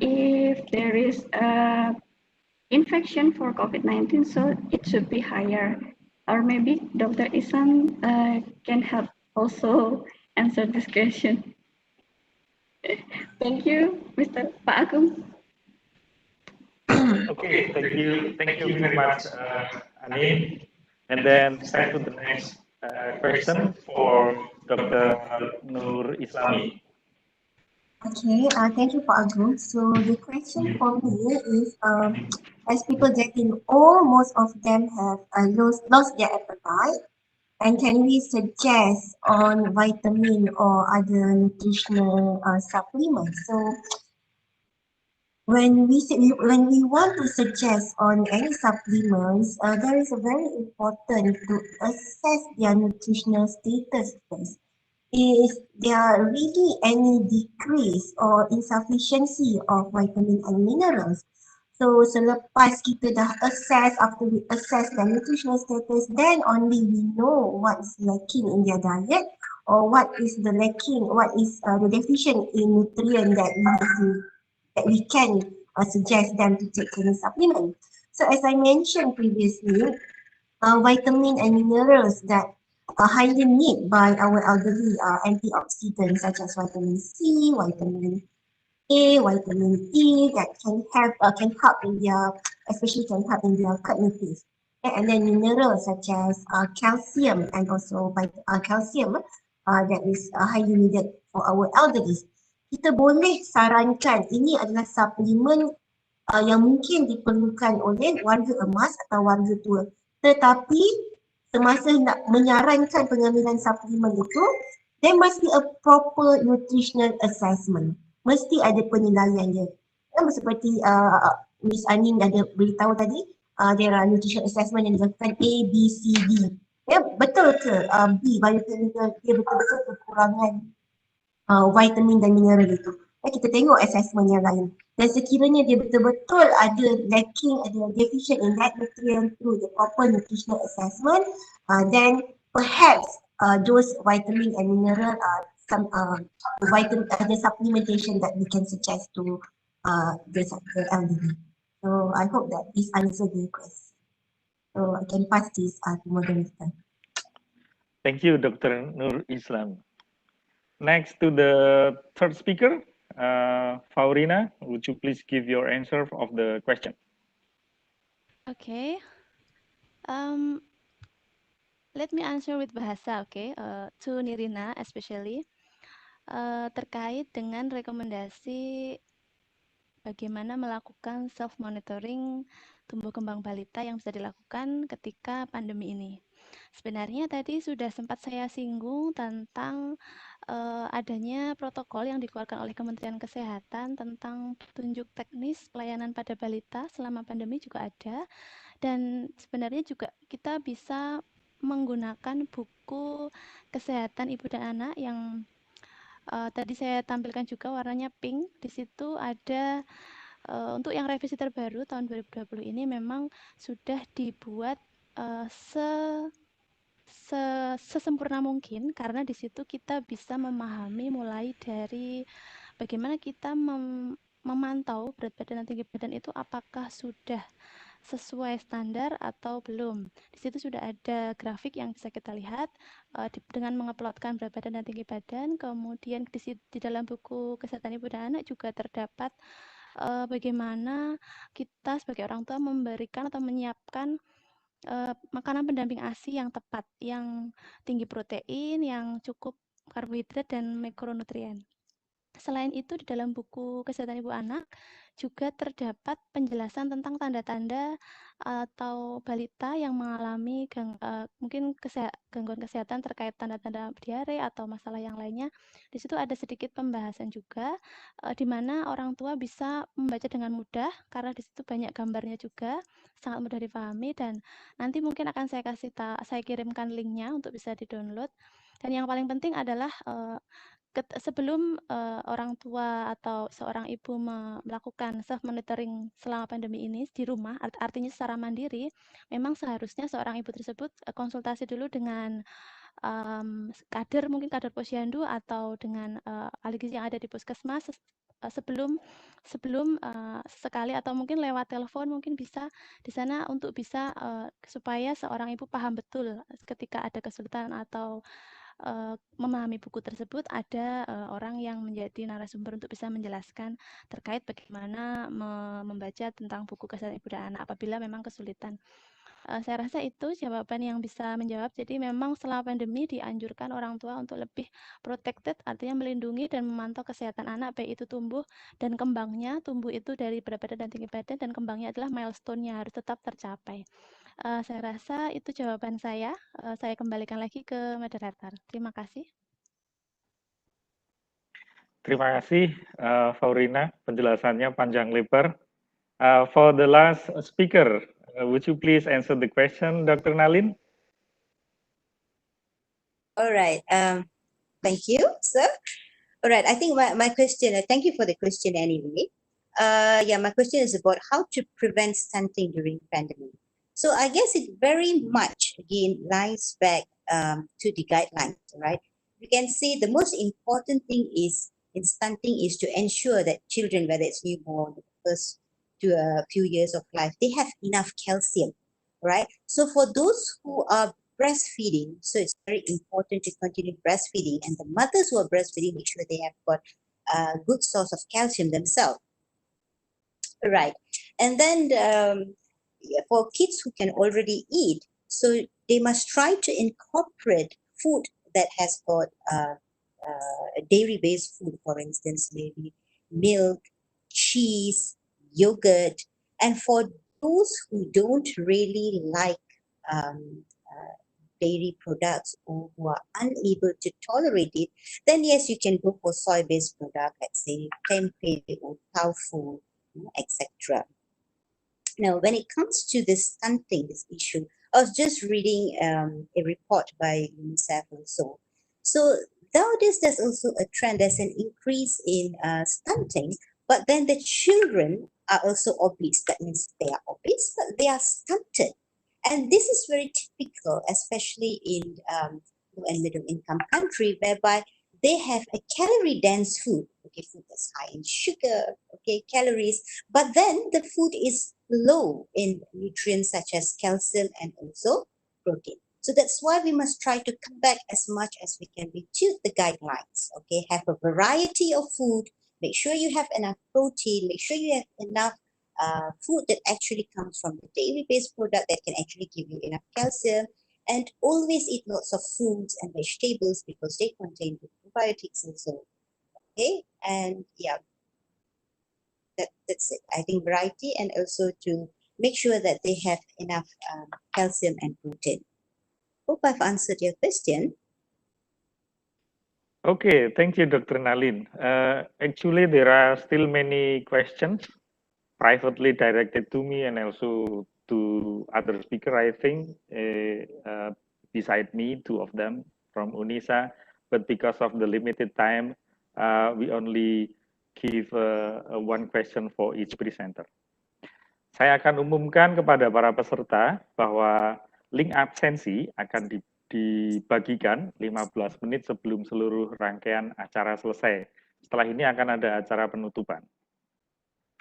if there is infection for COVID-19, so it should be higher. Or maybe Dr. Isam can help also answer this question. Thank you, Mr. Pak Agung. Okay, thank you very much, Anin. And then step to the next question for Dr. Nur Islami. Okay, thank you, Pak Agung. So the question for me is, as people getting old, most of them have lost their appetite. And can we suggest on vitamin or other nutritional supplements? So when we want to suggest on any supplements, there is a very important to assess their nutritional status first. Is there really any decrease or insufficiency of vitamin and minerals? So selepas kita dah assess, after we assess their nutritional status, then only we know what's lacking in their diet, or what is the lacking, what is the deficient in nutrient that we can suggest them to take any supplement. So as I mentioned previously, vitamin and minerals that are highly needed by our elderly are antioxidants such as vitamin C, vitamin A, vitamin E that can help in their, especially can help in their cognitive. And then minerals such as calcium, and also calcium that is highly needed for our elderly. Kita boleh sarankan ini adalah suplemen yang mungkin diperlukan oleh warga emas atau warga tua. Tetapi semasa nak menyarankan pengambilan suplemen itu, there must be a proper nutritional assessment. Mesti ada penilaian dia. Seperti Miss Anin ada beritahu tadi, there are nutritional assessment yang dilakukan A, B, C, D. Ya, betul ke B, biochemical, dia betul-betul kekurangan vitamin dan mineral itu. Kita tengok assessment yang lain. Dan sekiranya dia betul-betul ada lacking, ada deficient in that nutrient through the proper nutritional assessment, then perhaps those vitamin and mineral some the supplementation that we can suggest to the elderly. So I hope that this answers the question. So I can pass this to moderator. Thank you, Dr. Nur Islam. Next to the third speaker, Faurina, would you please give your answer of the question? Okay. Let me answer with bahasa, okay, to Nirina especially, terkait dengan rekomendasi bagaimana melakukan self-monitoring tumbuh kembang balita yang bisa dilakukan ketika pandemi ini. Sebenarnya tadi sudah sempat saya singgung tentang adanya protokol yang dikeluarkan oleh Kementerian Kesehatan tentang petunjuk teknis pelayanan pada balita selama pandemi juga ada. Dan sebenarnya juga kita bisa menggunakan buku kesehatan ibu dan anak yang tadi saya tampilkan juga warnanya pink. Di situ ada untuk yang revisi terbaru tahun 2020 ini memang sudah dibuat sesempurna mungkin, karena di situ kita bisa memahami mulai dari bagaimana kita memantau berat badan dan tinggi badan itu apakah sudah sesuai standar atau belum. Di situ sudah ada grafik yang bisa kita lihat dengan menguploadkan berat badan dan tinggi badan. Kemudian di dalam buku kesehatan ibu dan anak juga terdapat bagaimana kita sebagai orang tua memberikan atau menyiapkan makanan pendamping ASI yang tepat, yang tinggi protein, yang cukup karbohidrat dan mikronutrien. Selain itu, di dalam buku kesehatan ibu anak juga terdapat penjelasan tentang tanda-tanda atau balita yang mengalami mungkin gangguan kesehatan terkait tanda-tanda diare atau masalah yang lainnya. Di situ ada sedikit pembahasan juga di mana orang tua bisa membaca dengan mudah karena di situ banyak gambarnya juga, sangat mudah dipahami, dan nanti mungkin akan saya kirimkan linknya untuk bisa di-download. Dan yang paling penting adalah sebelum orang tua atau seorang ibu melakukan self monitoring selama pandemi ini di rumah, artinya secara mandiri, memang seharusnya seorang ibu tersebut konsultasi dulu dengan mungkin kader posyandu atau dengan ahli gizi yang ada di puskesmas sebelum sekali, atau mungkin lewat telepon mungkin bisa di sana untuk bisa supaya seorang ibu paham betul ketika ada kesulitan atau memahami buku tersebut, ada orang yang menjadi narasumber untuk bisa menjelaskan terkait bagaimana membaca tentang buku kesehatan ibu dan anak apabila memang kesulitan. Saya rasa itu jawaban yang bisa menjawab. Jadi memang selama pandemi dianjurkan orang tua untuk lebih protected, artinya melindungi dan memantau kesehatan anak, baik itu tumbuh dan kembangnya. Tumbuh itu dari berat badan dan tinggi badan, dan kembangnya adalah milestone-nya harus tetap tercapai. Saya rasa itu jawaban saya. Saya kembalikan lagi ke moderator. Terima kasih. Terima kasih, Faurina. Penjelasannya panjang lebar. For the last speaker, would you please answer the question, Dr. Nalin? All right. Thank you, sir. All right. I think my question, thank you for the question anyway. Yeah, my question is about how to prevent stunting during pandemic. So I guess it very much, again, lies back to the guidelines, right? You can see the most important thing is in stunting is to ensure that children, whether it's newborn, first to a few years of life, they have enough calcium, right? So for those who are breastfeeding, so it's very important to continue breastfeeding, and the mothers who are breastfeeding make sure they have got a good source of calcium themselves. Right. And then for kids who can already eat, so they must try to incorporate food that has got dairy-based food, for instance, maybe milk, cheese, yogurt. And for those who don't really like dairy products or who are unable to tolerate it, then yes, you can go for soy-based product, let's say tempeh or tofu, etc. Now, when it comes to this stunting, this issue, I was just reading a report by UNISA also. So nowadays, there's also a trend, there's an increase in stunting, but then the children are also obese. That means they are obese, but they are stunted. And this is very typical, especially in low and middle income country, whereby they have a calorie dense food, okay, food that's high in sugar, okay, calories, but then the food is low in nutrients such as calcium and also protein. So that's why we must try to come back as much as we can to the guidelines. Okay, have a variety of food. Make sure you have enough protein. Make sure you have enough food that actually comes from the dairy-based product that can actually give you enough calcium. And always eat lots of fruits and vegetables because they contain the probiotics and so on. Okay, and yeah, that's it. I think variety and also to make sure that they have enough calcium and protein. Hope I've answered your question. Okay, thank you, Dr. Nalin. Actually, there are still many questions privately directed to me and also to other speaker, I think, beside me, two of them from UNISA. But because of the limited time, we only give one question for each presenter. Saya akan umumkan kepada para peserta bahwa link absensi akan dibagikan 15 menit sebelum seluruh rangkaian acara selesai. Setelah ini akan ada acara penutupan.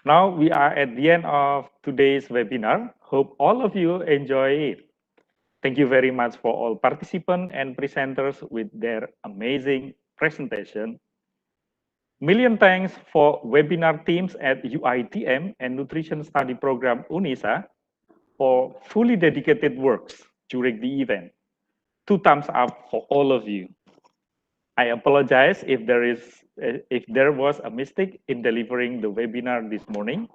Now we are at the end of today's webinar. Hope all of you enjoy it. Thank you very much for all participants and presenters with their amazing presentation. Million thanks for webinar teams at UiTM and Nutrition Study Program UNISA for fully dedicated works during the event. 2 thumbs up for all of you. I apologize if there was a mistake in delivering the webinar this morning.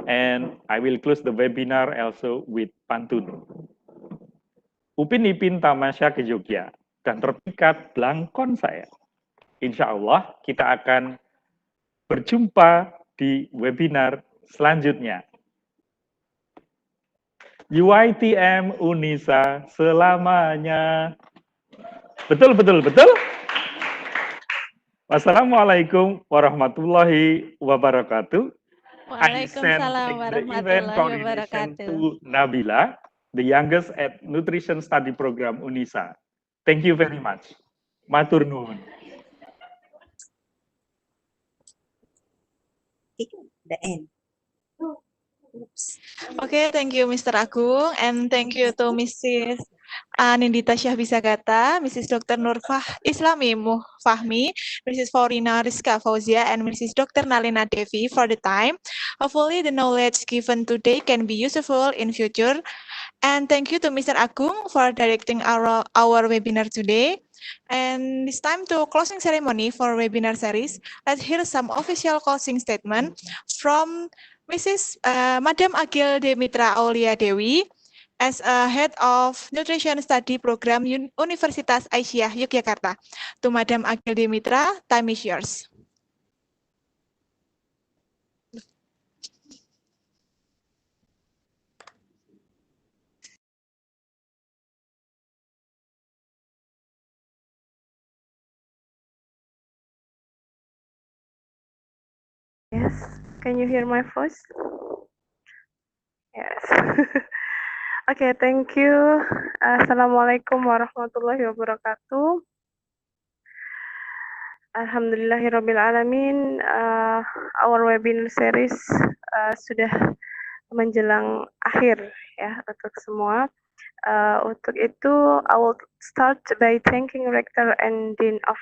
And I will close the webinar also with pantun. Upin Ipin Tamasya ke Jogja dan terpikat belangkon saya. Insya Allah kita akan berjumpa di webinar selanjutnya. UiTM UNISA selamanya. Betul, betul, betul. Wassalamualaikum warahmatullahi wabarakatuh. Waalaikumsalam warahmatullahi wabarakatuh. To Nabila, the youngest at Nutrition Study Program UNISA. Thank you very much. Matur nuwun. The end. Okay, thank you, Mr. Agung, and thank you to Mrs. Nindita Syahbisagata, Mrs. Dr. Nurfah Islami Fahmi, Mrs. Faurina Rizka Fauzia, and Mrs. Dr. Nalina Devi for the time. Hopefully, the knowledge given today can be useful in future. And thank you to Mr. Agung for directing our webinar today. And it's time to closing ceremony for webinar series. Let's hear some official closing statement from Mrs. Madam Agil Demitra Aulia Dewi as a head of Nutrition Study Program Universitas Aisyah Yogyakarta. To Madam Agil Demitra, time is yours. Yes, can you hear my voice? Yes. Okay, thank you. Assalamualaikum warahmatullahi wabarakatuh. Alhamdulillahirrabbilalamin. Our webinar series sudah menjelang akhir ya untuk semua. Untuk itu, I will start by thanking Rector and Dean of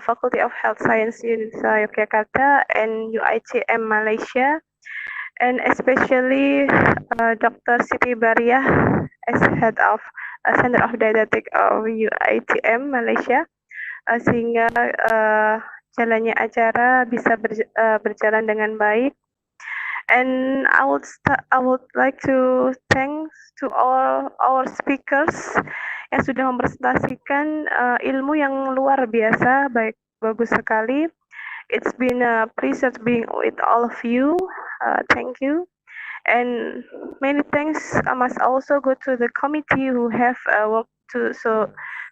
Faculty of Health Science UNISA Yogyakarta and UiTM Malaysia, and especially Dr. Siti Bariah as head of Center of Dietetic of UiTM Malaysia, sehingga jalannya acara bisa berjalan dengan baik. And I would like to thanks to all our speakers yang sudah mempresentasikan ilmu yang luar biasa, bagus sekali. It's been a pleasure being with all of you. Thank you. And many thanks must also go to the committee who have worked so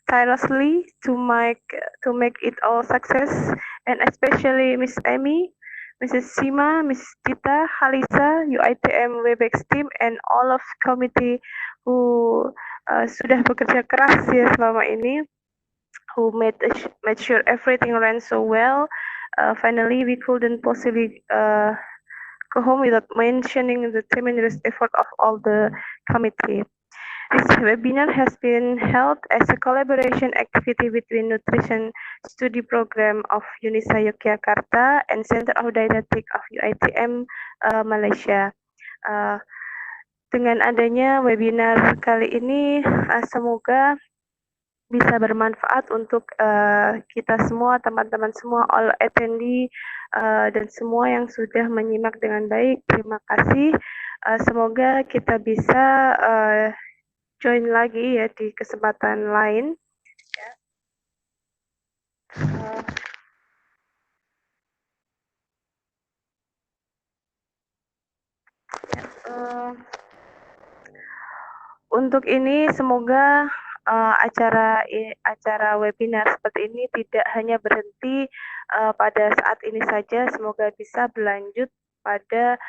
tirelessly to make it all success, and especially Miss Amy, Mrs. Sima, Miss Tita, Halisa, UiTM Webex team, and all of committee who sudah bekerja keras ya selama ini, who made sure everything ran so well. Finally, we couldn't possibly go home without mentioning the tremendous effort of all the committee. This webinar has been held as a collaboration activity between Nutrition Study Program of UNISA Yogyakarta and Center of Dietetic of UiTM Malaysia. Dengan adanya webinar kali ini, semoga bisa bermanfaat untuk kita semua, teman-teman semua, all attendee, dan semua yang sudah menyimak dengan baik. Terima kasih. Semoga kita bisa join lagi ya di kesempatan lain. Ya. Untuk ini semoga acara webinar seperti ini tidak hanya berhenti pada saat ini saja, semoga bisa berlanjut pada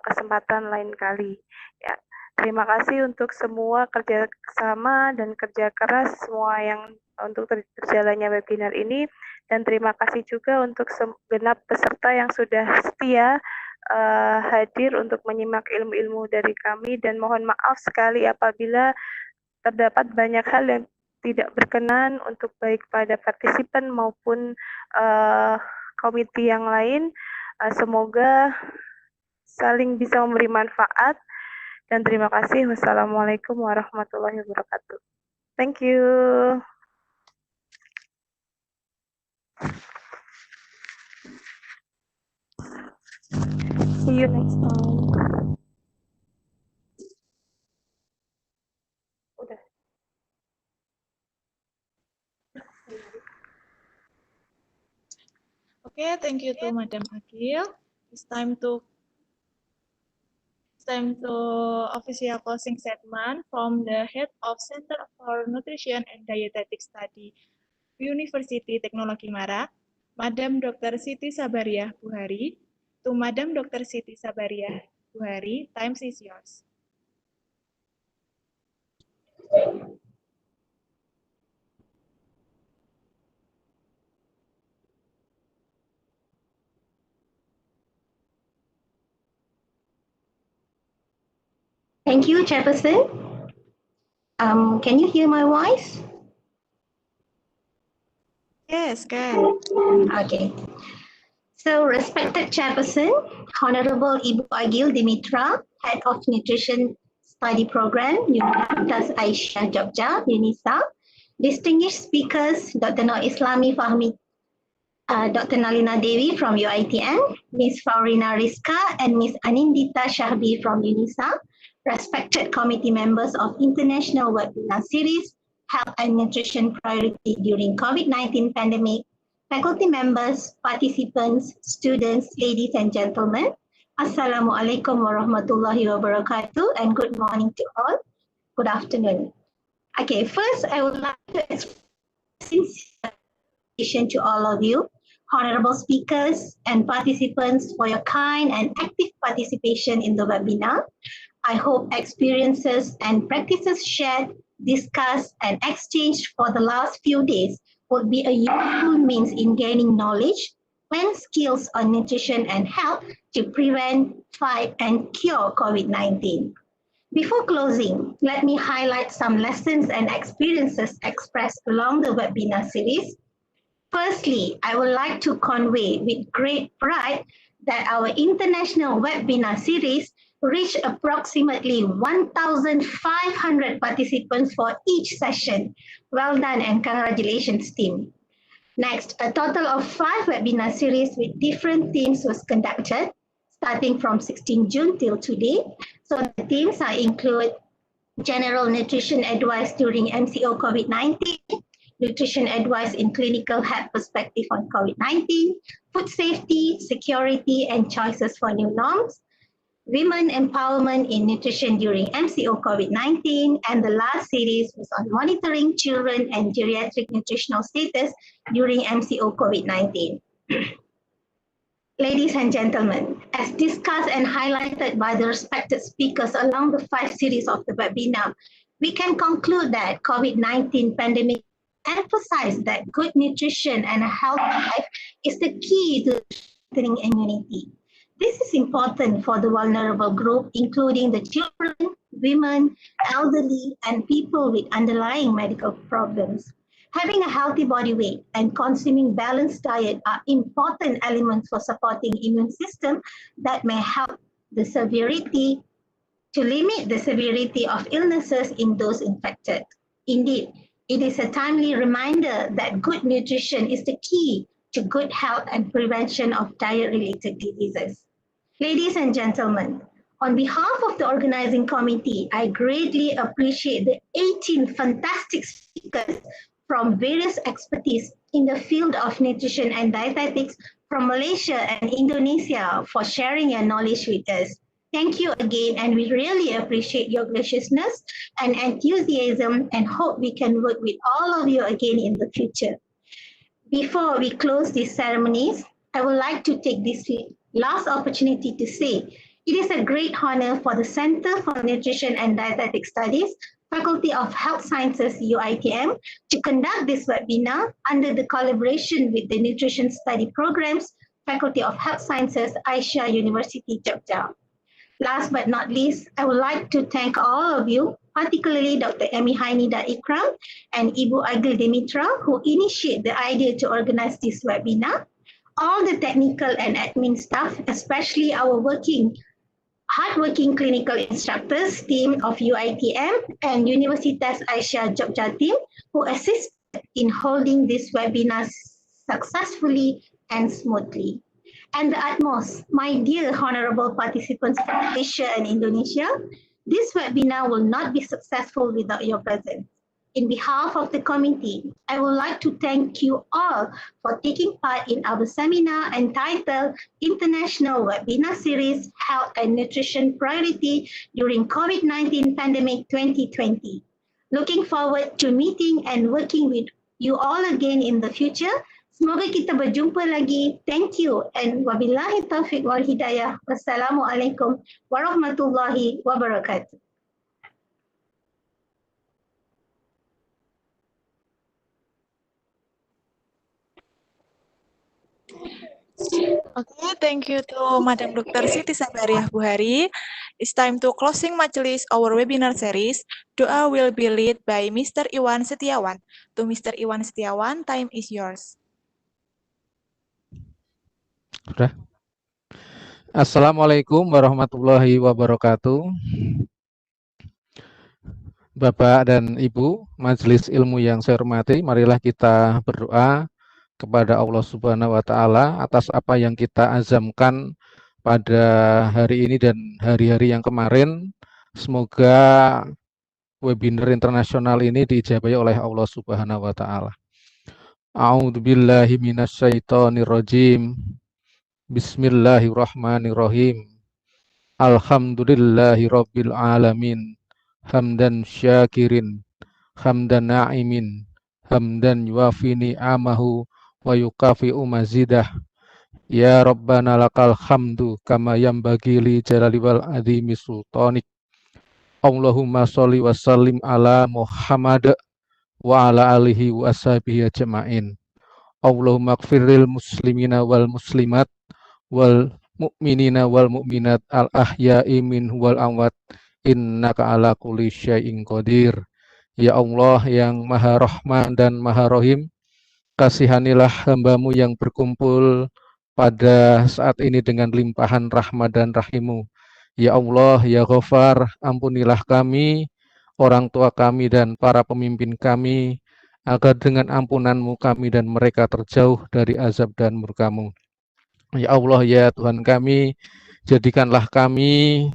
kesempatan lain kali. Ya, terima kasih untuk semua kerja sama dan kerja keras semua yang untuk terjalannya webinar ini, dan terima kasih juga untuk segenap peserta yang sudah setia hadir untuk menyimak ilmu-ilmu dari kami, dan mohon maaf sekali apabila terdapat banyak hal yang tidak berkenan untuk baik pada partisipan maupun komite yang lain. Semoga saling bisa memberi manfaat, dan terima kasih. Wassalamualaikum warahmatullahi wabarakatuh. Thank you. See you next time. Okay, thank you to Madam Akil. It's time to official closing statement from the head of Center for Nutrition and Dietetic Study, University Teknologi Mara, Madam Dr. Siti Sabariah Buhari. To Madam Dr. Siti Sabariah Buhari, time is yours. Thank you, Chairperson. Can you hear my voice? Yes, can. Okay. So, respected Chairperson, Honorable Ibu Agil Dimitra, Head of Nutrition Study Program, Universitas Aisyah Jogja, UNISA, distinguished speakers, Dr. Noor Islami Fahmi, Dr. Nalina Devi from UiTM, Ms. Faurina Rizka, and Ms. Anindita Shahbi from UNISA, respected committee members of International Webinar Series, Health and Nutrition Priority during COVID-19 pandemic, faculty members, participants, students, ladies and gentlemen, Assalamualaikum warahmatullahi wabarakatuh, and good morning to all. Good afternoon. Okay, first I would like to express sincere appreciation to all of you, honorable speakers and participants, for your kind and active participation in the webinar. I hope experiences and practices shared, discussed, and exchanged for the last few days would be a useful means in gaining knowledge and skills on nutrition and health to prevent, fight, and cure COVID-19. Before closing, let me highlight some lessons and experiences expressed along the webinar series. Firstly, I would like to convey with great pride that our international webinar series reached approximately 1,500 participants for each session. Well done and congratulations, team. Next, a total of 5 webinar series with different themes was conducted, starting from 16 June till today. So the themes are include general nutrition advice during MCO COVID-19, nutrition advice in clinical health perspective on COVID-19, food safety, security, and choices for new norms, women empowerment in nutrition during MCO COVID-19, and the last series was on monitoring children and geriatric nutritional status during MCO COVID-19. Ladies and gentlemen, as discussed and highlighted by the respected speakers along the 5 series of the webinar, we can conclude that COVID-19 pandemic emphasized that good nutrition and a healthy life is the key to strengthening immunity. This is important for the vulnerable group, including the children, women, elderly, and people with underlying medical problems. Having a healthy body weight and consuming balanced diet are important elements for supporting immune system that may help the severity to limit the severity of illnesses in those infected. Indeed, it is a timely reminder that good nutrition is the key to good health and prevention of diet-related diseases. Ladies and gentlemen, on behalf of the organizing committee, I greatly appreciate the 18 fantastic speakers from various expertise in the field of nutrition and dietetics from Malaysia and Indonesia for sharing your knowledge with us. Thank you again, and we really appreciate your graciousness and enthusiasm and hope we can work with all of you again in the future. Before we close these ceremonies, I would like to take this last opportunity to say it is a great honor for the Center for Nutrition and Dietetic Studies, Faculty of Health Sciences, UiTM, to conduct this webinar under the collaboration with the Nutrition Study Programs, Faculty of Health Sciences, Aisyah University, Jogja. Last but not least, I would like to thank all of you, particularly Dr. Emi Hainida Ikram and Ibu Agil Demitra, who initiated the idea to organize this webinar, all the technical and admin staff, especially our hardworking clinical instructors team of UiTM and Universitas Aisyah Jogja team, who assisted in holding this webinar successfully and smoothly. And the utmost, my dear honorable participants from Malaysia and Indonesia, this webinar will not be successful without your presence. In behalf of the committee, I would like to thank you all for taking part in our seminar entitled International Webinar Series Health and Nutrition Priority during COVID-19 Pandemic 2020. Looking forward to meeting and working with you all again in the future. Semoga kita berjumpa lagi. Thank you and wabillahi taufiq wal hidayah. Wassalamualaikum warahmatullahi wabarakatuh. Okay, thank you to Madam Dr. Siti Sabariah Buhari. It's time to closing majelis our webinar series. Doa will be led by Mr. Iwan Setiawan. To Mr. Iwan Setiawan, time is yours. Sudah. Assalamualaikum warahmatullahi wabarakatuh. Bapak dan Ibu, majelis ilmu yang saya hormati, marilah kita berdoa kepada Allah Subhanahu wa Ta'ala atas apa yang kita azamkan pada hari ini dan hari-hari yang kemarin. Semoga webinar internasional ini diijabahi oleh Allah Subhanahu wa Ta'ala. A'udzubillahi minasyaitonirrajim. Bismillahirrahmanirrahim. Alhamdulillahi rabbil alamin. Hamdan syakirin, hamdan na'imin, hamdan yuafi ni'amahu wa yukafi'u mazidah. Ya Rabbana lakal hamdu kama yambagi li jalali wal azimi sultanik. Allahumma sholli wa sallim ala Muhammad wa ala alihi wa ashabihi ajma'in. Allahumma gfirlil muslimina wal muslimat wal mu'minina wal mu'minat al ahya'i min wal amwat innaka ala kulli syai'in qadir. Ya Allah yang maha rahman dan maha rahim, kasihanilah hamba-Mu yang berkumpul pada saat ini dengan limpahan rahmat dan rahim-Mu. Ya Allah, ya Ghafar, ampunilah kami, orang tua kami dan para pemimpin kami, agar dengan ampunan-Mu kami dan mereka terjauh dari azab dan murka-Mu. Ya Allah, ya Tuhan kami, jadikanlah kami,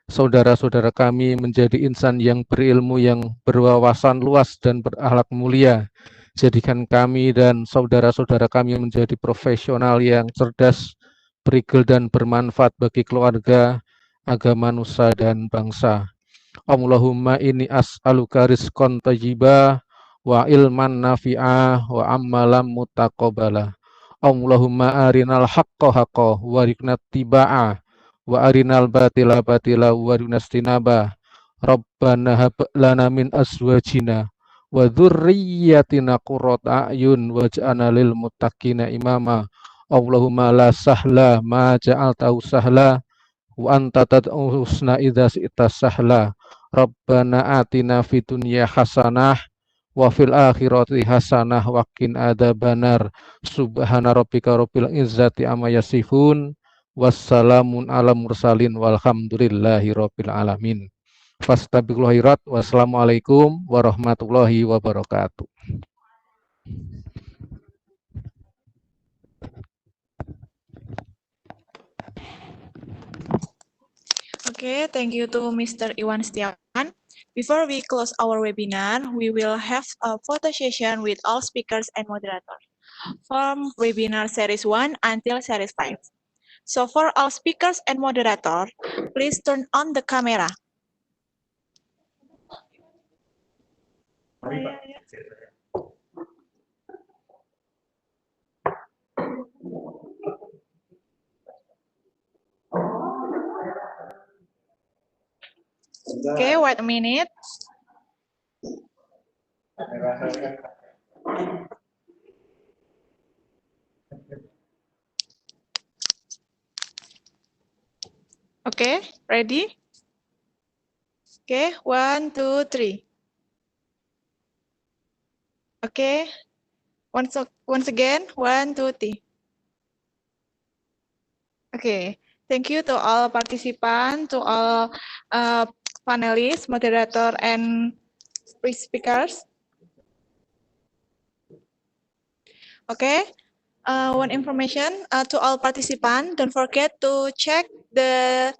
saudara-saudara kami menjadi insan yang berilmu, yang berwawasan luas dan berakhlak mulia. Jadikan kami dan saudara-saudara kami menjadi profesional yang cerdas, berigel dan bermanfaat bagi keluarga, agama, nusa dan bangsa. Allahumma inni as'aluka rizqan thayyibah wa ilman nafi'ah wa amalan mutaqabbala. Allahumma arinal haqqa haqqa warikna tibaa wa arinal batila batila warikna istinaba. Rabbana hab lana min azwajina wa dzurriyyatina qurrata a'yun waj'alna lil muttaqina imama. Allahumma la sahla ma ja'altahu sahla wa anta tad'u husna idza syi'ta sahla. Rabbana atina fid dunya hasanah wa fil akhirati hasanah wa qina adzabannar. Subhana rabbika rabbil izzati amma yasifun. Wassalamun ala mursalin walhamdulillahi rabbil alamin. Fastabiqul khairat. Wassalamualaikum warahmatullahi wabarakatuh. Okay, thank you to Mr. Iwan Setiawan. Before we close our webinar, we will have a photo session with all speakers and moderators from webinar series 1 until series 5. So for all speakers and moderator, please turn on the camera. Okay, wait a minute. Okay, ready? Okay, 1, 2, 3. Okay, once again, 1, 2, 3. Okay, thank you to all participants, to all panelists, moderator, and speakers. Okay, one information to all participants, don't forget to check the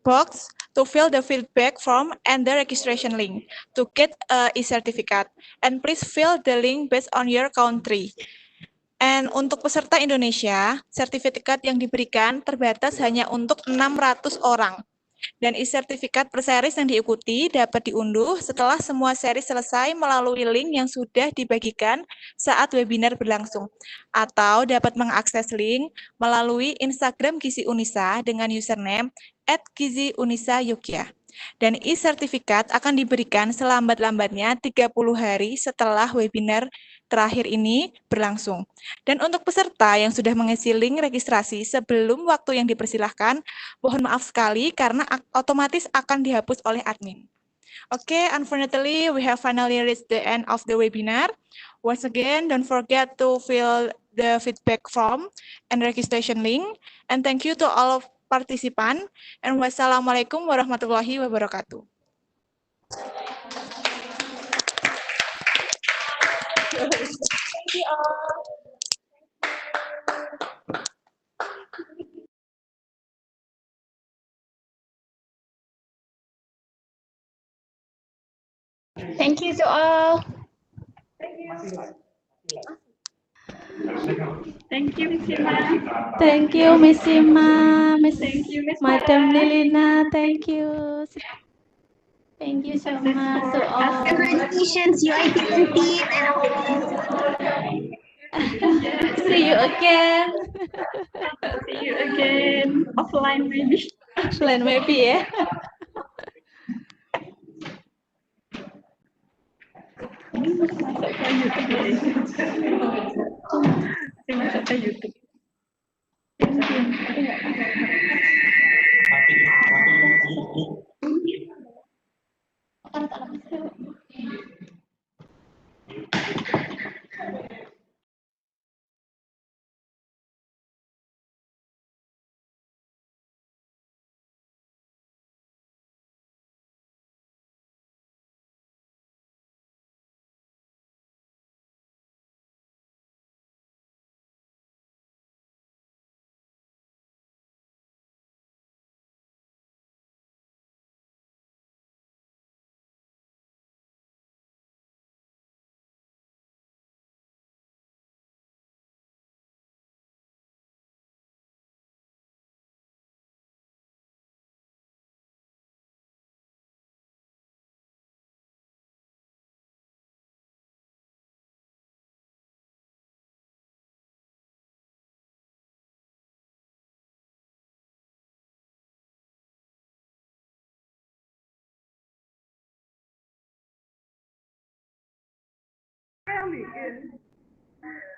box to fill the feedback form and the registration link to get e-certificate. And please fill the link based on your country. And untuk peserta Indonesia, sertifikat yang diberikan terbatas hanya untuk 600 orang. Dan e-sertifikat per series yang diikuti dapat diunduh setelah semua series selesai melalui link yang sudah dibagikan saat webinar berlangsung. Atau dapat mengakses link melalui Instagram Gizi UNISA dengan username @giziunisayogya. Dan e-sertifikat akan diberikan selambat-lambatnya 30 hari setelah webinar terakhir ini berlangsung. Dan untuk peserta yang sudah mengisi link registrasi sebelum waktu yang dipersilahkan, mohon maaf sekali karena otomatis akan dihapus oleh admin. Okay, unfortunately, we have finally reached the end of the webinar. Once again, don't forget to fill the feedback form and registration link. And thank you to all of participants. And wassalamualaikum warahmatullahi wabarakatuh. Thank you all. Thank you to all. Thank you, Miss Ima. Thank you, Miss Ima, Miss Thank you, Miss Madam Mara. Lilina. Thank you. Thank you so much to all. Congratulations, UiTM team, and See you again. See you again. Offline maybe. Offline maybe ya. Masuk ke YouTube guys. Masuk ke YouTube.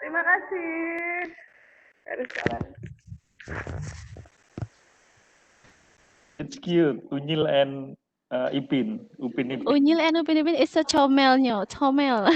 Terima kasih. Harus jalan. It's cute, Unyil and Ipin. Upin Ipin. Unyil and Upin Ipin is a comelnya, comel.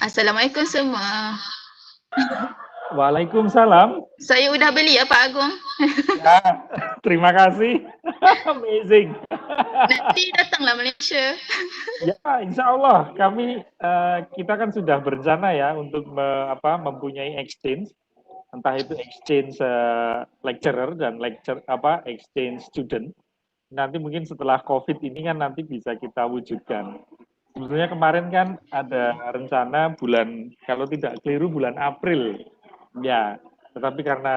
Assalamualaikum semua. Waalaikumsalam. Saya udah beli ya Pak Agung. Ya, terima kasih. Amazing. Nanti datanglah Malaysia. Ya, insya Allah kami kita kan sudah berencana ya untuk mempunyai exchange, entah itu exchange lecturer dan exchange student. Nanti mungkin setelah COVID ini kan nanti bisa kita wujudkan. Sebetulnya kemarin kan ada rencana bulan, kalau tidak keliru bulan April, ya. Tetapi karena